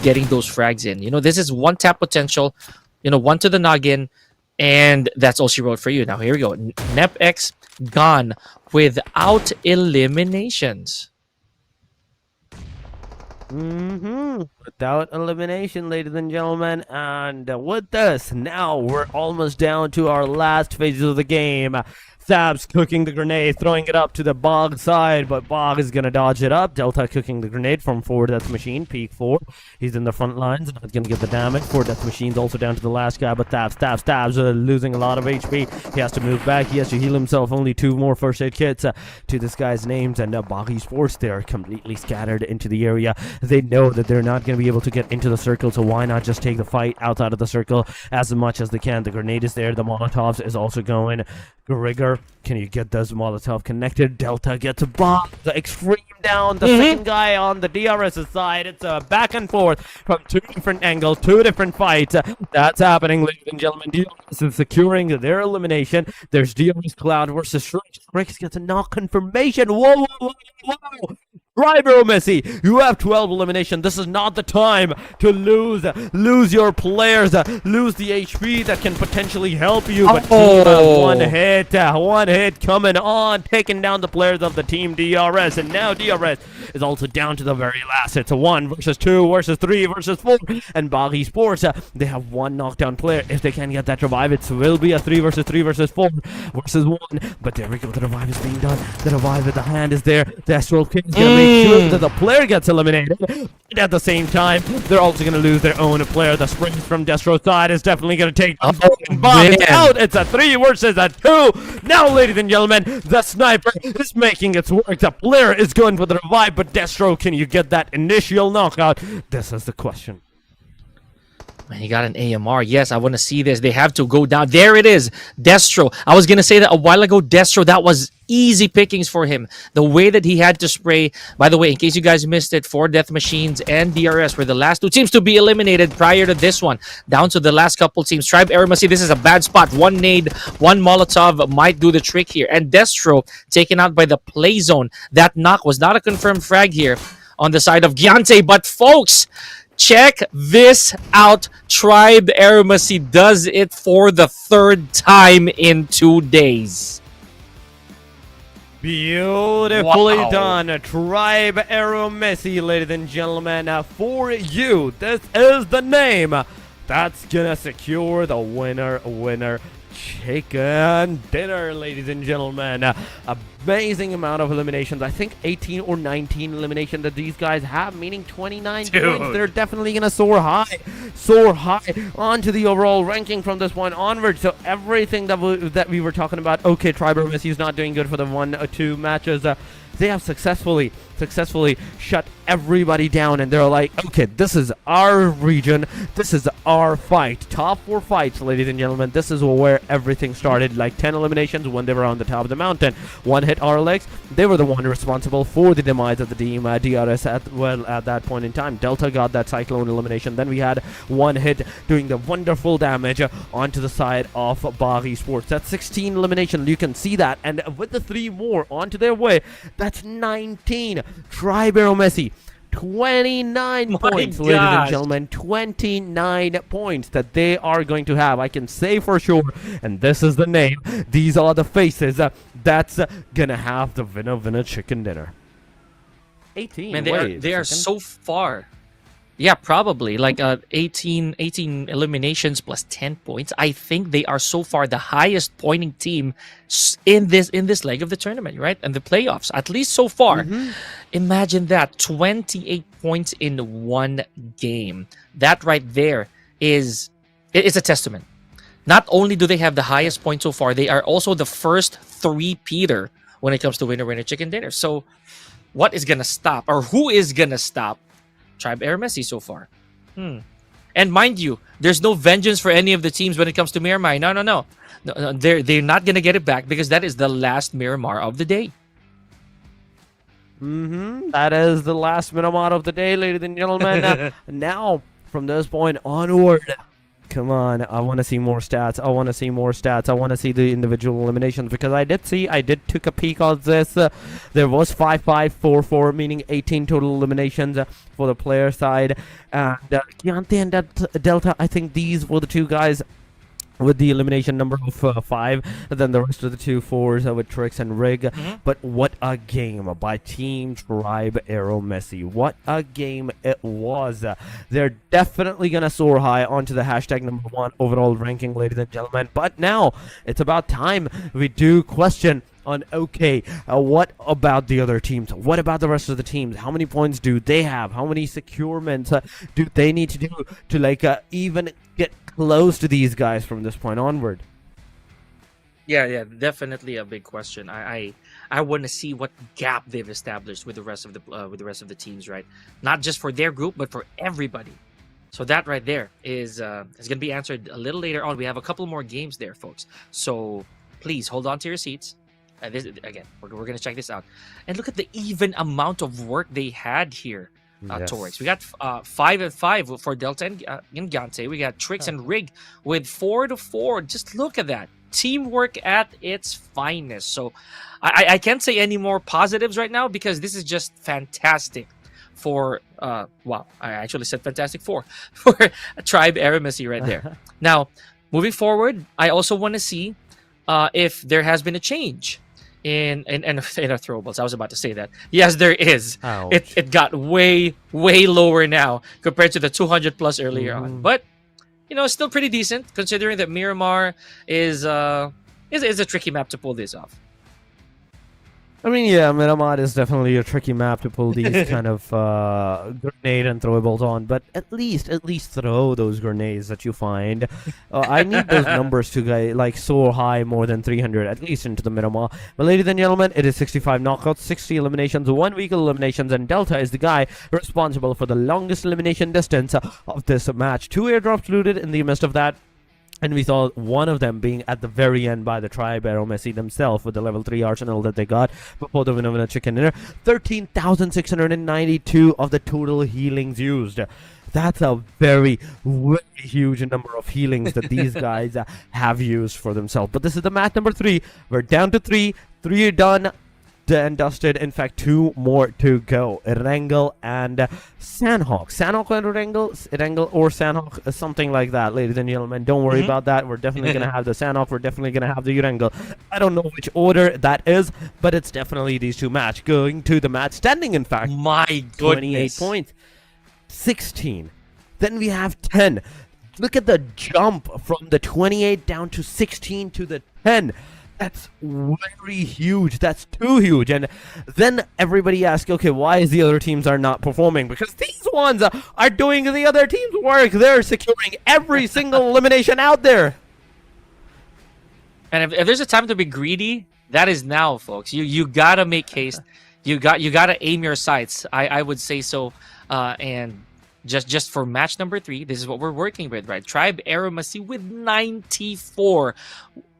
getting those frags in. You know, this is 1 tap potential, you know, 1 to the noggin, and that's all she wrote for you. Now here we go. NEPX gone without eliminations. Without elimination, ladies and gentlemen, and with this, now we're almost down to our last phases of the game. Sabs cooking the grenade, throwing it up to the BAGH side, but BAGH is gonna dodge it up. Delta cooking the grenade from 4 death machine, peak 4. He's in the front lines, not gonna get the damage. 4 death machines also down to the last guy, but Stabs losing a lot of HP. He has to move back, he has to heal himself. Only 2 more first aid kits to this guy's names, and BAGH Esports, they're completely scattered into the area. They know that they're not gonna be able to get into the circle, so why not just take the fight outside of the circle as much as they can. The grenade is there, the Molotovs is also going. Grigor, can you get those Molotov connected? Delta gets a bomb. The extreme down. The second guy on the DRS's side. It's a back and forth from 2 different angles, 2 different fights. That's happening, ladies and gentlemen. DRS is securing their elimination. There's DRS Cloud versus Shrix. Shrix gets a knock confirmation. Whoa. Tribe AEROMACY, you have 12 elimination. This is not the time to lose your players, lose the HP that can potentially help you. But team, one hit coming on, taking down the players of the team DRS, and now DRS is also down to the very last. It's a 1 versus 2 versus 3 versus 4, and BAGH ESPORTS, they have one knockdown player. If they can get that revive, it will be a 3 versus 3 versus 4 versus 1. But there we go, the revive is being done. The revive with the hand is there. The Astral King is gonna make sure that the player gets eliminated. And at the same time, they're also going to lose their own player. The sprint from Destro's side is definitely going to take Bomb out. It's a 3 versus a 2. Now, ladies and gentlemen, the sniper is making its work. The player is going for the revive, but Destro, can you get that initial knockout? This is the question. Man, he got an AMR. Yes, I want to see this. They have to go down. There it is. Destro. I was going to say that a while ago. Destro, that was easy pickings for him. The way that he had to spray. By the way, in case you guys missed it, 4 Death Machines and DRS were the last 2 teams to be eliminated prior to this one. Down to the last couple teams. Tribe AEROMACY, this is a bad spot. 1 nade, 1 Molotov might do the trick here. And Destro taken out by the play zone. That knock was not a confirmed frag here on the side of Giante. But folks, check this out. Tribe AEROMACY does it for the 3rd time in 2 days. Beautifully done. Tribe AEROMACY, ladies and gentlemen. For you, this is the name that's gonna secure the winner chicken dinner, ladies and gentlemen. Amazing amount of eliminations. I think 18 or 19 eliminations that these guys have, meaning 29 points. They're definitely gonna soar high onto the overall ranking from this point onward. So everything that we were talking about, okay, Tribe AEROMACY is not doing good for the 1 or 2 matches. They have successfully shut everybody down, and they're like, okay, this is our region, this is our fight. Top 4 fights, ladies and gentlemen. This is where everything started. Like 10 eliminations when they were on the top of the mountain. 1 hit RLX. They were the one responsible for the demise of the team DRS at that point in time. Delta got that Cyclone elimination. Then we had 1 hit doing the wonderful damage onto the side of BAGH ESPORTS. That's 16 eliminations. You can see that, and with the 3 more onto their way, that's 19. Tribe AEROMACY, 29 points, ladies and gentlemen. 29 points that they are going to have, I can say for sure. And this is the name. These are the faces that's gonna have the winner chicken dinner. 18. Man, they are so far. Yeah, probably like 18 eliminations plus 10 points. I think they are so far the highest pointing team in this leg of the tournament, right? And the playoffs, at least so far. Imagine that, 28 points in 1 game. That right there is a testament. Not only do they have the highest point so far, they are also the first 3-peater when it comes to winner chicken dinner. So what is gonna stop, or who is gonna stop Tribe AEROMACY so far? And mind you, there's no vengeance for any of the teams when it comes to Miramar. No. They're not gonna get it back, because that is the last Miramar of the day. That is the last Miramar of the day, ladies and gentlemen. Now, from this point onward, come on, I want to see more stats. I want to see the individual eliminations, because I did took a peek on this. There was 5-5-4-4, meaning 18 total eliminations for the player side. And Giante and Delta, I think these were the 2 guys with the elimination number of 5, and then the rest of the 2 4s with Trix and Rig. But what a game by Team Tribe AEROMACY. What a game it was. They're definitely gonna soar high onto the hashtag number 1 overall ranking, ladies and gentlemen. But now it's about time we do question on, okay, what about the other teams? What about the rest of the teams? How many points do they have? How many securements do they need to do to even get close to these guys from this point onward? Yeah, definitely a big question. I want to see what gap they've established with the rest of the teams, right? Not just for their group, but for everybody. So that right there is going to be answered a little later on. We have a couple more games there, folks. So please hold on to your seats. Again, we're going to check this out. And look at the even amount of work they had here. Torix. We got 5-5 for Delta and Giante. We got Trix and Rig with 4-4. Just look at that. teamwork at its finest. So I can't say any more positives right now because this is just fantastic for wow, I actually said fantastic for Tribe AEROMACY right there. Now, moving forward, I also want to see if there has been a change in our throwables. I was about to say that. Yes, there is. It got way lower now compared to the 200 plus earlier on. But you know, still pretty decent considering that Miramar is a tricky map to pull this off. I mean, yeah, Miramar is definitely a tricky map to pull these kind of grenade and throwables on, but at least throw those grenades that you find. I need those numbers to like soar high more than 300, at least into the Miramar. But ladies and gentlemen, it is 65 knockouts, 60 eliminations, 1 vehicle eliminations, and Delta is the guy responsible for the longest elimination distance of this match. 2 airdrops looted in the midst of that. And we saw one of them being at the very end by the Tribe AEROMACY themselves with the level 3 arsenal that they got before the winner chicken dinner. 13,692 of the total healings used. That's a very huge number of healings that these guys have used for themselves. But this is the match number 3. We're down to 3. 3 are done and dusted. In fact, 2 more to go. Erangel and Sanhok. Sanhok and Erangel or Sanhok, something like that, ladies and gentlemen. Don't worry about that. We're definitely going to have the Sanhok. We're definitely going to have the Erangel. I don't know which order that is, but it's definitely these 2 match. Going to the match standing, in fact. My goodness. 28 points. 16. Then we have 10. Look at the jump from the 28 down to 16 to the 10. That's very huge. That's too huge. And then everybody asks, okay, why is the other teams are not performing? Because these ones are doing the other team's work. They're securing every single elimination out there. And if there's a time to be greedy, that is now, folks. You gotta make haste. You gotta aim your sights. I would say so. And just for match number 3, this is what we're working with, right? Tribe AEROMACY with 94.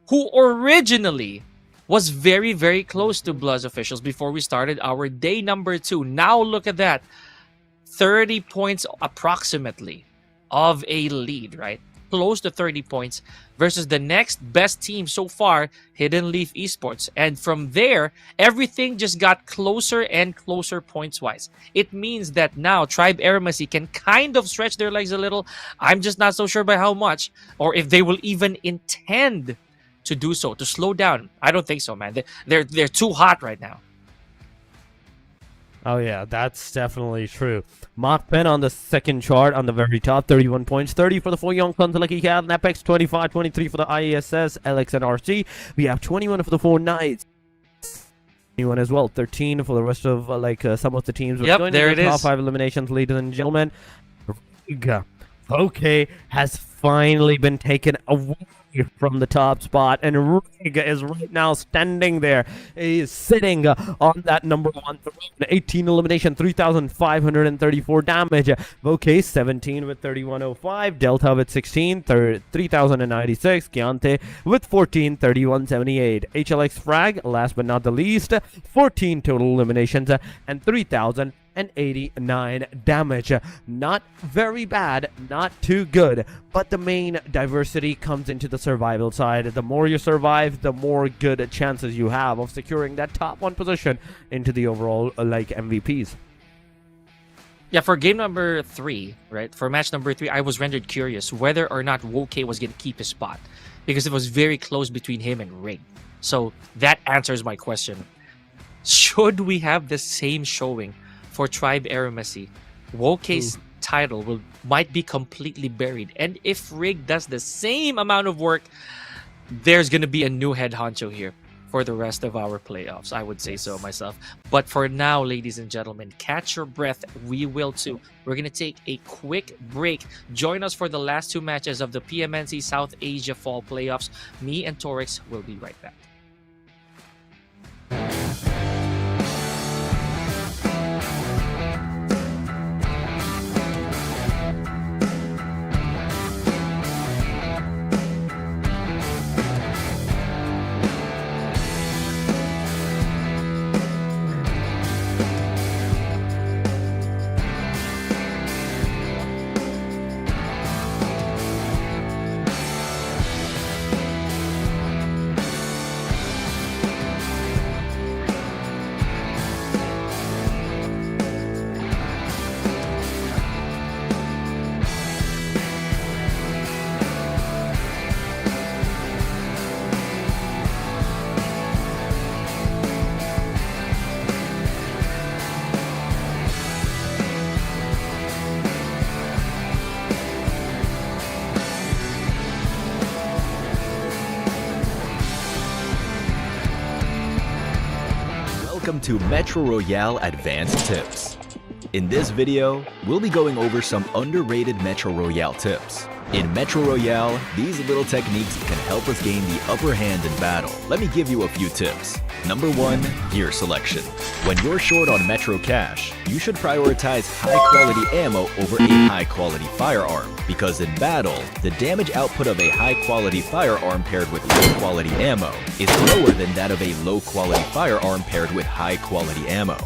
Who originally was very close to BLUZZ officials before we started our day number 2. Now look at that. 30 points approximately of a lead, right? Close to 30 points versus the next best team so far, Hidden Leaf Esports. And from there, everything just got closer and closer points-wise. It means that now Tribe AEROMACY can kind of stretch their legs a little. I'm just not so sure by how much, or if they will even intend to do so, to slow down. I don't think so, man. They're too hot right now. Oh yeah, that's definitely true. MAKPEN on the second chart on the very top, 31 points, 30 for the 4 YONKO Lucky Cat, NEPX 25, 23 for the ISSLXNRC. We have 21 for the 4 Knights. 21 as well, 13 for the rest of some of the teams. Yep, there it is. Top 5 eliminations, ladies and gentlemen. Okay, has finally been taken away from the top spot, and Rig is right now standing there. He is sitting on that number 1 throne. 18 elimination, 3,534 damage. Voke 17 with 3,105. Delta with 16, 3,096. Gyante with 14, 3,178. HLX Frag, last but not the least, 14 total eliminations and 3,089 damage. Not very bad, not too good, but the main diversity comes into the survival side. The more you survive, the more good chances you have of securing that top 1 position into the overall MVPs. Yeah, for game number 3, right? For match number 3, I was rendered curious whether or not Woke was going to keep his spot, because it was very close between him and Rig. So that answers my question. Should we have the same showing for Tribe AEROMACY? Woke's title might be completely buried, and if Rig does the same amount of work, there's gonna be a new head honcho here for the rest of our playoffs. I would say so myself. But for now, ladies and gentlemen, catch your breath. We will too. We're gonna take a quick break. Join us for the last 2 matches of the PMNC South Asia Fall Playoffs. Me and Torix will be right back. Welcome to Metro Royale Advanced Tips. In this video, we'll be going over some underrated Metro Royale tips. In Metro Royale, these little techniques can help us gain the upper hand in battle. Let me give you a few tips. Number 1, gear selection. When you're short on Metro cash, you should prioritize high-quality ammo over a high-quality firearm, because in battle, the damage output of a high-quality firearm paired with low-quality ammo is lower than that of a low-quality firearm paired with high-quality ammo.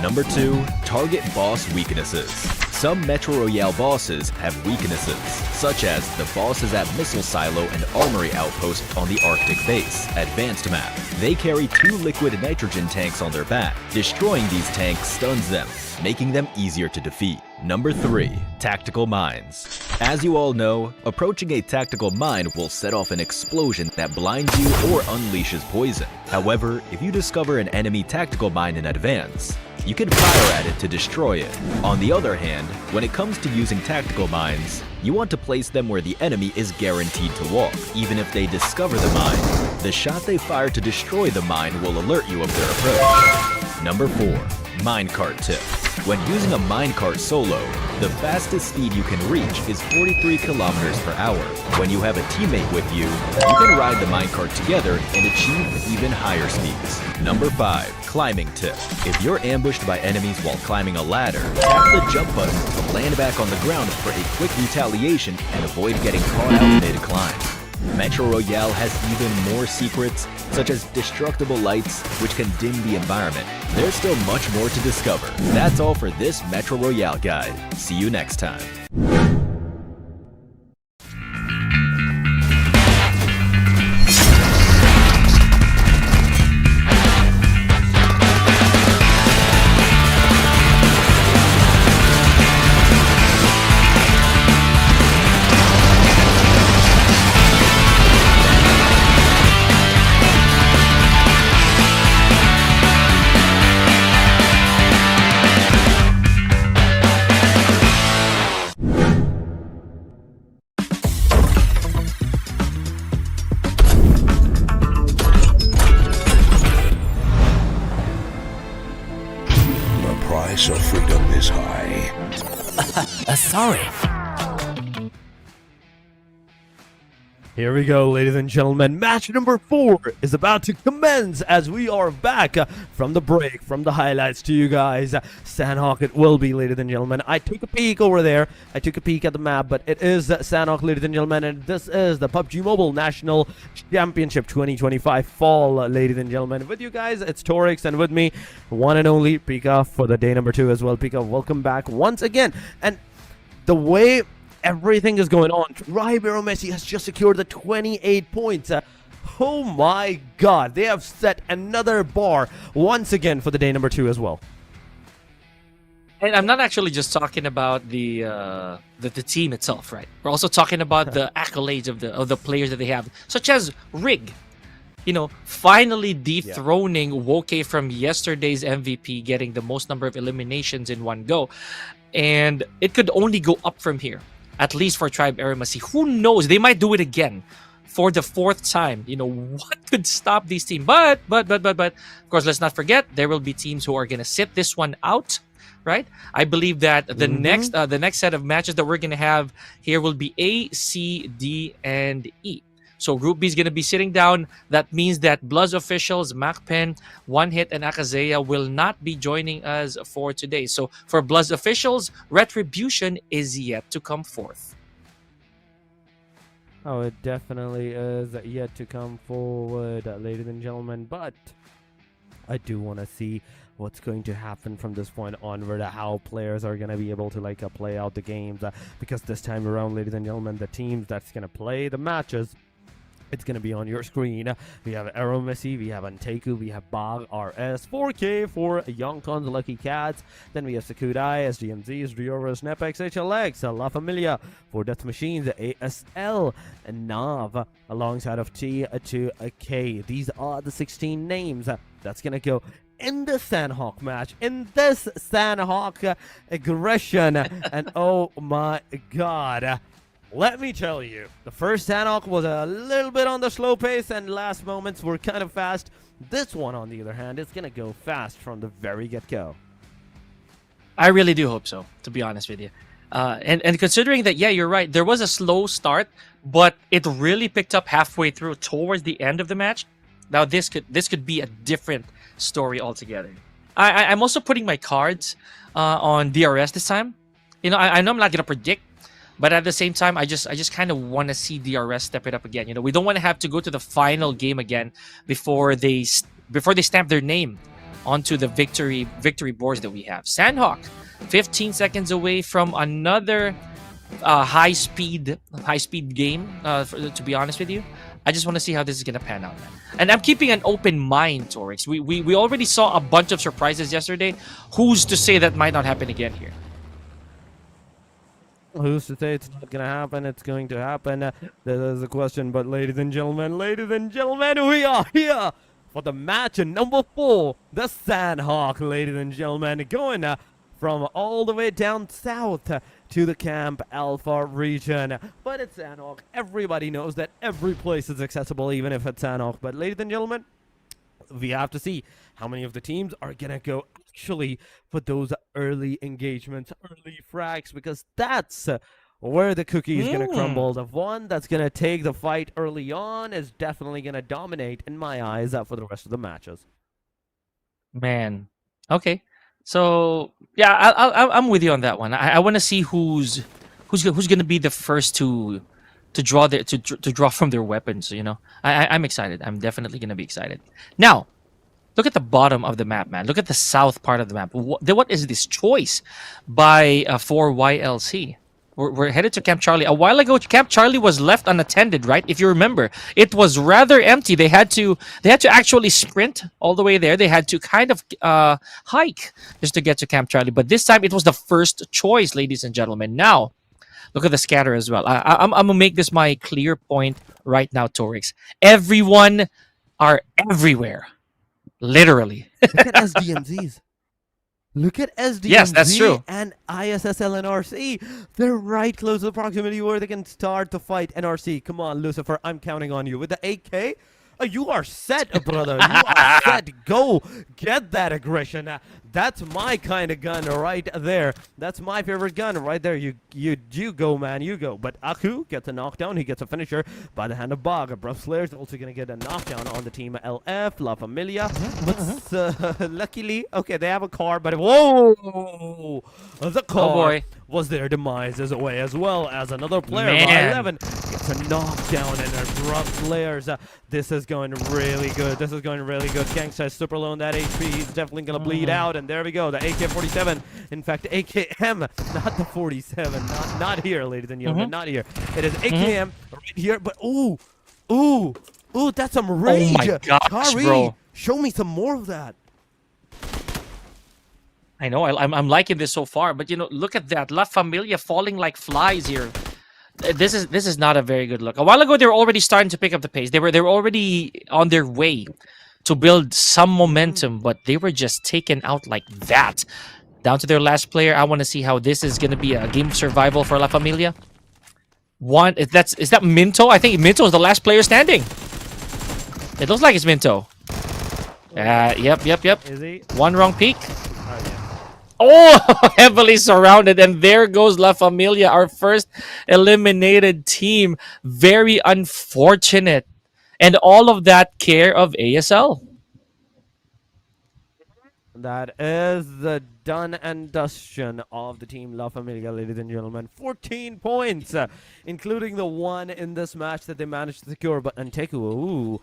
Number 2, target boss weaknesses. Some Metro Royale bosses have weaknesses, such as the bosses at Missile Silo and Armory Outpost on the Arctic Base, Advanced Map. They carry 2 liquid nitrogen tanks on their back. Destroying these tanks stuns them, making them easier to defeat. Number 3, tactical mines. As you all know, approaching a tactical mine will set off an explosion that blinds you or unleashes poison. However, if you discover an enemy tactical mine in advance, you can fire at it to destroy it. On the other hand, when it comes to using tactical mines, you want to place them where the enemy is guaranteed to walk. Even if they discover the mine, the shot they fire to destroy the mine will alert you of their approach. Number 4, minecart tip. When using a minecart solo, the fastest speed you can reach is 43 kilometers per hour. When you have a teammate with you, you can ride the minecart together and achieve even higher speeds. Number 5, climbing tip. If you're ambushed by enemies while climbing a ladder, tap the jump button to land back on the ground for a quick retaliation and avoid getting caught out mid-climb. Metro Royale has even more secrets, such as destructible lights, which can dim the environment. There's still much more to discover. That's all for this Metro Royale guide. See you next time. Price of freedom is high. Sorry. Here we go, ladies and gentlemen. Match number 4 is about to commence as we are back from the break, from the highlights to you guys. Sanhok it will be, ladies and gentlemen. I took a peek over there. I took a peek at the map, but it is Sanhok, ladies and gentlemen, and this is the PUBG Mobile National Championship 2025 Fall, ladies and gentlemen. With you guys, it's Torix, and with me, one and only Pika for the day number 2 as well. Pika, welcome back once again. And the way everything is going on, AEROMACY has just secured the 28 points. Oh my god, they have set another bar once again for the day number 2 as well. And I'm not actually just talking about the team itself, right? We're also talking about the accolades of the players that they have, such as Rig. You know, finally dethroning Woke from yesterday's MVP, getting the most number of eliminations in one go. And it could only go up from here, at least for Tribe AEROMACY. Who knows? They might do it again for the 4th time. You know, what could stop these teams? But, of course, let's not forget, there will be teams who are going to sit this one out, right? I believe that the next set of matches that we're going to have here will be A, C, D, and E. So Group B is going to be sitting down. That means that BLUZZ officials, MAKPEN, One Hit, and AKAZAYA will not be joining us for today. So for BLUZZ officials, Retribution is yet to come forth. Oh, it definitely is yet to come forward, ladies and gentlemen. But I do want to see what's going to happen from this point onward, how players are going to be able to play out the games. Because this time around, ladies and gentlemen, the teams that's going to play the matches, it's going to be on your screen. We have AEROMACY, we have ANTEIKU, we have BAGH, RS, 4K for YONKO's Lucky Cats. Then we have Sakudai, SDMZ, Riora's NEPX, HLX, LaFamilia, for Death Machines, ASL, and NAV, alongside of T2K. These are the 16 names that's going to go in the Sanhok match, in this Sanhok aggression. And oh my god, let me tell you, the first Sanhok was a little bit on the slow pace and last moments were kind of fast. This one, on the other hand, is going to go fast from the very get-go. I really do hope so, to be honest with you. And considering that, yeah, you're right. There was a slow start, but it really picked up halfway through towards the end of the match. Now this could be a different story altogether. I'm also putting my cards on DRS this time. You know, I know I'm not gonna predict, but at the same time, I just kind of want to see DRS step it up again. You know, we don't want to have to go to the final game again before they stamp their name onto the victory boards that we have. Sanhok, 15 seconds away from another high speed game. To be honest with you, I just want to see how this is gonna pan out. And I'm keeping an open mind, Torix. We already saw a bunch of surprises yesterday. Who's to say that might not happen again here? Who's to say it's not going to happen? It's going to happen. That is a question, but ladies and gentlemen, we are here for the match number 4. The Sanhok, ladies and gentlemen, going from all the way down south to the Camp Alpha region. But it's Sanhok. Everybody knows that every place is accessible, even if it's Sanhok. But ladies and gentlemen, we have to see how many of the teams are going to go actually for those early engagements, early frags, because that's where the cookie is going to crumble. The one that's going to take the fight early on is definitely going to dominate, in my eyes, for the rest of the matches. Man, okay. So yeah, I'm with you on that one. I want to see who's going to be the first to draw to draw from their weapons. You know, I'm excited. I'm definitely going to be excited. Now, look at the bottom of the map, man. Look at the south part of the map. What is this choice by 4YLC? We're headed to Camp Charlie. A while ago, Camp Charlie was left unattended, right? If you remember, it was rather empty. They had to actually sprint all the way there. They had to kind of hike just to get to Camp Charlie. But this time, it was the first choice, ladies and gentlemen. Now, look at the scatter as well. I'm gonna make this my clear point right now, Torix. Everyone are everywhere. Literally. Look at SDMZs. Look at SDMZ yes, that's true. And ISSLNRC. They're right close to the proximity where they can start to fight NRC. Come on, Lucifer. I'm counting on you. With the AK, you are set, brother. You are set. Go get that aggression. That's my kind of gun right there. That's my favorite gun right there. You go, man. You go. But Aku gets a knockdown. He gets a finisher by the hand of BAGH. ABRUPT Slayer is also going to get a knockdown on the team LF, LaFamilia. But luckily, okay, they have a car, but whoa! The car was their demise as well as another player. Man. 11 gets a knockdown and ABRUPT Slayers. This is going really good. This is going really good. Gangsta is super low on that HP. He's definitely going to bleed out. And there we go. The AK-47. In fact, AKM. Not the 47. Not here, ladies and gentlemen. Not here. It is AKM right here. But, ooh. That's some rage. Oh, my gosh, bro. Show me some more of that. I know. I'm liking this so far. But, you know, look at that. La Familia falling like flies here. This is not a very good look. A while ago, they were already starting to pick up the pace. They were already on their way to build some momentum, but they were just taken out like that. Down to their last player. I want to see how this is going to be a game of survival for La Familia. Is that Minto? I think Minto is the last player standing. It looks like it's Minto. Yep. Is he? One wrong peek. Oh, heavily surrounded, and there goes La Familia, our first eliminated team. Very unfortunate. And all of that care of ASL. That is the done and dustion of the team La Familia, ladies and gentlemen. 14 points, including the one in this match that they managed to secure. But ANTEIKU, ooh,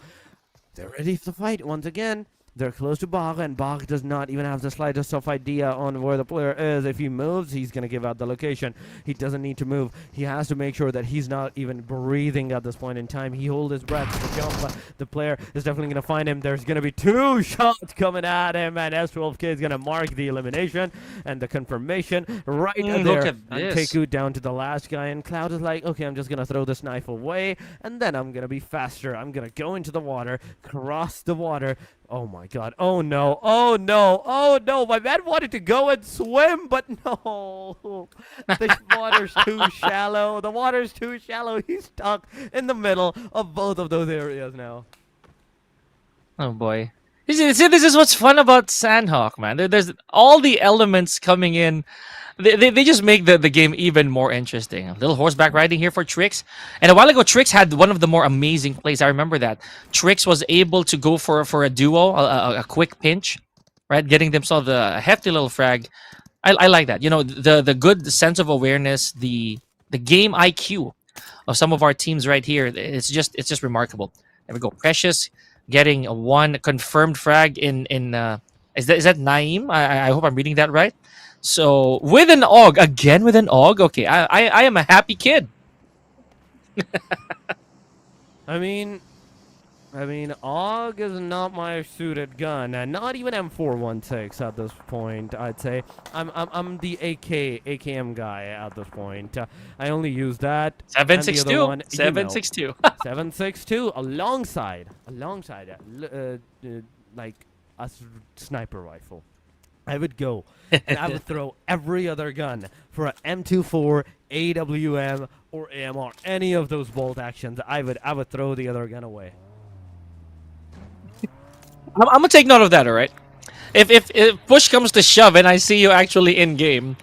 they're ready to fight once again. They're close to BAGH, and BAGH does not even have the slightest of idea on where the player is. If he moves, he's going to give out the location. He doesn't need to move. He has to make sure that he's not even breathing at this point in time. He holds his breath to jump. The player is definitely going to find him. There's going to be 2 shots coming at him, and S12K is going to mark the elimination and the confirmation right there. Look at this. ANTEIKU down to the last guy, and Cloud is like, okay, I'm just going to throw this knife away, and then I'm going to be faster. I'm going to go into the water, cross the water. Oh my god. Oh no. Oh no. Oh no. My man wanted to go and swim, but no. The water's too shallow. The water's too shallow. He's stuck in the middle of both of those areas now. Oh boy. This is what's fun about Sanhok, man. There's all the elements coming in. They just make the game even more interesting. A little horseback riding here for Trix. And a while ago, Trix had one of the more amazing plays. I remember that. Trix was able to go for a duo, a quick pinch, right? Getting themselves a hefty little frag. I like that. You know, the good sense of awareness, the game IQ of some of our teams right here. It's just remarkable. There we go. Precious getting a one confirmed frag in is that Naeem? I hope I'm reading that right. So with an AUG again with an AUG. Okay, I am a happy kid. I mean, AUG is not my suited gun, and not even M416 at this point. I'd say I'm the AKM guy at this point. I only use that. 7.62. 7.62. 7.62 alongside like a sniper rifle. I would go and I would throw every other gun for a M24, AWM, or AMR. Any of those bolt actions, I would throw the other gun away. I'm gonna take note of that. All right. If push comes to shove and I see you actually in game,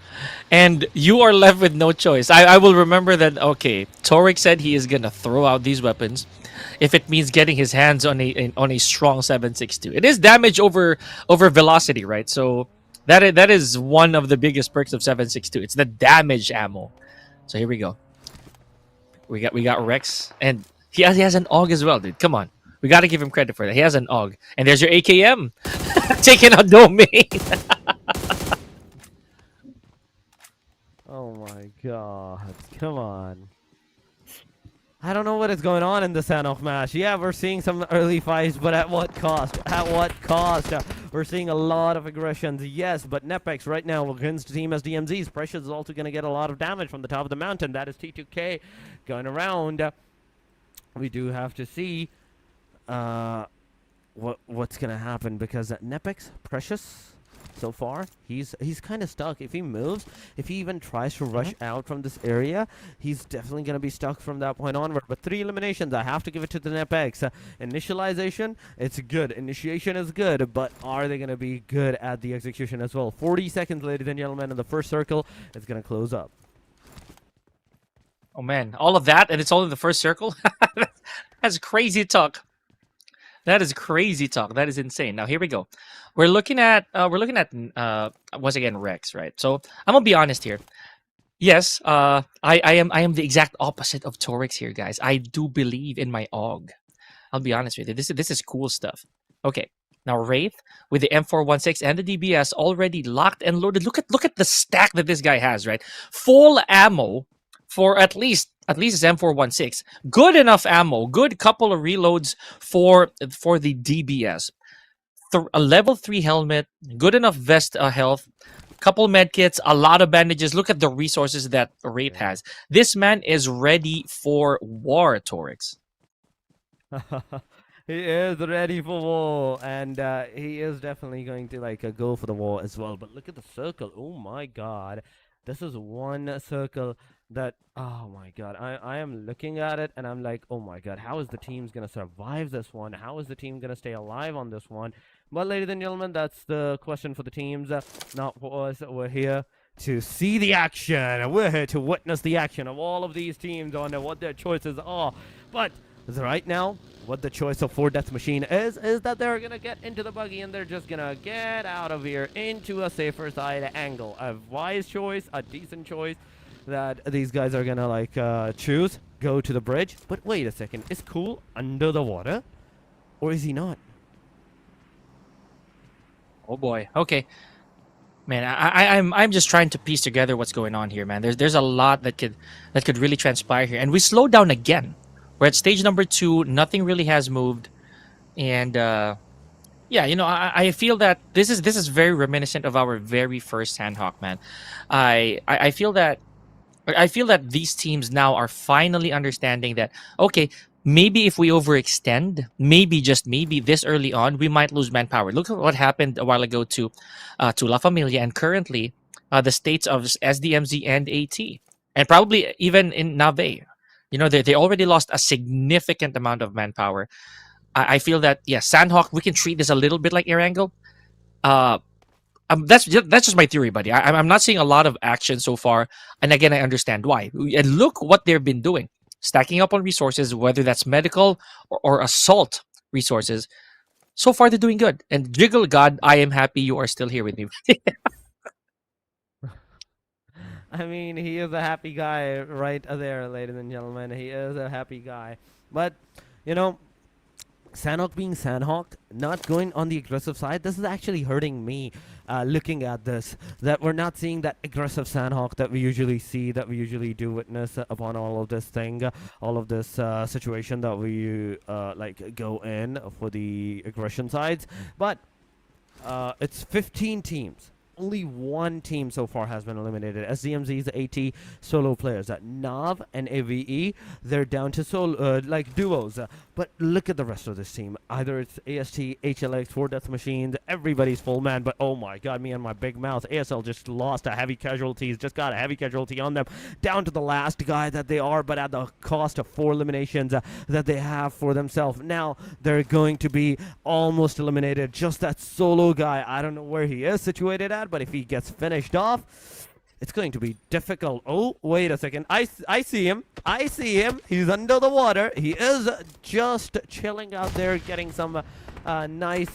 and you are left with no choice, I will remember that. Okay, Torek said he is gonna throw out these weapons, if it means getting his hands on a strong 7.62. It is damage over velocity, right? So that is one of the biggest perks of 7.62. It's the damage ammo. So here we go. We got Rex, and he has an AUG as well, dude. Come on. We got to give him credit for that. He has an AUG. And there's your AKM. Taking out domain. Oh my god. Come on. I don't know what is going on in the Sanhok match. Yeah, we're seeing some early fights, but at what cost? At what cost? We're seeing a lot of aggressions, yes, but NEPX right now against Team SDMZ's Precious is also going to get a lot of damage from the top of the mountain. That is T2K going around. We do have to see what's gonna happen, because NEPX Precious so far he's kind of stuck. If he moves, if he even tries to rush out from this area, he's definitely gonna be stuck from that point onward. But 3 eliminations, I have to give it to the NEPX. Initialization, it's good. Initiation is good, but are they gonna be good at the execution as well? 40 seconds, ladies and gentlemen, and the first circle is gonna close up. Oh man, all of that, and it's all in the first circle. That's crazy talk. That is crazy talk. That is insane. Now here we go. We're looking at once again Rex, right? So I'm gonna be honest here. Yes, I am the exact opposite of Torix here, guys. I do believe in my AUG. I'll be honest with you. This is cool stuff. Okay. Now Wraith with the M416 and the DBS already locked and loaded. Look at the stack that this guy has, right? Full ammo for at least his M416. Good enough ammo. Good couple of reloads for the DBS. A level 3 helmet. Good enough vest health. Couple medkits. A lot of bandages. Look at the resources that Wraith has. This man is ready for war, Torix. He is ready for war, and he is definitely going to go for the war as well. But look at the circle. Oh my god. This is one circle that, oh my god, I am looking at it and I'm like, oh my god, how is the team's gonna survive this one? How is the team gonna stay alive on this one? But ladies and gentlemen, that's the question for the teams, not for us. We're here to see the action. We're here to witness the action of all of these teams on what their choices are. But right now, what the choice of 4 Death Machine is that they're gonna get into the buggy and they're just gonna get out of here into a safer side angle. A wise choice, a decent choice that these guys are gonna choose. Go to the bridge. But wait a second, is Cool under the water? Or is he not? Oh boy. Okay. Man, I'm just trying to piece together what's going on here, man. There's a lot that could really transpire here. And we slowed down again. We're at stage number 2. Nothing really has moved, and yeah, you know, I feel that this is very reminiscent of our very first Sanhok, man. I feel that these teams now are finally understanding that, okay, maybe if we overextend, maybe just maybe this early on, we might lose manpower. Look at what happened a while ago to LaFamilia, and currently the states of SDMZ and AT, and probably even in Nave. You know, they already lost a significant amount of manpower. I feel that, yeah, Sanhok, we can treat this a little bit like Erangel. That's just my theory, buddy. I'm not seeing a lot of action so far, and again, I understand why. And look what they've been doing, stacking up on resources, whether that's medical or assault resources. So far, they're doing good. And Jiggle God, I am happy you are still here with me. I mean, he is a happy guy right there, ladies and gentlemen. He is a happy guy. But, you know, Sanhok being Sanhok, not going on the aggressive side, this is actually hurting me looking at this. That we're not seeing that aggressive Sanhok that we usually see, that we usually do witness upon all of this thing, all of this situation that we like go in for the aggression sides. But it's 15 teams. Only one team so far has been eliminated. SDMZ's 80 solo players. Nav and AVE, they're down to solo, like duos. But look at the rest of this team. Either it's AST, HLX, 4 Death Machines, everybody's full man. But oh my god, me and my big mouth. ASL just lost a heavy casualties, just got a heavy casualty on them. Down to the last guy that they are, but at the cost of 4 eliminations that they have for themselves. Now they're going to be almost eliminated. Just that solo guy, I don't know where he is situated at, but if he gets finished off, it's going to be difficult. Oh, wait a second. I see him. I see him. He's under the water. He is just chilling out there, getting some nice,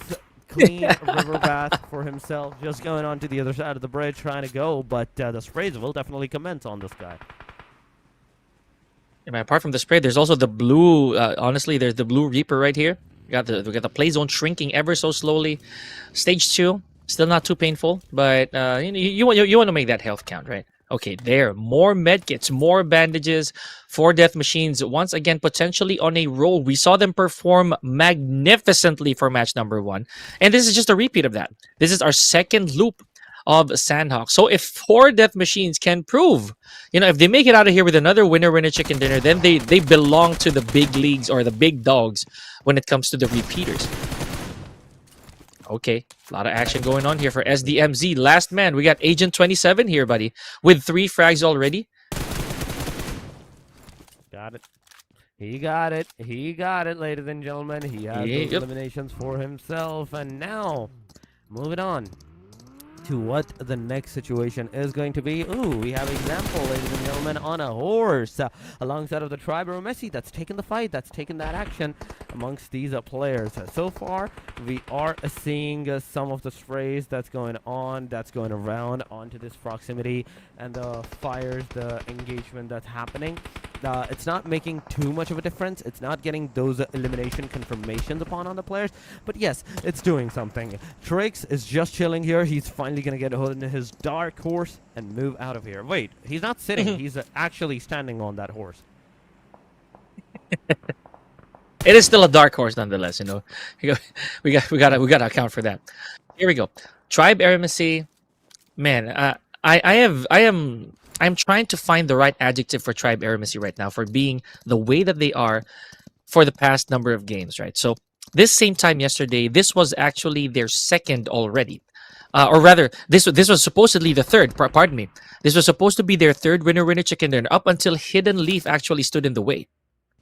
clean river bath for himself. Just going on to the other side of the bridge, trying to go. But the sprays will definitely commence on this guy. I mean, apart from the spray, there's also the blue. Honestly, there's the blue Reaper right here. We got the play zone shrinking ever so slowly. Stage 2. Still not too painful, but you want to make that health count, right? Okay, there. More medkits, more bandages, 4 death machines. Once again, potentially on a roll. We saw them perform magnificently for match number 1. And this is just a repeat of that. This is our second loop of Sanhok. So if 4 death machines can prove, if they make it out of here with another winner chicken dinner, then they belong to the big leagues or the big dogs when it comes to the repeaters. Okay, a lot of action going on here for SDMZ. Last man, we got Agent 27 here, buddy, with 3 frags already. Got it. He got it. He got it, ladies and gentlemen. He has those eliminations for himself. And now, moving on to what the next situation is going to be. Ooh, we have example, ladies and gentlemen, on a horse alongside of the tribe AEROMACY that's taken the fight, that's taken that action amongst these players. So far, we are seeing some of the sprays that's going on, that's going around onto this proximity, and the fires, the engagement that's happening. It's not making too much of a difference. It's not getting those elimination confirmations upon on the players. But yes, it's doing something. Trix is just chilling here. He's finally going to get a hold of his dark horse and move out of here. Wait, he's not sitting. He's actually standing on that horse. It is still a dark horse nonetheless, We gotta account for that. Here we go. Tribe AEROMACY. Man, I'm trying to find the right adjective for Tribe AEROMACY right now for being the way that they are for the past number of games, right? So this same time yesterday, this was actually their second already. Or rather, this was supposedly the third, pardon me. This was supposed to be their third winner chicken dinner up until Hidden Leaf actually stood in the way,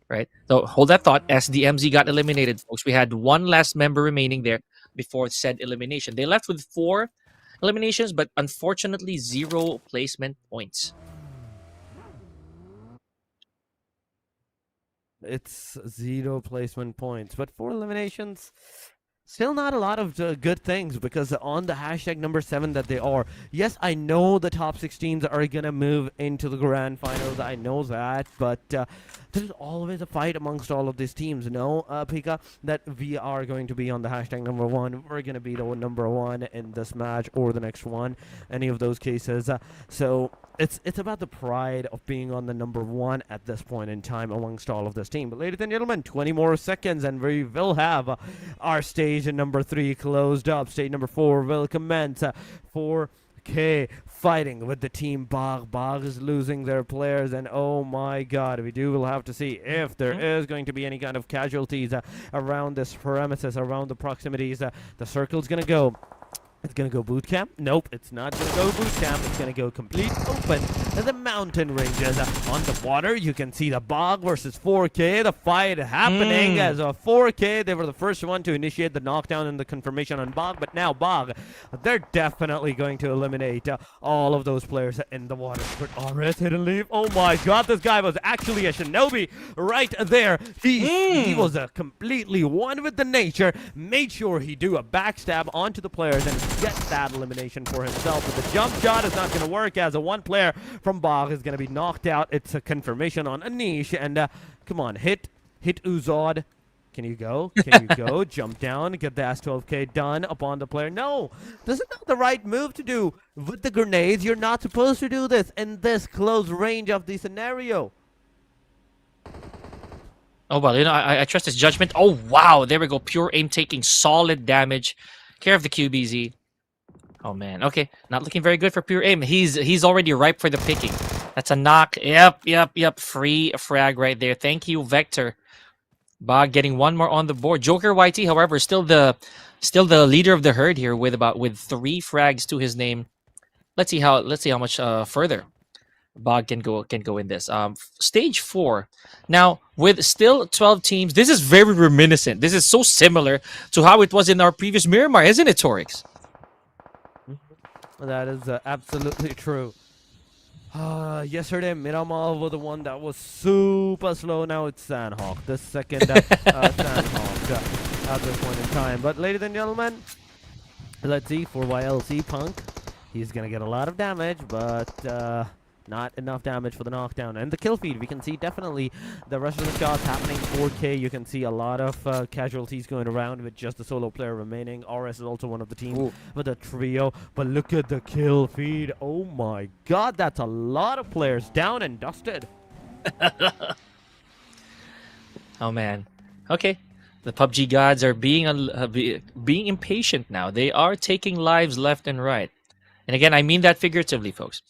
right? So hold that thought. SDMZ got eliminated, folks. We had one last member remaining there before said elimination. They left with 4 eliminations, but unfortunately 0 placement points. It's 0 placement points, but 4 eliminations. Still not a lot of good things, because on the hashtag number 7 that they are, yes, I know the top 16s are gonna move into the grand finals. I know that, but there's always a fight amongst all of these teams. No, Pika, that we are going to be on the hashtag number 1. We're gonna be the number 1 in this match or the next one, any of those cases. So it's about the pride of being on the number 1 at this point in time amongst all of this team. But ladies and gentlemen, 20 more seconds and we will have our stage number 3 closed up. Stage number 4 will commence. 4K fighting with the team BAGH. BAGH is losing their players, and oh my god, will have to see if there is going to be any kind of casualties around this premises, around the proximities. The circle's gonna go. It's gonna go boot camp. Nope, it's not gonna go boot camp. It's gonna go complete open in the mountain ranges. On the water, you can see the BAGH versus 4K. The fight happening as a 4K. They were the first one to initiate the knockdown and the confirmation on BAGH, but now BAGH, they're definitely going to eliminate all of those players in the water. But RS hit and leave. Oh my god, this guy was actually a shinobi right there. He was completely one with the nature. Made sure he do a backstab onto the players and get that elimination for himself. But the jump shot is not going to work as a one player from BAGH is going to be knocked out. It's a confirmation on Anish. And come on, hit Uzod. Can you go? Can you go? Jump down, get the S12K done upon the player. No, this is not the right move to do. With the grenades, you're not supposed to do this in this close range of the scenario. Oh, well, you know, I trust his judgment. Oh, wow. There we go. Pure aim taking solid damage. Care of the QBZ. Oh, man. Okay. Not looking very good for pure aim. He's already ripe for the picking. That's a knock. Yep. Free frag right there. Thank you, Vector. BAGH getting one more on the board. Joker YT, however, still the leader of the herd here with 3 frags to his name. Let's see how much further BAGH can go in this. Stage 4. Now, with still 12 teams, this is very reminiscent. This is so similar to how it was in our previous Miramar, isn't it, Torix? That is absolutely true. Yesterday, Miramar was the one that was super slow. Now it's Sanhok, the second Sanhok at this point in time. But ladies and gentlemen, let's see for YLC Punk. He's going to get a lot of damage, but not enough damage for the knockdown. And the kill feed, we can see definitely the rest of the shots happening 4K. You can see a lot of casualties going around with just the solo player remaining. RS is also one of the teams with a trio. But look at the kill feed. Oh my god, that's a lot of players down and dusted. Oh man. Okay. The PUBG gods are being impatient now. They are taking lives left and right. And again, I mean that figuratively, folks.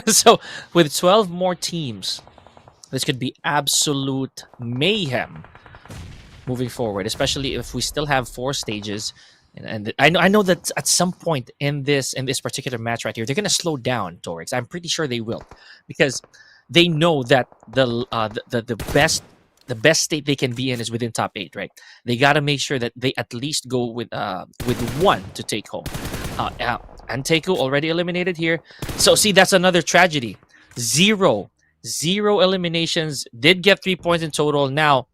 So, with 12 more teams, this could be absolute mayhem moving forward, especially if we still have 4 stages. And I know that at some point in this particular match right here, they're going to slow down, Torix. I'm pretty sure they will, because they know that the best state they can be in is within top 8, right? They got to make sure that they at least go with 1 to take home. ANTEIKU already eliminated here. So see, that's another tragedy. Zero eliminations. Did get 3 points in total. Now,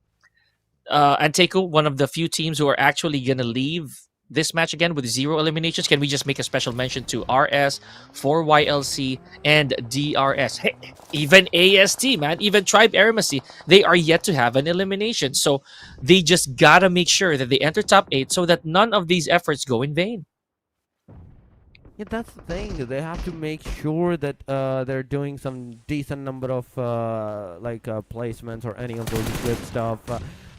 ANTEIKU, one of the few teams who are actually gonna leave this match again with 0 eliminations. Can we just make a special mention to RS, 4YLC, and DRS? Hey, even AST, man, even Tribe AEROMACY, they are yet to have an elimination. So they just gotta make sure that they enter top 8 so that none of these efforts go in vain. Yeah, that's the thing. They have to make sure that they're doing some decent number of placements or any of those good stuff.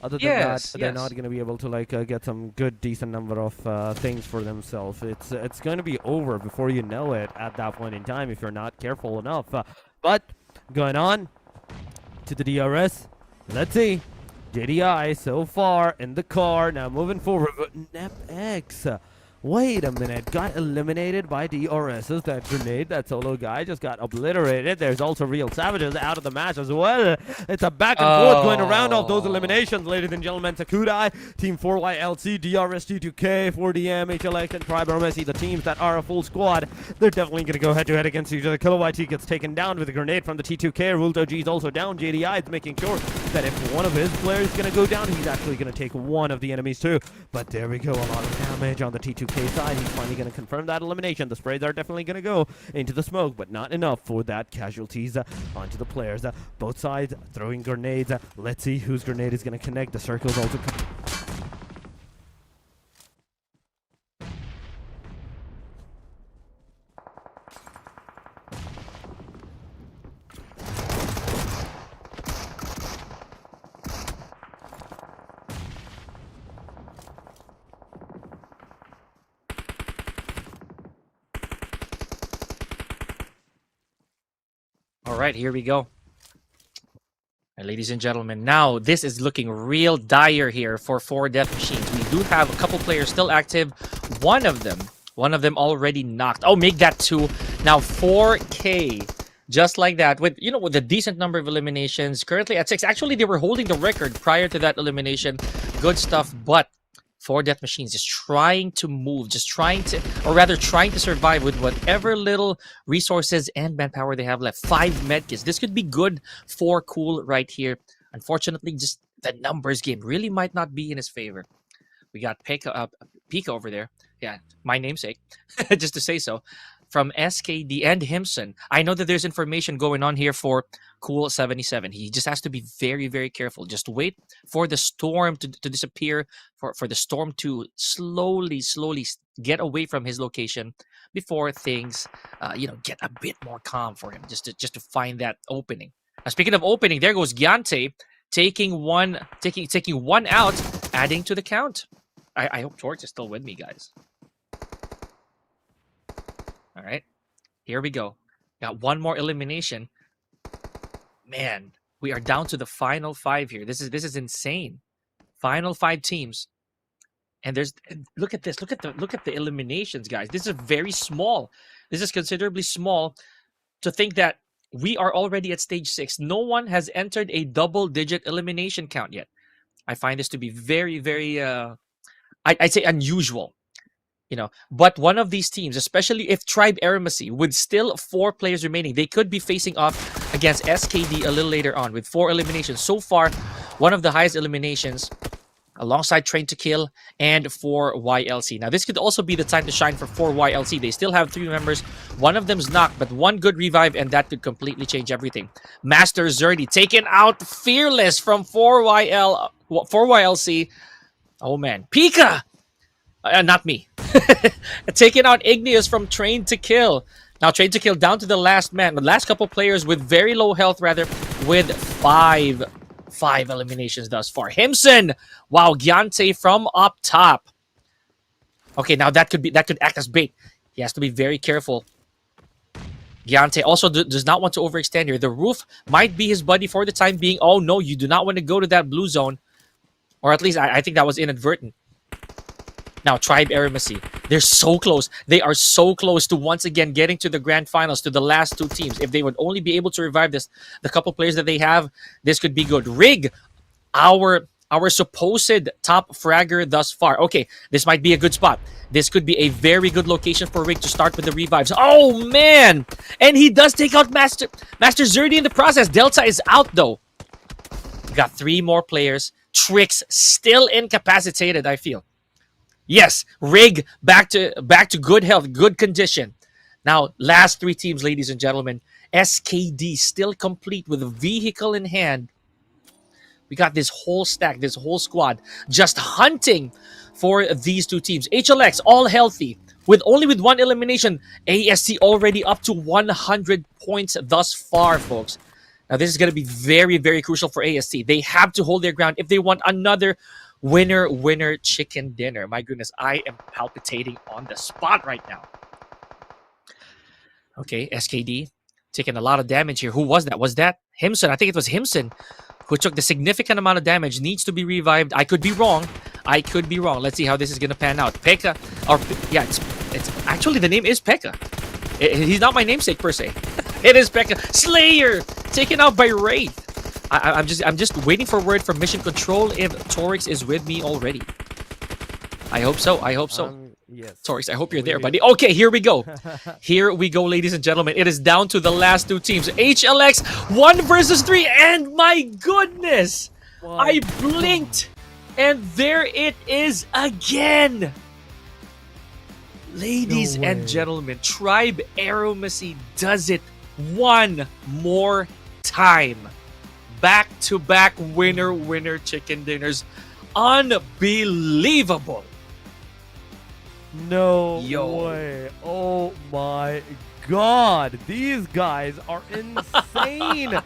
Other than that, they're not going to be able to get some good, decent number of things for themselves. It's going to be over before you know it at that point in time if you're not careful enough. But going on to the DRS, let's see. JDI so far in the car. Now moving forward with NEPX. Wait a minute, got eliminated by DRS's. That grenade, that solo guy just got obliterated. There's also Real Savages out of the match as well. It's a back and forth going around of those eliminations, ladies and gentlemen. Takudai, Team 4YLC, DRS T2K, 4DM, HLX, and Tribe AEROMACY, the teams that are a full squad. They're definitely going to go head-to-head against each other. Killer YT gets taken down with a grenade from the T2K. Rulto G is also down. JDI is making sure that if one of his players is going to go down, he's actually going to take one of the enemies too. But there we go, a lot of damage on the T2K side. He's finally going to confirm that elimination. The sprays are definitely going to go into the smoke, but not enough for that casualties onto the players. Both sides throwing grenades. Let's see whose grenade is going to connect. The circle's also All right, here we go. And ladies and gentlemen, now this is looking real dire here for 4 death machines. We do have a couple players still active. One of them One of them already knocked. Oh, make that 2. Now 4K. Just like that, with with a decent number of eliminations, currently at 6. Actually, they were holding the record prior to that elimination. Good stuff, but 4 Death Machines just trying to move, trying to survive with whatever little resources and manpower they have left. 5 medkits. This could be good for Cool right here. Unfortunately, just the numbers game really might not be in his favor. We got Pika over there. Yeah, my namesake, just to say so. From SKD and Himson. I know that there's information going on here for Cool 77. He just has to be very, very careful. Just wait for the storm to disappear, for the storm to slowly get away from his location before things, get a bit more calm for him, just to find that opening. Now, speaking of opening, there goes Gyante taking one out, adding to the count. I hope Torx is still with me, guys. All right, here we go. Got one more elimination. Man, we are down to the final 5 here. This is insane. Final 5 teams, and look at this. Look at the eliminations, guys. This is very small. This is considerably small. To think that we are already at stage 6. No one has entered a double-digit elimination count yet. I find this to be very, very, I'd say unusual. But one of these teams, especially if Tribe AEROMACY, with still 4 players remaining, they could be facing off against SKD a little later on with 4 eliminations. So far, one of the highest eliminations alongside Train to Kill and 4YLC. Now, this could also be the time to shine for 4YLC. They still have 3 members. One of them's knocked, but 1 good revive, and that could completely change everything. Master Zerdy taken out Fearless from 4YLC. Oh, man. Pika! Not me. Taking out Igneous from Train to Kill. Now Train to Kill down to the last man. The last couple players with very low health, rather, with 5 eliminations thus far. Himson! Wow, Gyante from up top. Okay, now that could act as bait. He has to be very careful. Gyante also does not want to overextend here. The roof might be his buddy for the time being. Oh no, you do not want to go to that blue zone. Or at least I think that was inadvertent. Now, Tribe AEROMACY, they're so close. They are so close to once again getting to the grand finals, to the last 2 teams. If they would only be able to revive the couple players that they have, this could be good. Rig, our supposed top fragger thus far. Okay, this might be a good spot. This could be a very good location for Rig to start with the revives. Oh, man! And he does take out Master Zerdy in the process. Delta is out, though. We got 3 more players. Trix still incapacitated, I feel. Yes, Rig back to good health, good condition. Now, last 3 teams, ladies and gentlemen. SKD still complete with a vehicle in hand. We got this whole stack, this whole squad, just hunting for these 2 teams. HLX, all healthy, with 1 elimination. ASC already up to 100 points thus far, folks. Now, this is going to be very, very crucial for ASC. They have to hold their ground if they want another winner chicken dinner. My goodness, I am palpitating on the spot right now. Okay, SKD taking a lot of damage here. Who was that? Was that Himson? I think it was Himson who took the significant amount of damage. Needs to be revived. I could be wrong. Let's see how this is going to pan out. Pekka, it's actually, the name is Pekka. He's not my namesake per se. It is Pekka. Slayer taken out by Wraith. I'm just waiting for word from Mission Control if Torx is with me already. I hope so. Yes. Torx, I hope you're there, buddy. Okay, here we go. Here we go, ladies and gentlemen. It is down to the last 2 teams. HLX 1 versus 3, and my goodness, I blinked, and there it is again. Ladies and gentlemen, Tribe AEROMACY does it one more time. Back-to-back winner chicken dinners. Unbelievable. No way. Oh my god. These guys are insane.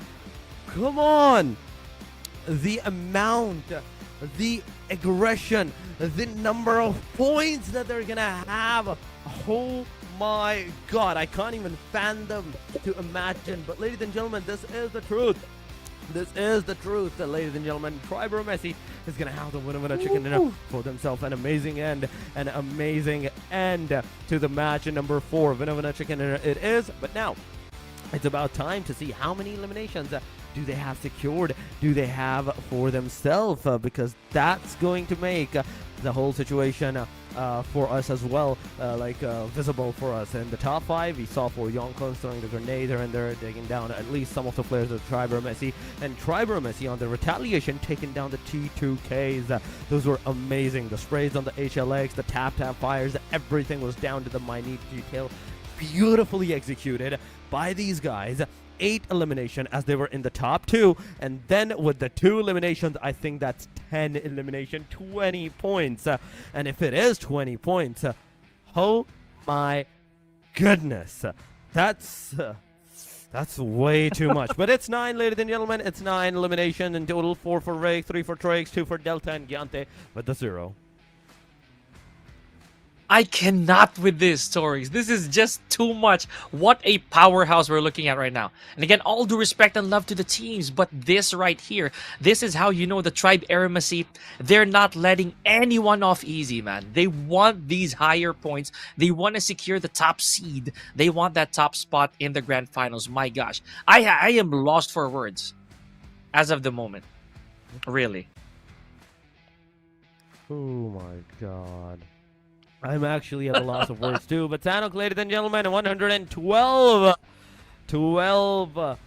Come on. The amount, the aggression, the number of points that they're gonna have. Oh my god. I can't even fathom to imagine. But ladies and gentlemen, this is the truth. This is the truth, ladies and gentlemen. Tribe AEROMACY is going to have the winner chicken dinner for themselves. An amazing end to the match. Number 4, winner chicken dinner it is. But now, it's about time to see how many eliminations do they have secured, do they have for themselves, because that's going to make the whole situation for us as well, visible for us. In the top 5, we saw for YONKO throwing the grenade here and there, taking down at least some of the players of ABRUPT, and ABRUPT on the retaliation, taking down the T2Ks. Those were amazing. The sprays on the HLX, the tap fires, everything was down to the minute detail. Beautifully executed by these guys. 8 elimination as they were in the top 2, and then with the 2 eliminations, I think that's 10 elimination, 20 points. And if it is 20 points, oh my goodness, that's way too much. But it's 9, ladies and gentlemen. It's 9 elimination in total. 4 for Rig, 3 for Trix, 2 for Delta, and Gyante with the 0. I cannot with this, Torix. This is just too much. What a powerhouse we're looking at right now. And again, all due respect and love to the teams, but this right here, this is how you know the Tribe AEROMACY, they're not letting anyone off easy, man. They want these higher points. They want to secure the top seed. They want that top spot in the grand finals. My gosh, I am lost for words as of the moment. Really. Oh my God. I'm actually at a loss of words too. But Sanhok, ladies and gentlemen, 112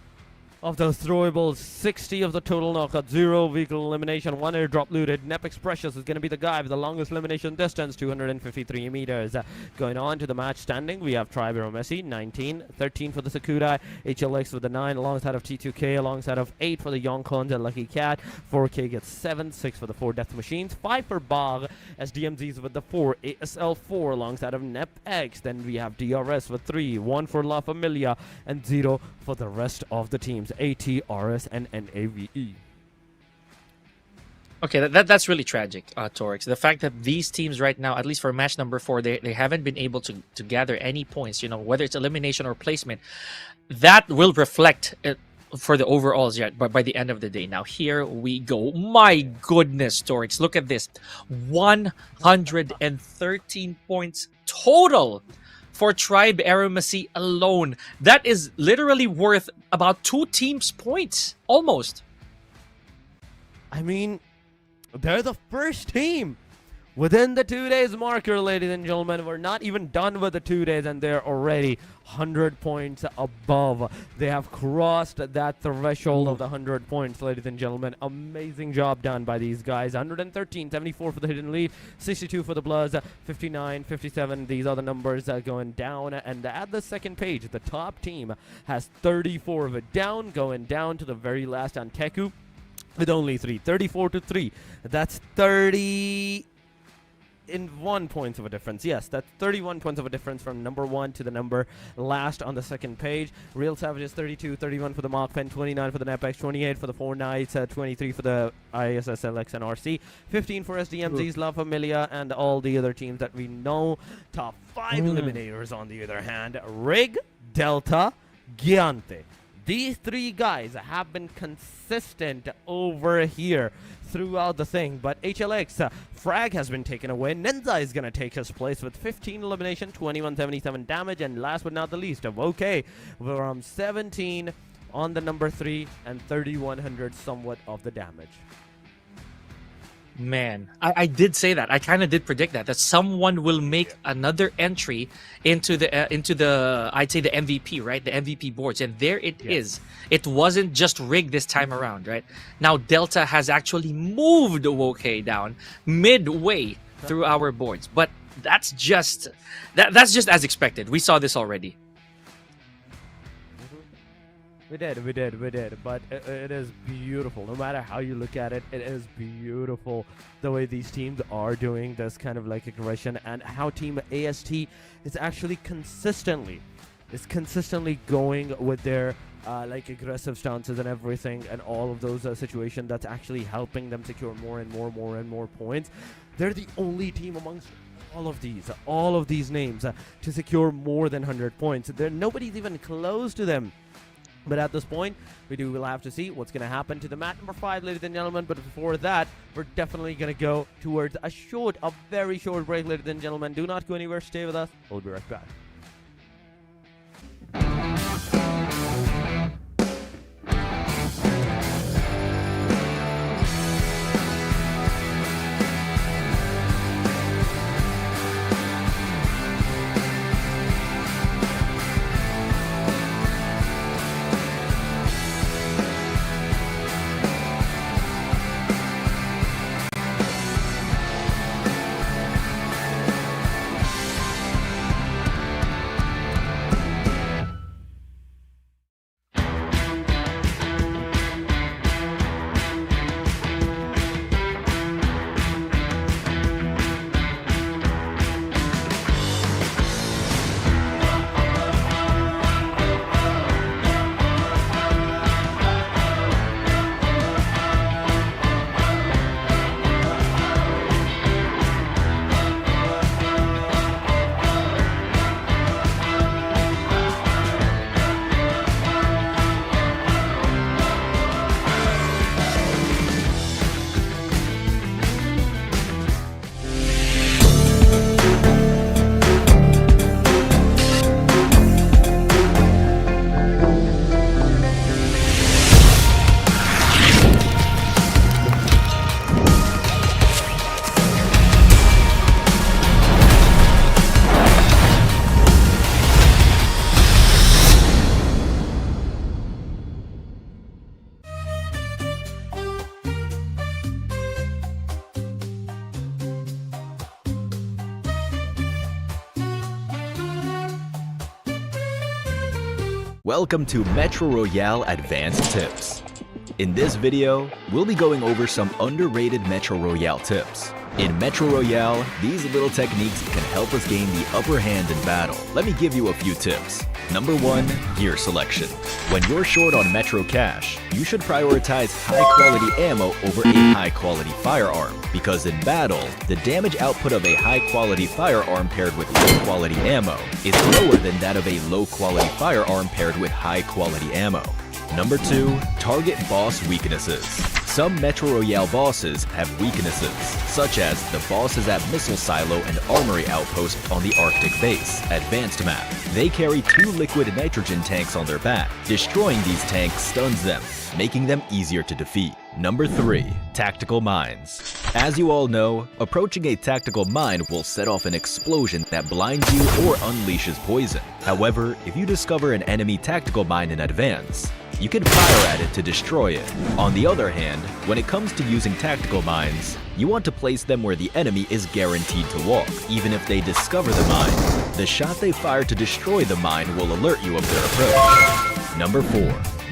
of those throwables, 60 of the total knockout, 0 vehicle elimination, 1 airdrop looted. NEPX Precious is going to be the guy with the longest elimination distance, 253 meters. Going on to the match standing, we have Tribe AEROMACY, 19, 13 for the Sakurai, HLX with the 9, alongside of T2K, alongside of 8 for the Yonkons and Lucky Cat. 4K gets 7, 6 for the 4 Death Machines, 5 for BAGH, SDMZs with the 4, ASL4 alongside of NEPX. Then we have DRS with 3, 1 for LaFamilia, and 0 for the rest of the teams, AT, RS, and NAVE. Okay, that's really tragic, Torix. The fact that these teams right now, at least for match number 4, they haven't been able to gather any points, you know, whether it's elimination or placement, that will reflect for the overalls yet, but by the end of the day. Now, here we go. My goodness, Torix, look at this. 113 points total for Tribe AEROMACY alone. That is literally worth about 2 teams' points, almost. I mean, they're the first team within the 2 days marker, ladies and gentlemen. We're not even done with the 2 days, and they're already 100 points above. They have crossed that threshold of the 100 points, ladies and gentlemen. Amazing job done by these guys. 113, 74 for the hidden lead, 62 for the BLUZZ, 59, 57. These are the numbers going down. And at the second page, the top team has 34 of it down, going down to the very last ANTEIKU with only 3. 34 to 3. That's 31 points of a difference. Yes, that's 31 points of a difference from number 1 to the number last on the second page. Real Savages 32, 31 for the MAKPEN, 29 for the NEPX, 28 for the 4 Knights, 23 for the ISSLXNRC, 15 for SDMZ's LaFamilia, and all the other teams that we know. Top 5 eliminators on the other hand. Rig, Delta, Gyante. These 3 guys have been consistent over here throughout the thing, but HLX, Frag has been taken away. Ninja is going to take his place with 15 elimination, 2177 damage, and last but not the least, OK, from 17 on the number 3 and 3100 somewhat of the damage. Man, I did say that. I kind of did predict that someone will make another entry into the I'd say the MVP, right? The MVP boards, and there it is. It wasn't just Rig this time around, right? Now Delta has actually moved OK down midway through our boards, but that's just as expected. We saw this already. We did, but it is beautiful. No matter how you look at it, it is beautiful the way these teams are doing this kind of like aggression, and how Team AST is actually consistently going with their like aggressive stances and everything, and all of those situations that's actually helping them secure more and more points. They're the only team amongst all of these names to secure more than 100 points. Nobody's even close to them But at this point, will have to see what's going to happen to the mat number 5, ladies and gentlemen. But before that, we're definitely going to go towards a very short break, ladies and gentlemen. Do not go anywhere. Stay with us. We'll be right back. Welcome to Metro Royale Advanced Tips. In this video, we'll be going over some underrated Metro Royale tips. In Metro Royale, these little techniques can help us gain the upper hand in battle. Let me give you a few tips. Number 1, gear selection. When you're short on Metro cash, you should prioritize high-quality ammo over a high-quality firearm, because in battle, the damage output of a high-quality firearm paired with low-quality ammo is lower than that of a low-quality firearm paired with high-quality ammo. Number 2, target boss weaknesses. Some Metro Royale bosses have weaknesses, such as the bosses at Missile Silo and Armory Outpost on the Arctic Base, Advanced Map. They carry 2 liquid nitrogen tanks on their back. Destroying these tanks stuns them, making them easier to defeat. Number 3, tactical mines. As you all know, approaching a tactical mine will set off an explosion that blinds you or unleashes poison. However, if you discover an enemy tactical mine in advance, you can fire at it to destroy it. On the other hand, when it comes to using tactical mines, you want to place them where the enemy is guaranteed to walk. Even if they discover the mine, the shot they fire to destroy the mine will alert you of their approach. Number 4,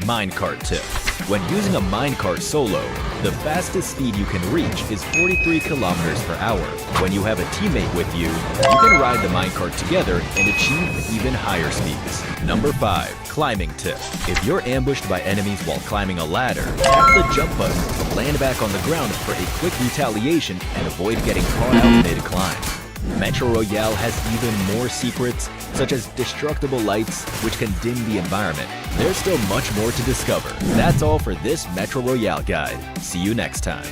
minecart tip. When using a minecart solo, the fastest speed you can reach is 43 kilometers per hour. When you have a teammate with you, you can ride the minecart together and achieve even higher speeds. Number 5, climbing tip. If you're ambushed by enemies while climbing a ladder, tap the jump button to land back on the ground for a quick retaliation and avoid getting caught out mid-climb. Metro Royale has even more secrets, such as destructible lights, which can dim the environment. There's still much more to discover. That's all for this Metro Royale guide. See you next time.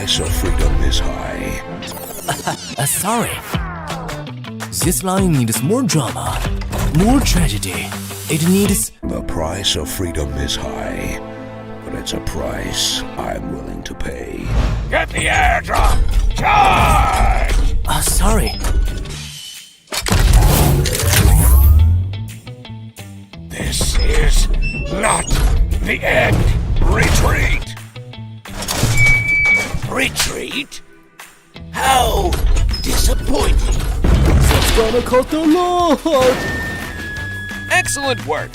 So freedom is high. Sorry. This line needs more drama, more tragedy. It needs... The price of freedom is high, but it's a price I'm willing to pay. Get the airdrop! Charge! Sorry. This is not the end. Retreat! Retreat? How disappointing. It's gonna cost a lot. Excellent work.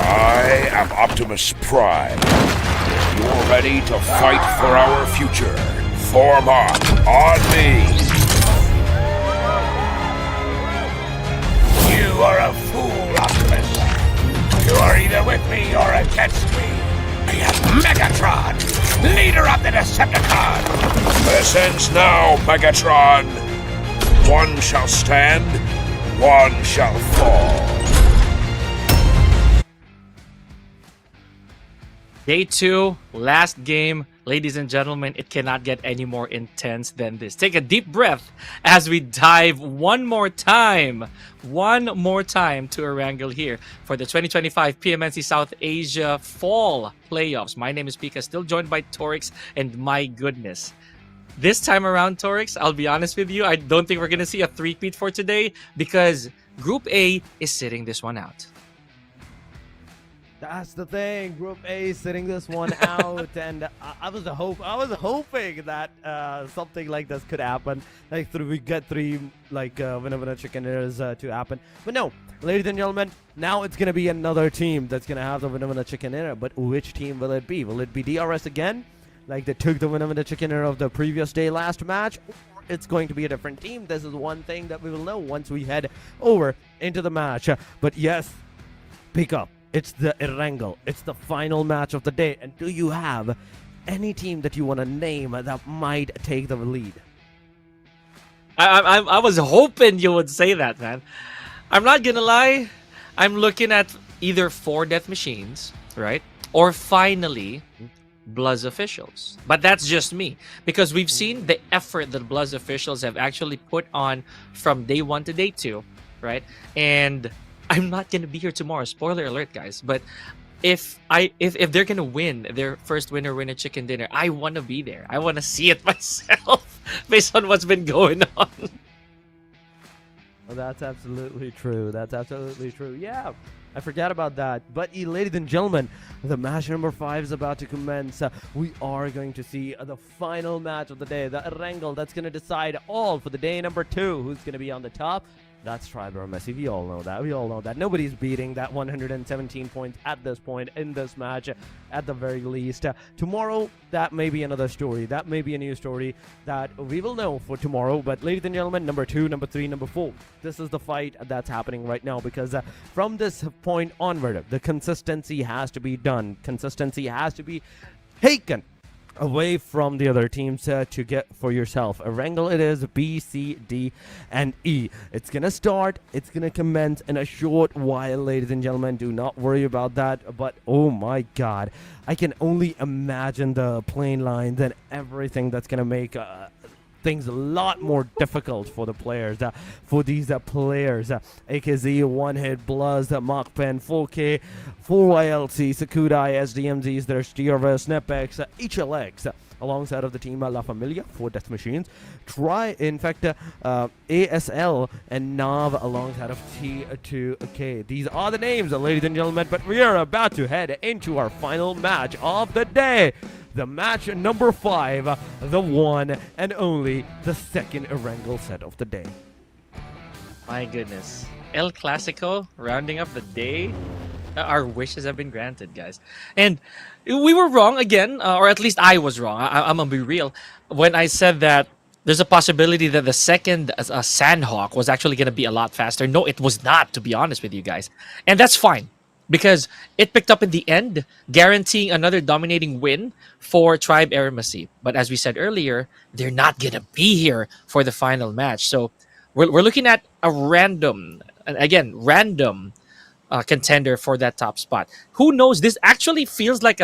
I am Optimus Prime. You're ready to fight for our future. Form up on me. You are a fool, Optimus. You are either with me or against me. I am Megatron, leader of the Decepticons. This ends now, Megatron. One shall stand, one shall fall. Day 2, last game. Ladies and gentlemen, it cannot get any more intense than this. Take a deep breath as we dive one more time to Erangel here for the 2025 PMNC South Asia Fall Playoffs. My name is Pika, still joined by Torix, and my goodness. This time around, Torix, I'll be honest with you, I don't think we're going to see a three-peat for today because Group A is sitting this one out. That's the thing. Group A is sitting this one out, and I was hoping that something like this could happen. Like we get three winner chicken dinners to happen, but no, ladies and gentlemen, now it's gonna be another team that's gonna have the winner chicken dinner. But which team will it be? Will it be DRS again, like they took the winner chicken dinner of the previous day last match? Or it's going to be a different team. This is one thing that we will know once we head over into the match. But yes, pick up. It's the Erangel. It's the final match of the day. And do you have any team that you want to name that might take the lead? I was hoping you would say that, man. I'm not gonna lie. I'm looking at either 4 Death Machines, right? Or finally, BLUZZ officials. But that's just me. Because we've seen the effort that BLUZZ officials have actually put on from day 1 to day 2, right? And I'm not gonna be here tomorrow. Spoiler alert, guys. But if they're gonna win their first winner chicken dinner, I want to be there. I want to see it myself, based on what's been going on. Well, that's absolutely true. That's absolutely true. Yeah, I forgot about that. But ladies and gentlemen, the match number 5 is about to commence. We are going to see the final match of the day, the Erangel, that's going to decide all for the day number 2. Who's going to be on the top? That's ABRUPT. We all know that. We all know that. Nobody's beating that 117 points at this point in this match, at the very least. Tomorrow, that may be another story. That may be a new story that we will know for tomorrow. But ladies and gentlemen, number 2, number 3, number 4. This is the fight that's happening right now because from this point onward, the consistency has to be done. Consistency has to be taken away from the other teams to get for yourself. Erangel it is, B, C, D, and E. It's gonna start, it's gonna commence in a short while, ladies and gentlemen. Do not worry about that. But oh my god, I can only imagine the plane lines and everything that's gonna make things a lot more difficult for the players, for these players. AKAZAYA, One Hit, BLUZZ, MAKPEN, 4K, 4YLC, Sakudai, SDMZ, there's DRS, NEPX, HLX, alongside of the team LAFAMILIA, 4 Death Machines. ASL and NAV alongside of T2K. These are the names, ladies and gentlemen, but we are about to head into our final match of the day. The match number 5, the one and only, the second Erangel set of the day. My goodness. El Clasico, rounding up the day. Our wishes have been granted, guys. And we were wrong again, or at least I was wrong. I'm gonna be real. When I said that there's a possibility that the second Sanhok was actually gonna be a lot faster. No, it was not, to be honest with you guys. And that's fine, because it picked up in the end, guaranteeing another dominating win for Tribe AEROMACY. But as we said earlier, they're not going to be here for the final match. So we're looking at a random contender for that top spot. Who knows? This actually feels like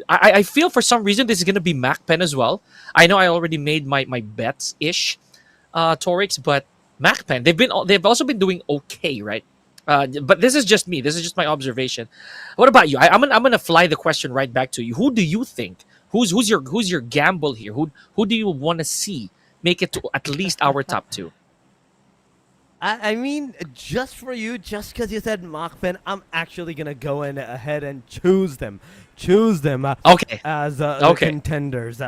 I feel for some reason this is going to be MAKPEN as well. I know I already made my bets-ish, Torix, but MAKPEN, they've also been doing okay, right? But this is just me. This is just my observation. What about you? I'm gonna fly the question right back to you. Who do you think? Who's your gamble here? Who do you want to see make it to at least our top 2? I mean, just for you, just because you said MAKPEN, I'm actually gonna go in ahead and choose them Okay. as the Okay. contenders.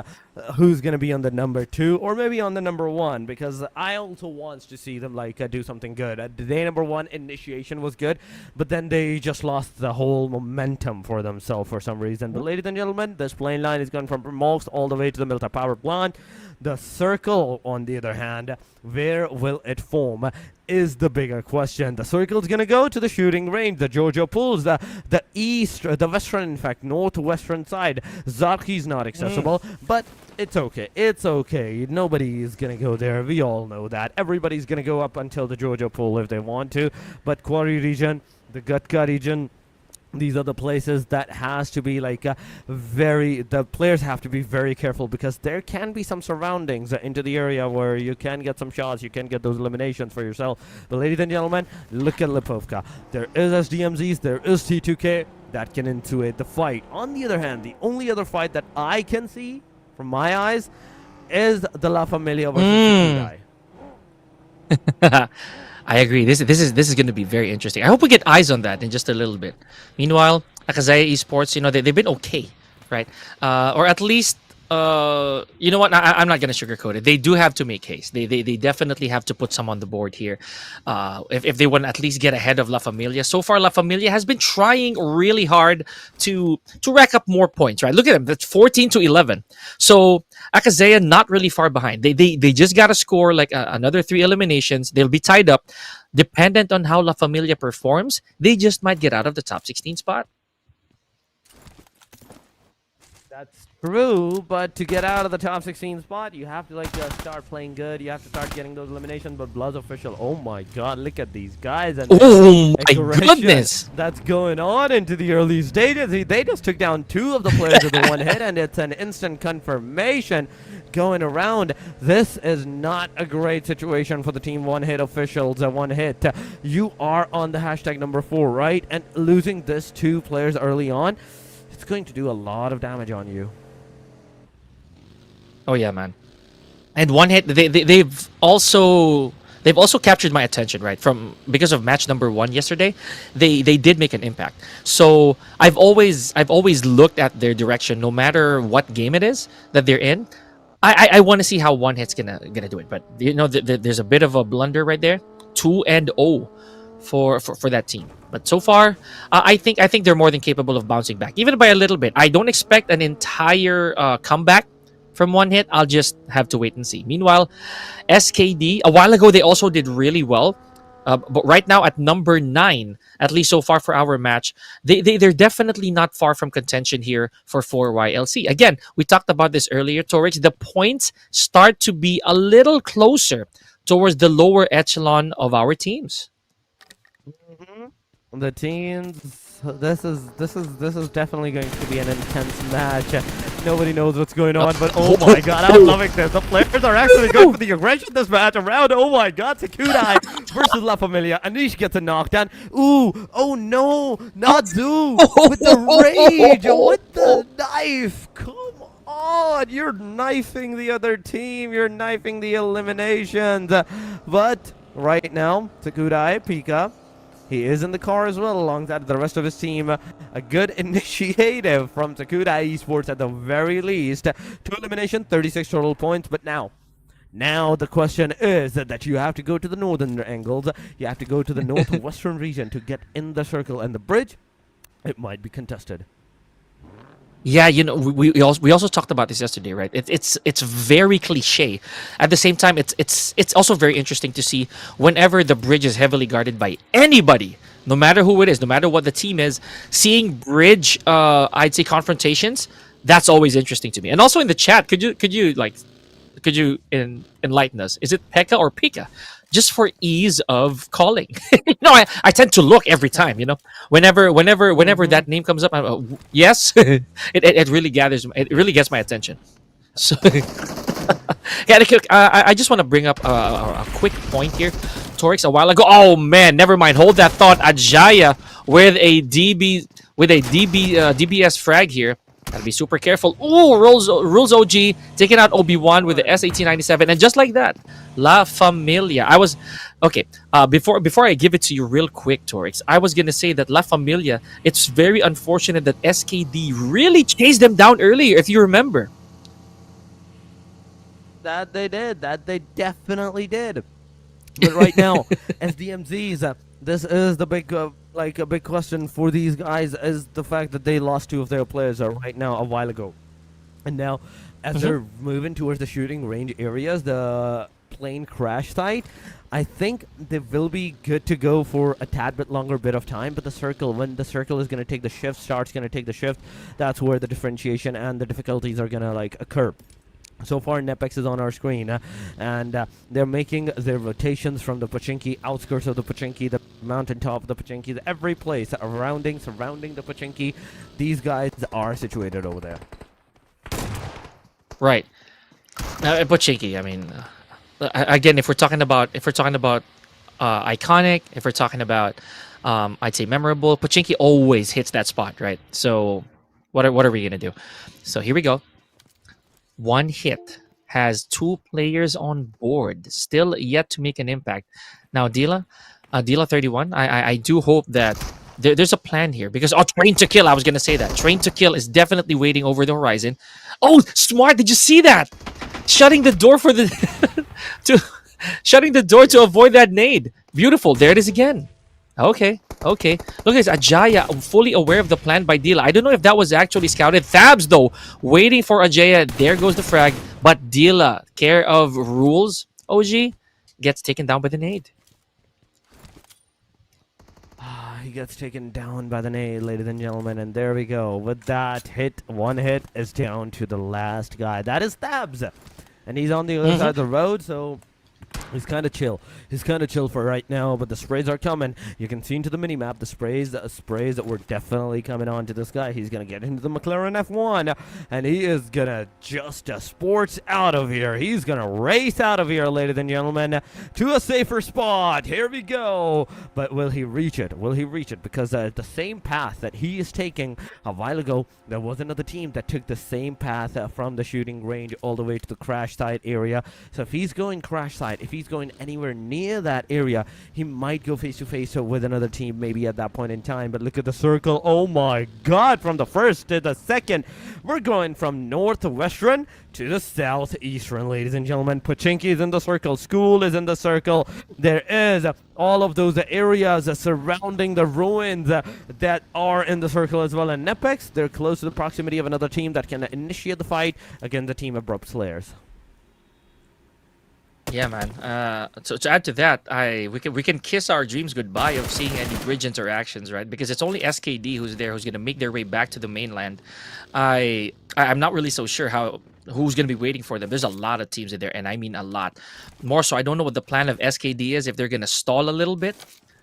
Who's gonna be on the number 2 or maybe on the number 1? Because I also want to see them do something good. The day number 1 initiation was good, but then they just lost the whole momentum for themselves for some reason. But ladies and gentlemen, this plane line is going from Promox all the way to the Milta Power Plant. The circle, on the other hand, where will it form is the bigger question. The circle's gonna go to the shooting range, the Jojo pools, the east, the western, in fact, northwestern side. Zarki's not accessible, but it's okay. It's okay. Nobody is gonna go there. We all know that. Everybody's gonna go up until the Jojo pool if they want to. But Quarry region, the Gatka region, these are the places that has to be the players have to be very careful, because there can be some surroundings into the area where you can get some shots, you can get those eliminations for yourself. But ladies and gentlemen, look at Lipovka. There is SDMZs, there is T2K that can intuit the fight. On the other hand, the only other fight that I can see from my eyes is the La Familia versus Kudai. I agree. This is going to be very interesting. I hope we get eyes on that in just a little bit. Meanwhile, AKAZAYA Esports, they've been okay, right? Or at least, you know what? I'm not going to sugarcoat it. They do have to make haste. They definitely have to put some on the board here. If they want to at least get ahead of La Familia. So far, La Familia has been trying really hard to rack up more points, right? Look at them. That's 14-11. So AKAZAYA not really far behind. They just got to score another 3 eliminations. They'll be tied up. Dependent on how La Familia performs, they just might get out of the top 16 spot. That's true, but to get out of the top 16 spot, you have to start playing good. You have to start getting those eliminations. But BLUZZ official, oh my god, look at these guys and oh my goodness, that's going on into the early stages. They just took down 2 of the players with the 1 hit, and it's an instant confirmation going around. This is not a great situation for the team 1 hit officials. 1 hit. You are on the hashtag number 4, right? And losing this 2 players early on, it's going to do a lot of damage on you. Oh yeah, man. And 1 hit, they've also captured my attention, right? Because of match number 1 yesterday, they did make an impact. So I've always looked at their direction, no matter what game it is that they're in. I want to see how 1 hit's gonna do it. But there's a bit of a blunder right there. 2-0 for that team. But so far, I think they're more than capable of bouncing back, even by a little bit. I don't expect an entire comeback from 1 hit. I'll just have to wait and see. Meanwhile, SKD, a while ago, they also did really well. But right now at number 9, at least so far for our match, they're definitely not far from contention here for 4YLC. Again, we talked about this earlier, Torix. The points start to be a little closer towards the lower echelon of our teams. The teams, this is definitely going to be an intense match. Nobody knows what's going on, but oh my god, I'm loving this. The players are actually going for the aggression this match around. Oh my god, Sakudai versus La Familia. Anish gets a knockdown. Ooh, oh no, not Zoo with the rage, with the knife. Come on, you're knifing the other team. You're knifing the eliminations. But right now, Sakudai, Pika, he is in the car as well, alongside the rest of his team. A good initiative from Sakudai Esports at the very least. 2 elimination, 36 total points. But now the question is that you have to go to the northern angles. You have to go to the northwestern region to get in the circle. And the bridge, it might be contested. Yeah, we also talked about this yesterday, right? It's very cliche. At the same time, it's also very interesting to see whenever the bridge is heavily guarded by anybody, no matter who it is, no matter what the team is, seeing bridge, I'd say confrontations. That's always interesting to me. And also in the chat, could you enlighten us? Is it Pekka or Pika? Just for ease of calling. I tend to look every time, whenever that name comes up, yes, it really gets my attention. So yeah, I just want to bring up a quick point here. Torix, a while ago, oh man, never mind, hold that thought. Ajaya with a DBS frag here. Gotta be super careful. Ooh, Rules OG taking out Obi-Wan with the S1897, and just like that, La Familia. I was okay. Before I give it to you real quick, Torix, I was gonna say that La Familia. It's very unfortunate that SKD really chased them down earlier, if you remember. That they did. That they definitely did. But right now, SDMZs, this is the big, like a big question for these guys is the fact that they lost 2 of their players right now a while ago, and now as they're moving towards the shooting range areas, the plane crash site, I think they will be good to go for a tad bit longer bit of time. But the circle, when the circle is going to take the shift, starts going to take the shift, that's where the differentiation and the difficulties are going to like occur. So far, NEPX is on our screen, and they're making their rotations from the Pochinki, outskirts of the Pochinki, the mountaintop of the Pochinki, every place surrounding the Pochinki. These guys are situated over there. Right. Now, Pochinki. I mean, again, if we're talking about iconic, if we're talking about, I'd say memorable, Pochinki always hits that spot, right? So, what are we gonna do? So here we go. 1 hit has 2 players on board, still yet to make an impact. Now, Dila 31, I do hope that there's a plan here, because Train to Kill, I was gonna say that Train to Kill is definitely waiting over the horizon. Oh, smart! Did you see that? Shutting the door for the shutting the door to avoid that nade. Beautiful. There it is again. Okay. Look at Ajaya, fully aware of the plan by Dila. I don't know if that was actually scouted. Thabs, though, waiting for Ajaya. There goes the frag. But Dila, care of Rules, OG, gets taken down by the nade. He gets taken down by the nade, ladies and gentlemen. And there we go. With that hit, 1 hit is down to the last guy. That is Thabs. And he's on the other side of the road, so he's kind of chill. He's kind of chill for right now, but the sprays are coming. You can see into the mini-map, the sprays that were definitely coming on to this guy. He's going to get into the McLaren F1, and he is going to just sports out of here. He's going to race out of here, ladies and gentlemen, to a safer spot. Here we go. But will he reach it? Will he reach it? Because the same path that he is taking a while ago, there was another team that took the same path from the shooting range all the way to the crash site area. So if he's going crash site, if he's going anywhere near that area, he might go face to face with another team maybe at that point in time. But look at the circle. Oh my god, from the first to the second, we're going from northwestern to the southeastern, ladies and gentlemen. Pochinki is in the circle, school is in the circle. There is all of those areas surrounding the ruins that are in the circle as well. And NEPX, they're close to the proximity of another team that can initiate the fight against the team ABRUPT Slayers. Yeah, man. So to add to that, we can kiss our dreams goodbye of seeing any bridge interactions, right? Because it's only SKD who's there, who's gonna make their way back to the mainland. I'm not really so sure who's gonna be waiting for them. There's a lot of teams in there, and I mean a lot. More so, I don't know what the plan of SKD is. If they're gonna stall a little bit,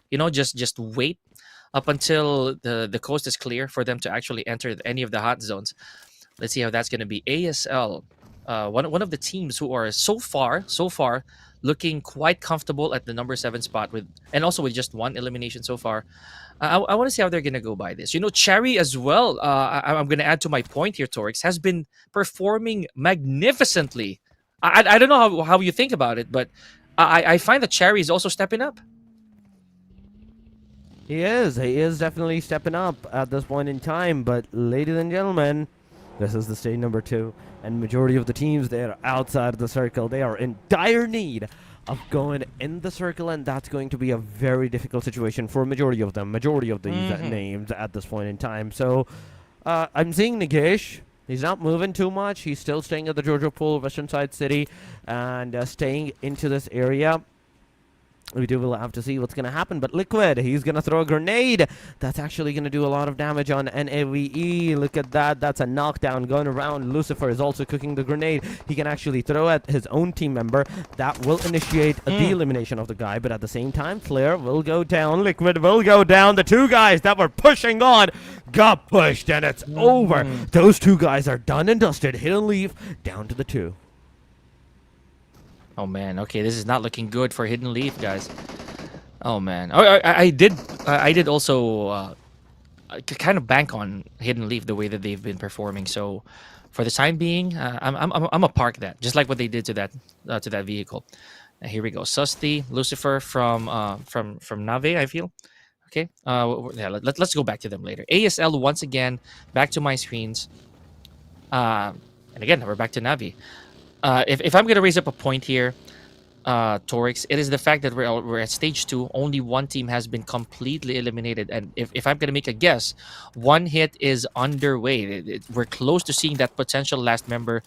you know, just wait up until the coast is clear for them to actually enter any of the hot zones. Let's see how that's gonna be. ASL. One of the teams who are so far looking quite comfortable at the number 7 spot and also with just 1 elimination so far. I want to see how they're gonna go by this. You know, Cherry as well. I'm gonna add to my point here. Torix has been performing magnificently. I don't know how you think about it, but I find that Cherry is also stepping up. He is definitely stepping up at this point in time. But ladies and gentlemen, this is the stage number 2, and majority of the teams, they are outside of the circle. They are in dire need of going in the circle, and that's going to be a very difficult situation for majority of them, majority of these names at this point in time. So I'm seeing Nagesh. He's not moving too much. He's still staying at the Georgia Pool, Western Side City, and staying into this area. We will have to see what's going to happen. But Liquid, he's going to throw a grenade. That's actually going to do a lot of damage on NAVE. Look at that. That's a knockdown going around. Lucifer is also cooking the grenade. He can actually throw at his own team member. That will initiate the elimination of the guy. But at the same time, Flare will go down. Liquid will go down. The 2 guys that were pushing on got pushed, and it's over. Those 2 guys are done and dusted. Hidden Leaf down to the 2. Oh man, okay, this is not looking good for Hidden Leaf, guys. Oh man, I did also kind of bank on Hidden Leaf the way that they've been performing. So for the time being, I'm a park that, just like what they did to that vehicle. Here we go. Susty, Lucifer from Nave, I feel. Okay. Yeah, let's go back to them later. ASL once again, back to my screens. And again, we're back to Navi. If I'm gonna raise up a point here, Torix, it is the fact that we're at stage 2. Only one team has been completely eliminated, and if I'm gonna make a guess, one hit is underway. We're close to seeing that potential last member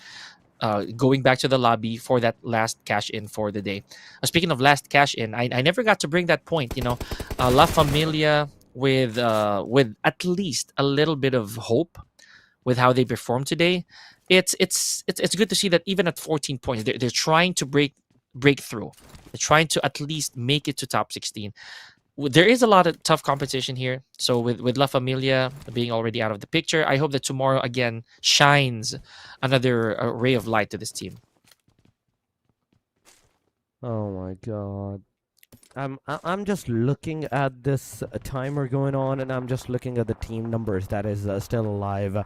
going back to the lobby for that last cash in for the day. Speaking of last cash in, I never got to bring that point. You know, La Familia with at least a little bit of hope with how they performed today. It's good to see that even at 14 points, they're trying to break through. They're trying to at least make it to top 16. There is a lot of tough competition here. So with La Familia being already out of the picture, I hope that tomorrow again shines another ray of light to this team. Oh my god. I'm just looking at this timer going on, and I'm just looking at the team numbers that is still alive.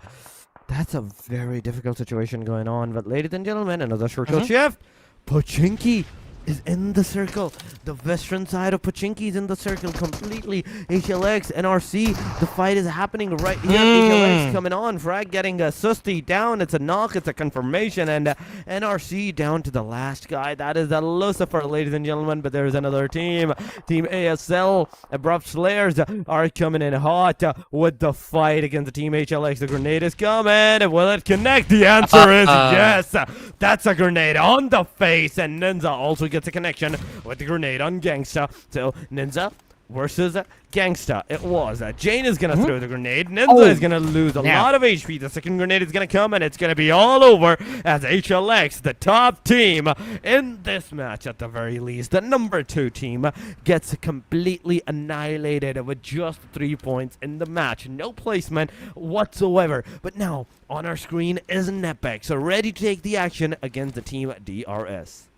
That's a very difficult situation going on. But ladies and gentlemen, another circle shift. Pochinki is in the circle. The Western side of Pochinki is in the circle completely. HLXNRC, the fight is happening right here. HLX coming on. Frag getting a Susti down. It's a knock. It's a confirmation. And NRC down to the last guy. That is a Lucifer, ladies and gentlemen. But there's another team. Team ASL, Abrupt Slayers are coming in hot with the fight against the Team HLX. The grenade is coming. Will it connect? The answer is yes. That's a grenade on the face. And Ninja also gets a connection with the grenade on Gangsta. So Ninja versus Gangsta. It was. Jane is going to throw the grenade. Ninja is going to lose a lot of HP. The second grenade is going to come, and it's going to be all over as HLX, the top team in this match at the very least. The number 2 team gets completely annihilated with just 3 points in the match. No placement whatsoever. But now on our screen is NEPX, ready to take the action against the team DRS.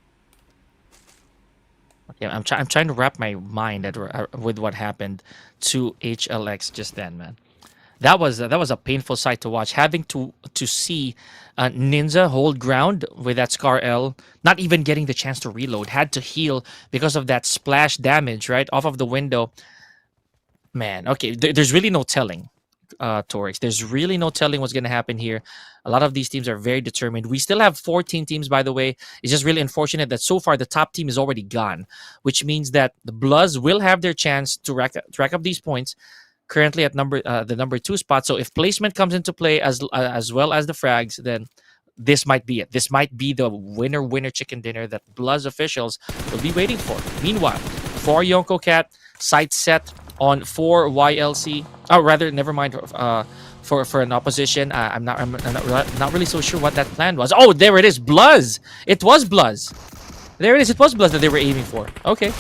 Yeah, I'm trying to wrap my mind with what happened to HLX just then, man. That was a painful sight to watch. Having to see Ninja hold ground with that Scar L, not even getting the chance to reload, had to heal because of that splash damage right off of the window. Man, okay, there's really no telling, Torix. There's really no telling what's going to happen here. A lot of these teams are very determined. We still have 14 teams, by the way. It's just really unfortunate that so far the top team is already gone, which means that the BLUZZ will have their chance to rack up these points. Currently at the number 2 spot. So if placement comes into play as well as the frags, then this might be it. This might be the winner chicken dinner that BLUZZ officials will be waiting for. Meanwhile, for Yonko Cat, sight set on 4 YLC. Oh, rather, never mind. For an opposition, I'm not really so sure what that plan was. Oh, there it is, BLUZZ. It was BLUZZ. There it is. It was BLUZZ that they were aiming for. Okay.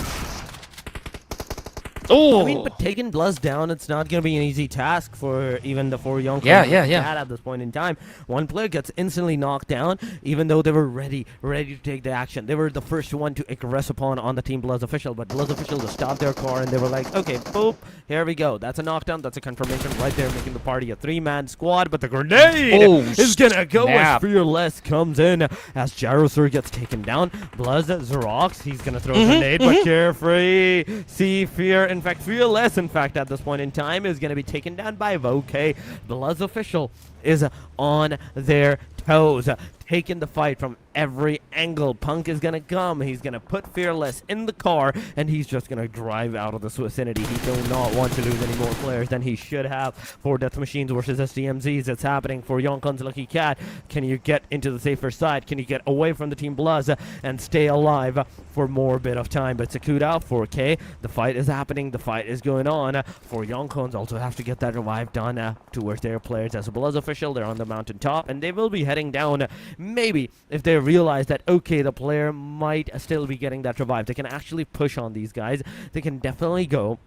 Oh, I mean, but taking BLUZZ down, it's not going to be an easy task for even the 4 Yonko. Yeah. At this point in time, one player gets instantly knocked down, even though they were ready to take the action. They were the first one to aggress upon on the Team BLUZZ official, but BLUZZ official just stopped their car and they were like, okay, boop, here we go. That's a knockdown. That's a confirmation right there, making the party a 3-man squad. But the grenade is going to go as Fearless comes in as Gyrosur gets taken down. BLUZZ, Xerox, he's going to throw a grenade, but Carefree, see Fear. In fact, Fearless, at this point in time, is going to be taken down by Voke. The BLUZZ official is on their toes, taking the fight from every angle. Punk is going to come. He's going to put Fearless in the car, and he's just going to drive out of this vicinity. He does not want to lose any more players than he should have for Death Machines versus SDMZs. It's happening for Yonkon's Lucky Cat. Can you get into the safer side? Can you get away from the Team BLUZZ and stay alive for more bit of time? But Sakuda, 4K, the fight is happening. The fight is going on. For Yonkons also have to get that revive done towards their players. As a BLUZZ official, they're on the mountaintop, and they will be heading down. Maybe if they realize that, okay, the player might still be getting that revive, they can actually push on these guys. They can definitely go.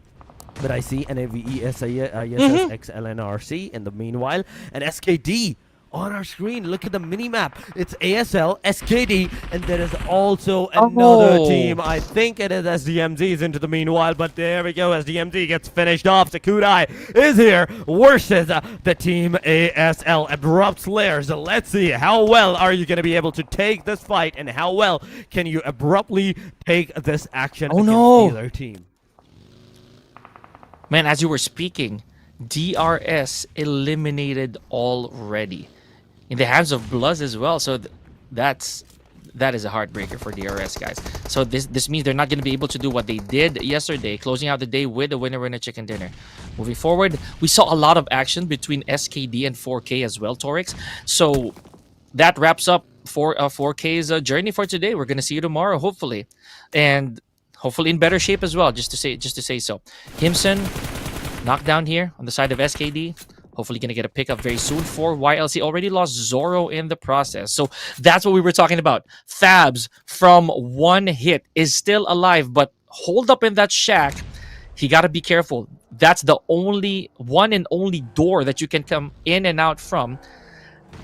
But I see NAVE ISSLXNRC in the meanwhile, and SKD on our screen. Look at the mini-map. It's ASL, SKD, and there is also another team. I think it is SDMZ's into the meanwhile, but there we go. SDMZ gets finished off. Sakudai is here versus the team ASL ABRUPT Slayers. Let's see, how well are you going to be able to take this fight, and how well can you abruptly take this action against the other team? Man, as you were speaking, DRS eliminated already in the hands of BLUZZ as well. So that is a heartbreaker for DRS, guys. So this means they're not going to be able to do what they did yesterday, closing out the day with a winner chicken dinner. Moving forward, we saw a lot of action between SKD and 4K as well, Torix. So that wraps up for 4K's journey for today. We're going to see you tomorrow, hopefully, and hopefully in better shape as well. Just to say so. Himson knockdown here on the side of SKD. Hopefully going to get a pickup very soon for YLC. Already lost Zoro in the process. So that's what we were talking about. Fabs from one hit is still alive, but hold up in that shack. He got to be careful. That's the one and only door that you can come in and out from.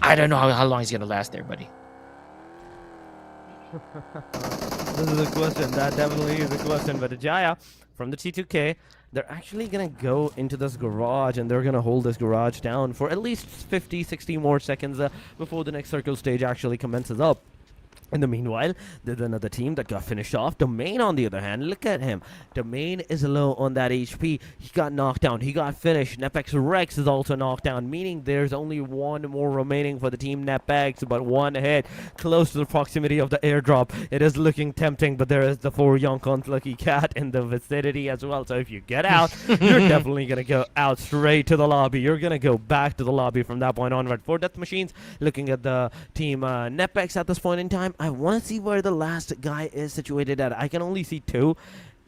I don't know how long he's going to last there, buddy. This is a question. That definitely is a question. But Ajaya from the T2K, they're actually going to go into this garage, and they're going to hold this garage down for at least 50, 60 more seconds before the next circle stage actually commences up. In the meanwhile, there's another team that got finished off. Domain, on the other hand, look at him. Domain is low on that HP. He got knocked down. He got finished. NEPX Rex is also knocked down, meaning there's only one more remaining for the team NEPX, but one hit close to the proximity of the airdrop. It is looking tempting, but there is the 4 Yonkon's Lucky Cat in the vicinity as well. So if you get out, you're definitely going to go out straight to the lobby. You're going to go back to the lobby from that point onward. 4 Death Machines, looking at the team NEPX at this point in time. I want to see where the last guy is situated at. I can only see 2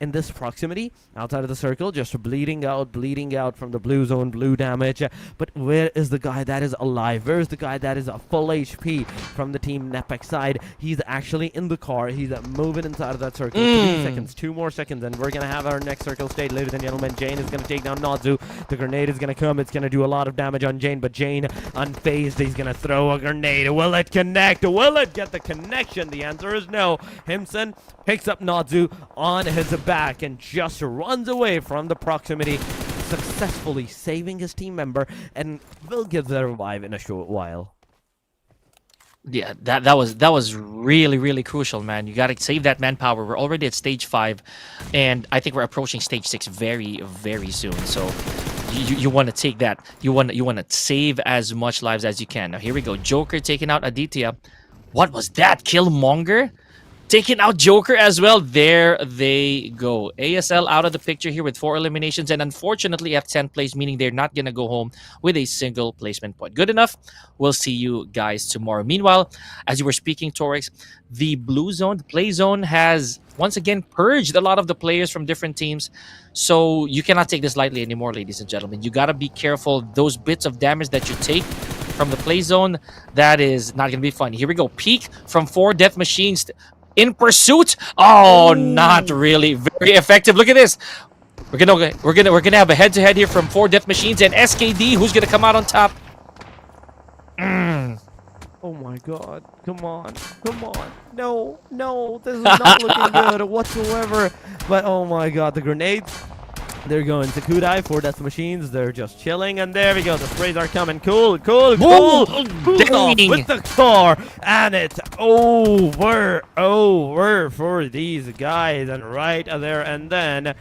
in this proximity outside of the circle, just bleeding out from the blue zone, blue damage. But where is the guy that is alive? Where is the guy that is a full HP from the team NEPX side? He's actually in the car. He's moving inside of that circle. 3 seconds, 2 more seconds, and we're going to have our next circle stage, ladies and gentlemen. Jane is going to take down Nodzu. The grenade is going to come. It's going to do a lot of damage on Jane, but Jane unfazed. He's going to throw a grenade. Will it connect? Will it get the connection? The answer is no. Himson picks up Nodzu on his back and just runs away from the proximity, successfully saving his team member, and will give the revive in a short while. Yeah, that was really crucial, man. You got to save that manpower. We're already at stage 5, and I think we're approaching stage 6 very soon. So you want to take that. You want to save as much lives as you can. Now here we go. Joker taking out Aditya. What was that? Killmonger taking out Joker as well. There they go. ASL out of the picture here with 4 eliminations, and unfortunately F10 place, meaning they're not going to go home with a single placement point. Good enough. We'll see you guys tomorrow. Meanwhile, as you were speaking, Torix, the blue zone, the play zone, has once again purged a lot of the players from different teams. So you cannot take this lightly anymore, ladies and gentlemen. You got to be careful. Those bits of damage that you take from the play zone, that is not going to be fun. Here we go. Peek from 4 Death Machines in pursuit. Oh, not really very effective. Look at this. We're gonna have a head-to-head here from 4 Death Machines and SKD. Who's gonna come out on top? Oh my god. Come on. No, this is not looking good whatsoever. But oh my god, the grenades, they're going to Kudai, 4 Death Machines. They're just chilling, and there we go. The sprays are coming. Cool. Cool off with the star, and it's over for these guys. And right there, and then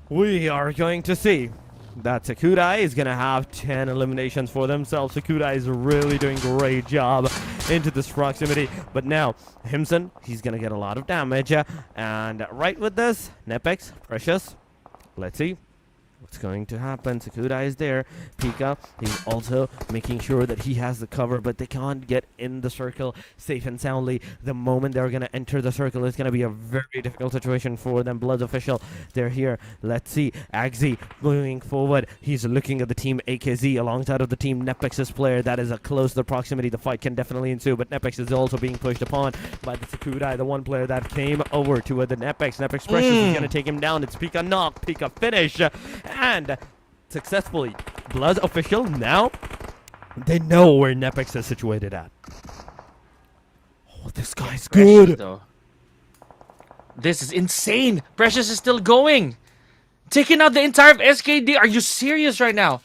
we are going to see that Sakudai is going to have 10 eliminations for themselves. Sakudai is really doing a great job into this proximity. But now, Himson, he's going to get a lot of damage. And right with this, NEPX, Precious, let's see what's going to happen. Sakudai is there. Pika, he's also making sure that he has the cover, but they can't get in the circle safe and soundly. The moment they're going to enter the circle, it's going to be a very difficult situation for them. BLUZZ official, they're here. Let's see. Agzi moving forward. He's looking at the team AKZ alongside of the team NEPX's player. That is a close to proximity. The fight can definitely ensue, but NEPX is also being pushed upon by the Sakudai, the one player that came over to the NEPX. NEPX Precious is going to take him down. It's Pika knock, Pika finish. And successfully, BLUZZ official now They know where NEPX is situated at. Oh, this guy's Precious, good. though. This is insane. Precious is still going. Taking out the entire SKD. Are you serious right now?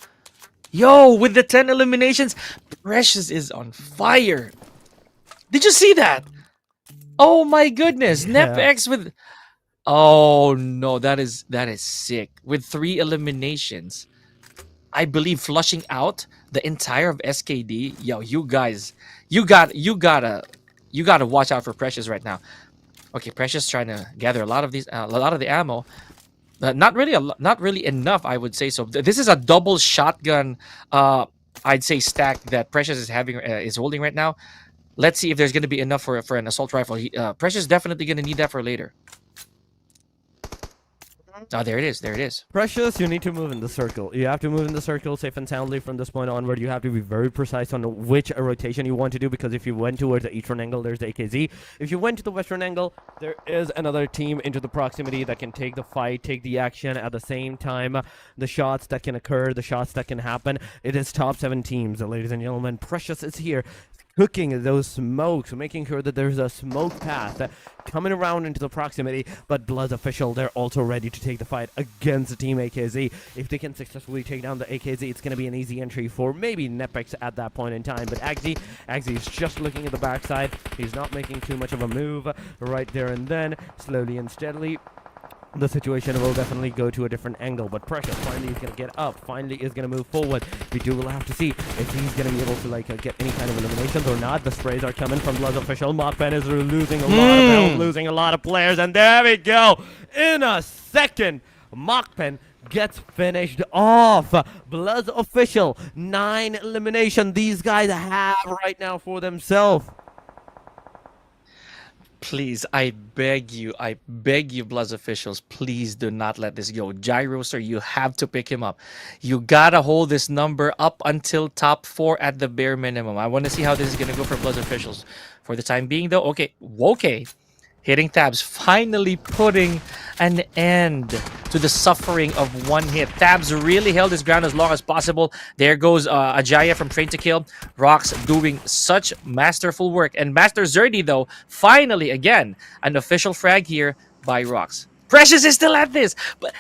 Yo, with the 10 eliminations, Precious is on fire. Did you see that? Oh my goodness. Yeah. NEPX with... Oh no, that is sick. With 3 eliminations. I believe flushing out the entire of SKD. Yo, you guys, you gotta watch out for Precious right now. Okay, Precious trying to gather a lot of these, a lot of the ammo. Not really enough, I would say. So this is a double shotgun, I'd say, stack that Precious is having, is holding right now. Let's see if there's gonna be enough for an assault rifle. Precious is definitely gonna need that for later. Oh, there it is. There it is. Precious, you need to move in the circle. You have to move in the circle safe and soundly from this point onward. You have to be very precise on which rotation you want to do, because if you went towards the eastern angle, there's the AKZ. If you went to the western angle, there is another team into the proximity that can take the fight, take the action at the same time. The shots that can occur, the shots that can happen. It is top 7 teams, ladies and gentlemen. Precious is here, cooking those smokes, making sure that there's a smoke path coming around into the proximity. But BLUZZ official, they're also ready to take the fight against the team AKZ. If they can successfully take down the AKZ, it's going to be an easy entry for maybe NEPX at that point in time. But AKAZAYA is just looking at the backside. He's not making too much of a move right there and then. Slowly and steadily, the situation will definitely go to a different angle. But Precious finally is going to get up, finally is going to move forward. We will have to see if he's going to be able to get any kind of eliminations or not. The sprays are coming from BLUZZ official. MAKPEN is losing a lot of health, losing a lot of players, and there we go. In a second, MAKPEN gets finished off. BLUZZ official, 9 elimination these guys have right now for themselves. Please, I beg you, BLUZZ officials, please do not let this go. Gyro, sir, you have to pick him up. You gotta hold this number up until top 4 at the bare minimum. I want to see how this is gonna go for BLUZZ officials. For the time being, though, okay, hitting tabs, finally putting an end to the suffering of one hit. Tabs really held his ground as long as possible. There goes Ajaya from Train to Kill. Rox doing such masterful work. And Master Zerdy, though, finally, again, an official frag here by Rox. Precious is still at this.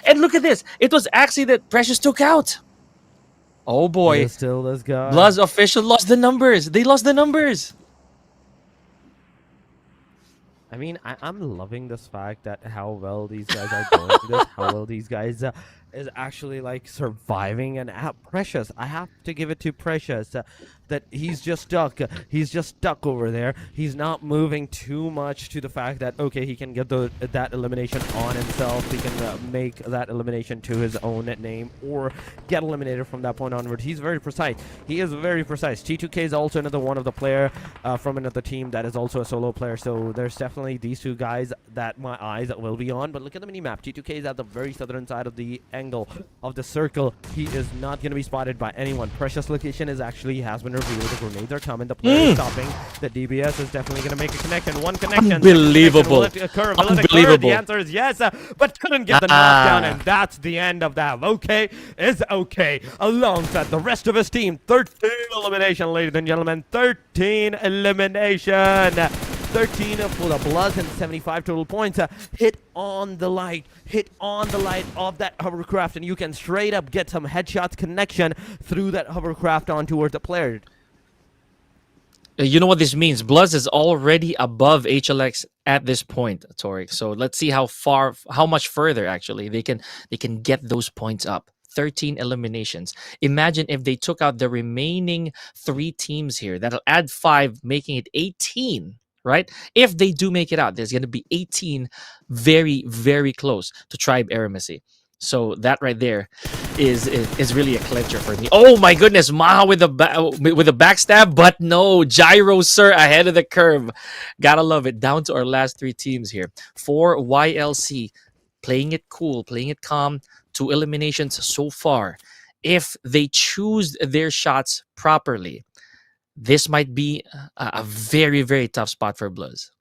And look at this. It was actually that Precious took out. Oh, boy. There's still this guy. BLUZZ official lost the numbers. They lost the numbers. I mean, I'm loving this fact that how well these guys are going through this, how well these guys is actually surviving. And Precious, I have to give it to Precious that he's just stuck. He's just stuck over there. He's not moving too much to the fact that, okay, he can get that elimination on himself. He can make that elimination to his own name or get eliminated from that point onward. He's very precise. He is very precise. T2K is also another one of the player from another team that is also a solo player. So there's definitely these 2 guys that my eyes will be on. But look at the mini-map. T2K is at the very southern side of the angle of the circle. He is not going to be spotted by anyone. Precious location has been revealed. The grenades are coming. The player is stopping. The DBS is definitely going to make a connection. One connection. Unbelievable. Will it occur? Will it occur? The answer is yes, but couldn't get the knockdown, and that's the end of that. Okay is okay. Alongside the rest of his team, 13 elimination, ladies and gentlemen. 13 elimination. 13 for the BLUZZ and 75 total points. Hit on the light of that hovercraft, and you can straight up get some headshots connection through that hovercraft on towards the player. You know what this means? BLUZZ is already above HLX at this point, Torik. So let's see how much further actually they can get those points up. 13 eliminations. Imagine if they took out the remaining 3 teams here. That'll add 5, making it 18. Right? If they do make it out, there's going to be 18 very, very close to Tribe AEROMACY. So that right there is really a clincher for me. Oh my goodness, Maha with a backstab, but no, Gyro, sir, ahead of the curve. Gotta love it. Down to our last 3 teams here. For YLC, playing it cool, playing it calm. 2 eliminations so far. If they choose their shots properly, this might be a very, very tough spot for BLUZZ.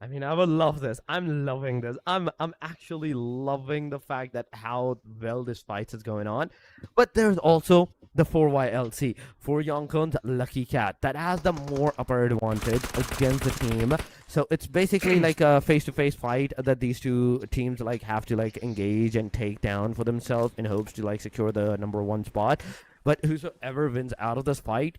I mean, I would love this. I'm loving this. I'm actually loving the fact that how well this fight is going on. But there's also the 4YLC, for YONKO's Lucky Cat, that has the more upper advantage against the team. So it's basically like a face-to-face fight that these two teams like have to like engage and take down for themselves in hopes to like secure the #1 spot. But whosoever wins out of this fight,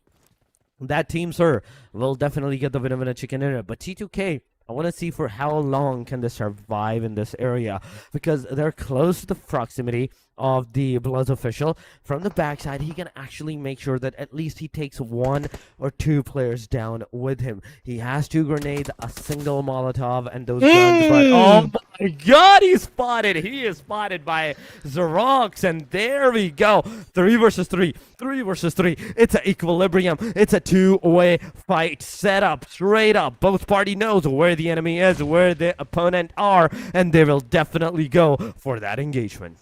that team, sir, will definitely get the winner chicken dinner. But T2K, I want to see for how long can they survive in this area, because they're close to the proximity of the BLUZZ official. From the backside, he can actually make sure that at least he takes 1 or 2 players down with him. He has 2 grenades, a single Molotov, and those guns. But oh my God, he's spotted! He is spotted by Xerox, and there we go. 3 versus 3. 3 versus 3. It's an equilibrium. It's a 2-way fight set up straight up. Both party knows where the enemy is, where the opponent are, and they will definitely go for that engagement.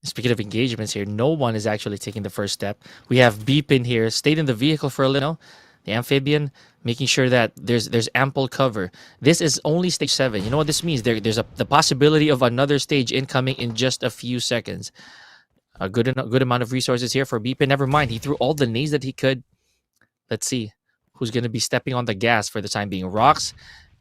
Speaking of engagements here, no one is actually taking the first step. We have BPIN here, stayed in the vehicle for a little. The amphibian, making sure that there's ample cover. This is only stage 7. You know what this means? There's the possibility of another stage incoming in just a few seconds. A good amount of resources here for BPIN. Never mind, he threw all the nades that he could. Let's see who's going to be stepping on the gas for the time being. Rocks,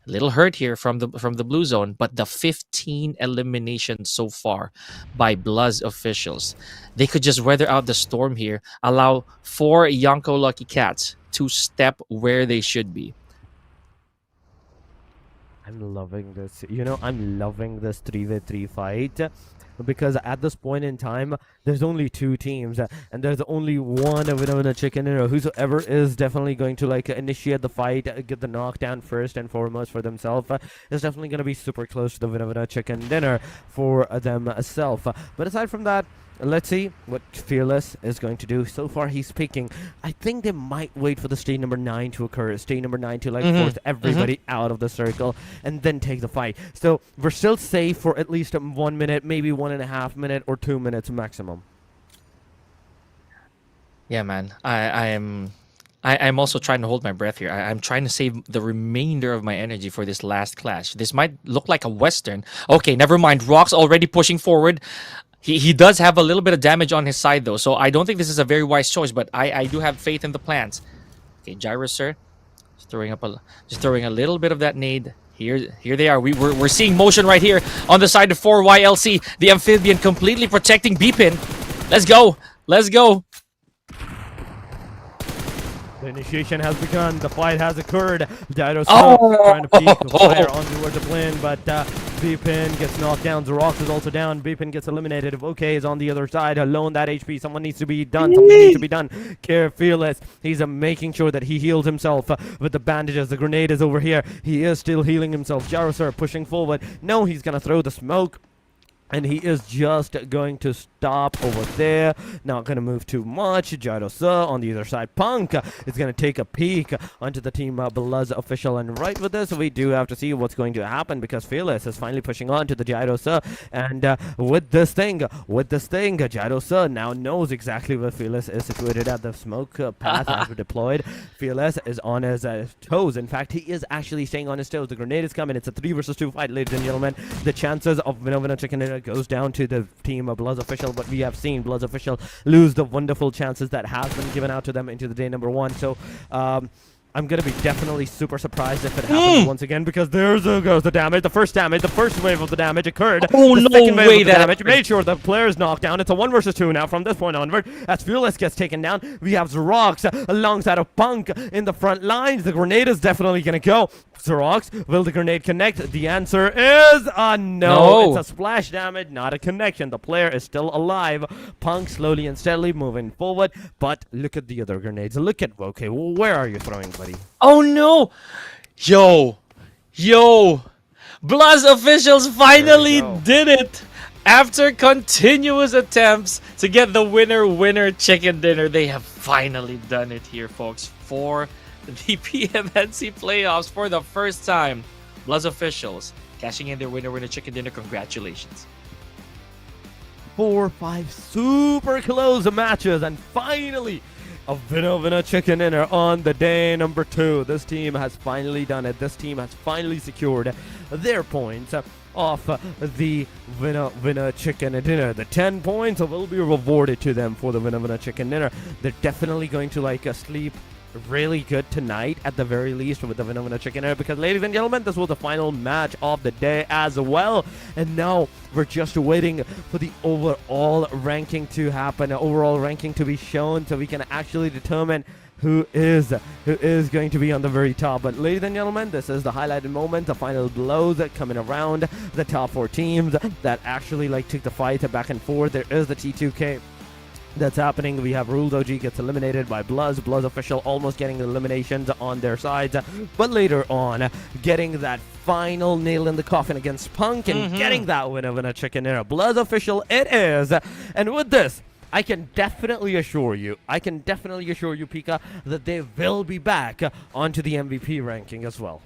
a little hurt here from the blue zone, but the 15 eliminations so far by BLUZZ officials. They could just weather out the storm here, allow 4 YONKO Lucky Cats to step where they should be. I'm loving this. You know, I'm loving this 3v3 fight, because at this point in time, there's only 2 teams, and there's only one winner chicken dinner. Whosoever is definitely going to like initiate the fight, get the knockdown first and foremost for themselves, is definitely going to be super close to the winner chicken dinner for themselves. But aside from that, let's see what Fearless is going to do. So far, he's picking. I think they might wait for the stage number 9 to occur. Stage number 9 to like force everybody out of the circle and then take the fight. So we're still safe for at least 1 minute, maybe 1.5 minutes or 2 minutes maximum. Yeah, man. I'm also trying to hold my breath here. I'm trying to save the remainder of my energy for this last clash. This might look like a Western. Okay, never mind. Rock's already pushing forward. He does have a little bit of damage on his side, though, so I don't think this is a very wise choice, but I do have faith in the plans. Okay, Gyro, sir. Just throwing a little bit of that nade. Here they are. We're seeing motion right here on the side of 4YLC. The amphibian completely protecting BPIN. Let's go. Let's go. The initiation has begun. The fight has occurred. Gyro trying to peek the fire on towards the plane, but BPIN gets knocked down. Xerox is also down. BPIN gets eliminated. OK is on the other side. Alone that HP. Someone needs to be done. Something needs to be done. Fearless. He's making sure that he heals himself with the bandages. The grenade is over here. He is still healing himself. Gyro pushing forward. No, he's going to throw the smoke. And he is just going to stop over there. Not going to move too much. Gyro on the other side. Punk is going to take a peek onto the team BLUZZ official. And right with this, we do have to see what's going to happen, because Fearless is finally pushing on to the Gyro. And with this thing, Gyro now knows exactly where Fearless is situated at. The smoke path has deployed. Fearless is on his toes. In fact, he is actually staying on his toes. The grenade is coming. It's a 3 versus 2 fight, ladies and gentlemen. The chances of winner chicken dinner goes down to the team of BLUZZ official, but we have seen BLUZZ official lose the wonderful chances that has been given out to them into the day number 1. So I'm going to be definitely super surprised if it happens once again, because there goes the damage. The first wave of the damage occurred. Oh, the no second wave way of the that damage made sure the player is knocked down. It's a 1 versus 2 now from this point onward. As Fearless gets taken down, we have Xerox alongside of Punk in the front lines. The grenade is definitely going to go. Xerox, will the grenade connect? The answer is no. It's a splash damage, not a connection. The player is still alive. Punk slowly and steadily moving forward, but look at the other grenades. Look at okay, where are you throwing, buddy? Oh no! Yo! BLUZZ officials finally did it! After continuous attempts to get the winner chicken dinner, they have finally done it here, folks. For the PMNC playoffs for the first time. BLUZZ officials cashing in their winner chicken dinner. Congratulations. 4-5 super close matches, and finally a winner chicken dinner on the day number 2. This team has finally done it. This team has finally secured their points off the winner chicken dinner. The 10 points will be rewarded to them for the winner chicken dinner. They're definitely going to sleep really good tonight at the very least with the winner chicken dinner, because ladies and gentlemen, this was the final match of the day as well, and now we're just waiting for the overall ranking to happen, overall ranking to be shown, so we can actually determine who is going to be on the very top. But ladies and gentlemen, this is the highlighted moment, the final blows coming around the top 4 teams that actually took the fight back and forth. There is the T2K that's happening. We have Rules OG gets eliminated by BLUZZ official, almost getting the eliminations on their sides, but later on getting that final nail in the coffin against Punk and getting that winner chicken dinner. BLUZZ official it is. And with this, I can definitely assure you, Pika, that they will be back onto the MVP ranking as well.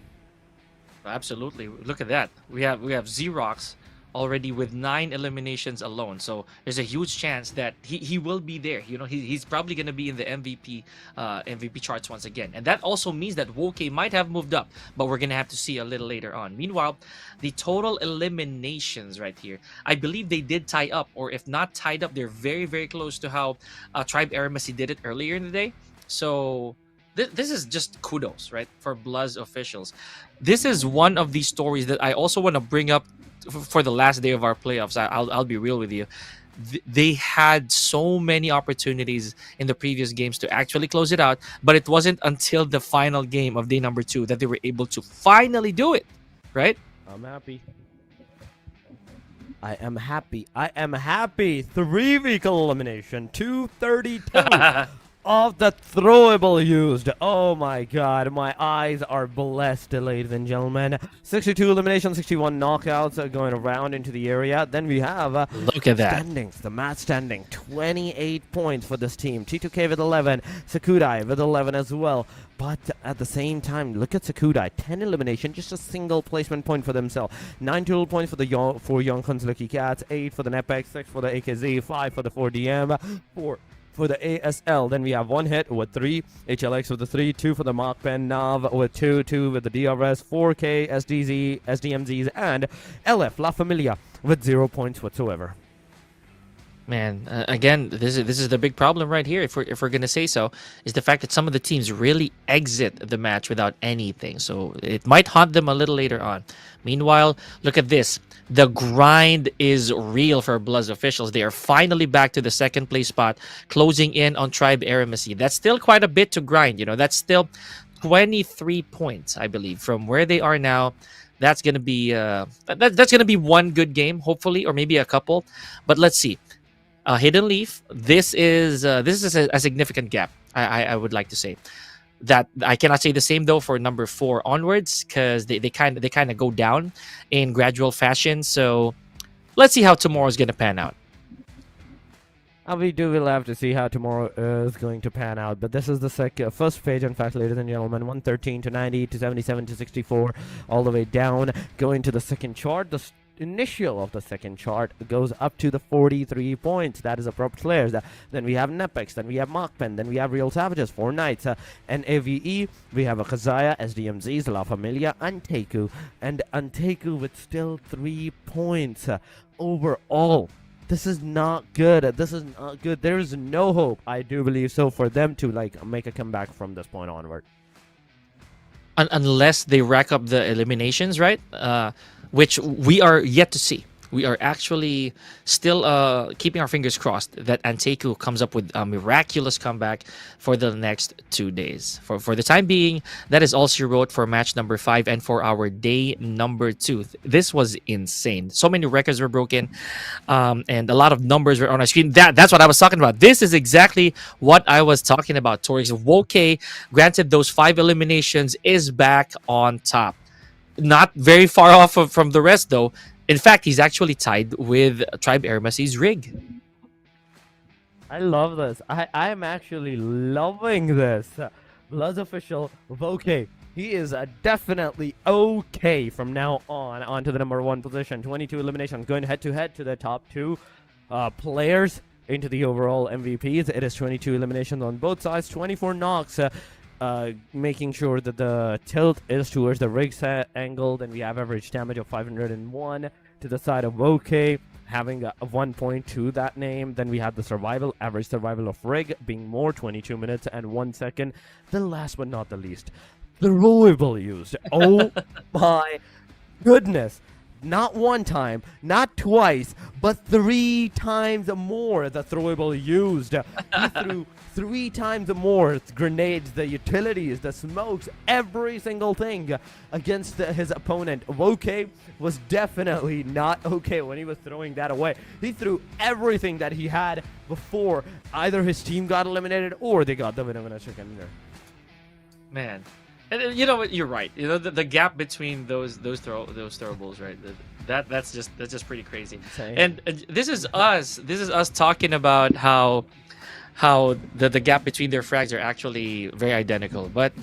Absolutely. Look at that. We have Xerox already with 9 eliminations alone, so there's a huge chance that he will be there. He's probably going to be in the MVP charts once again, and that also means that Woke might have moved up, but we're going to have to see a little later on. Meanwhile, the total eliminations right here, I believe they did tie up, or if not tied up, they're very, very close to how Tribe AEROMACY did it earlier in the day. So this is just kudos, right, for BLUZZ officials. This is one of these stories that I also want to bring up for the last day of our playoffs. I'll be real with you. They had so many opportunities in the previous games to actually close it out, but it wasn't until the final game of day number 2 that they were able to finally do it, right? I'm happy. I am happy. 3 vehicle elimination, 232 of the throwable used. Oh my god, my eyes are blessed, ladies and gentlemen. 62 eliminations, 61 knockouts going around into the area. Then we have look at that standings, the match standing, 28 points for this team. T2K with 11, Sakudai with 11 as well. But at the same time, look at Sakudai, 10 elimination, just a single placement point for themselves. 9 total points for the YONKO's Lucky Cats, 8 for the NEPX, 6 for the AKAZAYA, 5 for the 4DM, 4 for the ASL. Then we have 1 hit with 3, HLX with the 3, 2 for the MAKPEN, NAV with 2, 2 with the DRS, 4K, SDMZs, and LAFAMILIA with 0 points whatsoever. Man, again, this is the big problem right here, if we're gonna say so, is the fact that some of the teams really exit the match without anything. So it might haunt them a little later on. Meanwhile, look at this. The grind is real for BLUZZ officials. They are finally back to the 2nd place spot, closing in on Tribe AEROMACY. That's still quite a bit to grind. That's still 23 points, I believe, from where they are now. That's gonna be that's gonna be one good game, hopefully, or maybe a couple. But let's see. Hidden Leaf. This is a significant gap. I would like to say that. I cannot say the same though for number 4 onwards, because they kind of go down in gradual fashion. So let's see how tomorrow is going to pan out. We will have to see how tomorrow is going to pan out. But this is the first page, in fact, ladies and gentlemen. 113 to 90 to 77 to 64, all the way down. Going to the second chart. The initial of the second chart goes up to the 43 points. That is ABRUPT players. Then we have NEPX, then we have MAKPEN, then we have Real Savages, 4 Knights, NAVE, we have AKAZAYA, SDMZs, LAFAMILIA, ANTEIKU, and ANTEIKU with still 3 points overall. This is not good. There is no hope, I do believe so, for them to make a comeback from this point onward. Unless they rack up the eliminations, right? Which we are yet to see. We are actually still keeping our fingers crossed that ANTEIKU comes up with a miraculous comeback for the next 2 days. For the time being, that is all she wrote for match number 5 and for our day number 2. This was insane. So many records were broken, and a lot of numbers were on our screen. That's what I was talking about. This is exactly what I was talking about, Torix. Woke, granted those 5 eliminations, is back on top. Not very far off from the rest, though. In fact, he's actually tied with Tribe AEROMACY's rig. I love this. I am actually loving this. BLUZZ official Woke. He is definitely okay from now on to the number 1 position. 22 eliminations, going head-to-head to the top 2 players. into the overall MVPs. It is 22 eliminations on both sides, 24 knocks, making sure that the tilt is towards the rig set angle. Then we have average damage of 501 to the side of OK, having a 1 point to that name. Then we have the survival, average survival of rig being more, 22 minutes and 1 second. Then last but not the least, the throwable used. Oh my goodness. Not one time, not twice, but 3 times more the throwable used. He threw 3 times more grenades, the utilities, the smokes, every single thing against his opponent. OK was definitely not okay when he was throwing that away. He threw everything that he had before either his team got eliminated or they got the winner chicken dinner. Man. And you know what? You're right. You know the gap between those throwables, right? That's just pretty crazy. Insane. And this is us. This is us talking about how the gap between their frags are actually very identical. But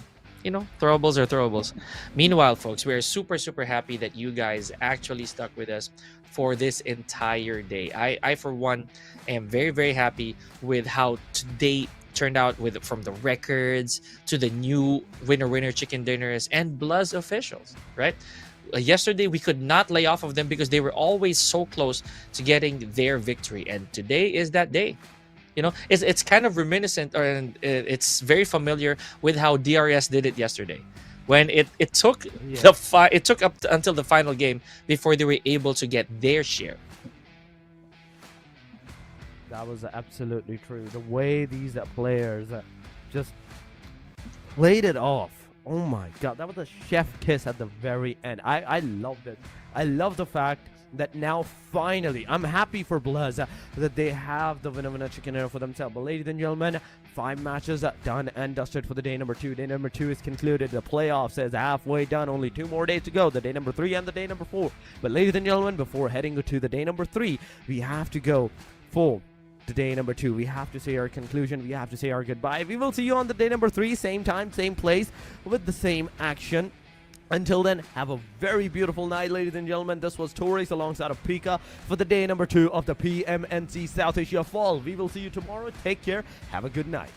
you know, throwables are throwables. Meanwhile, folks, we are super happy that you guys actually stuck with us for this entire day. I for one am very happy with how today turned out, with from the records to the new winner chicken dinners and BLUZZ officials, right? Yesterday we could not lay off of them because they were always so close to getting their victory, and today is that day. You know, it's kind of reminiscent, or it's very familiar with how DRS did it yesterday, when it took it took up until the final game before they were able to get their share. That was absolutely true. The way these players just played it off. Oh my god, that was a chef kiss at the very end. I loved it. I love the fact that now finally, I'm happy for BLUZZ that they have the winner chicken dinner for themselves. But ladies and gentlemen, 5 matches done and dusted for the day number 2. Day number 2 is concluded. The playoffs is halfway done. Only 2 more days to go. The day number 3 and the day number 4. But ladies and gentlemen, before heading to the day number 3, we have to go full. The day number 2, we have to say our conclusion, we have to say our goodbye. We will see you on the day number 3, same time, same place, with the same action. Until then, have a very beautiful night, ladies and gentlemen. This was Torres alongside of Pika for the day number 2 of the PMNC South Asia Fall. We will see you tomorrow. Take care. Have a good night.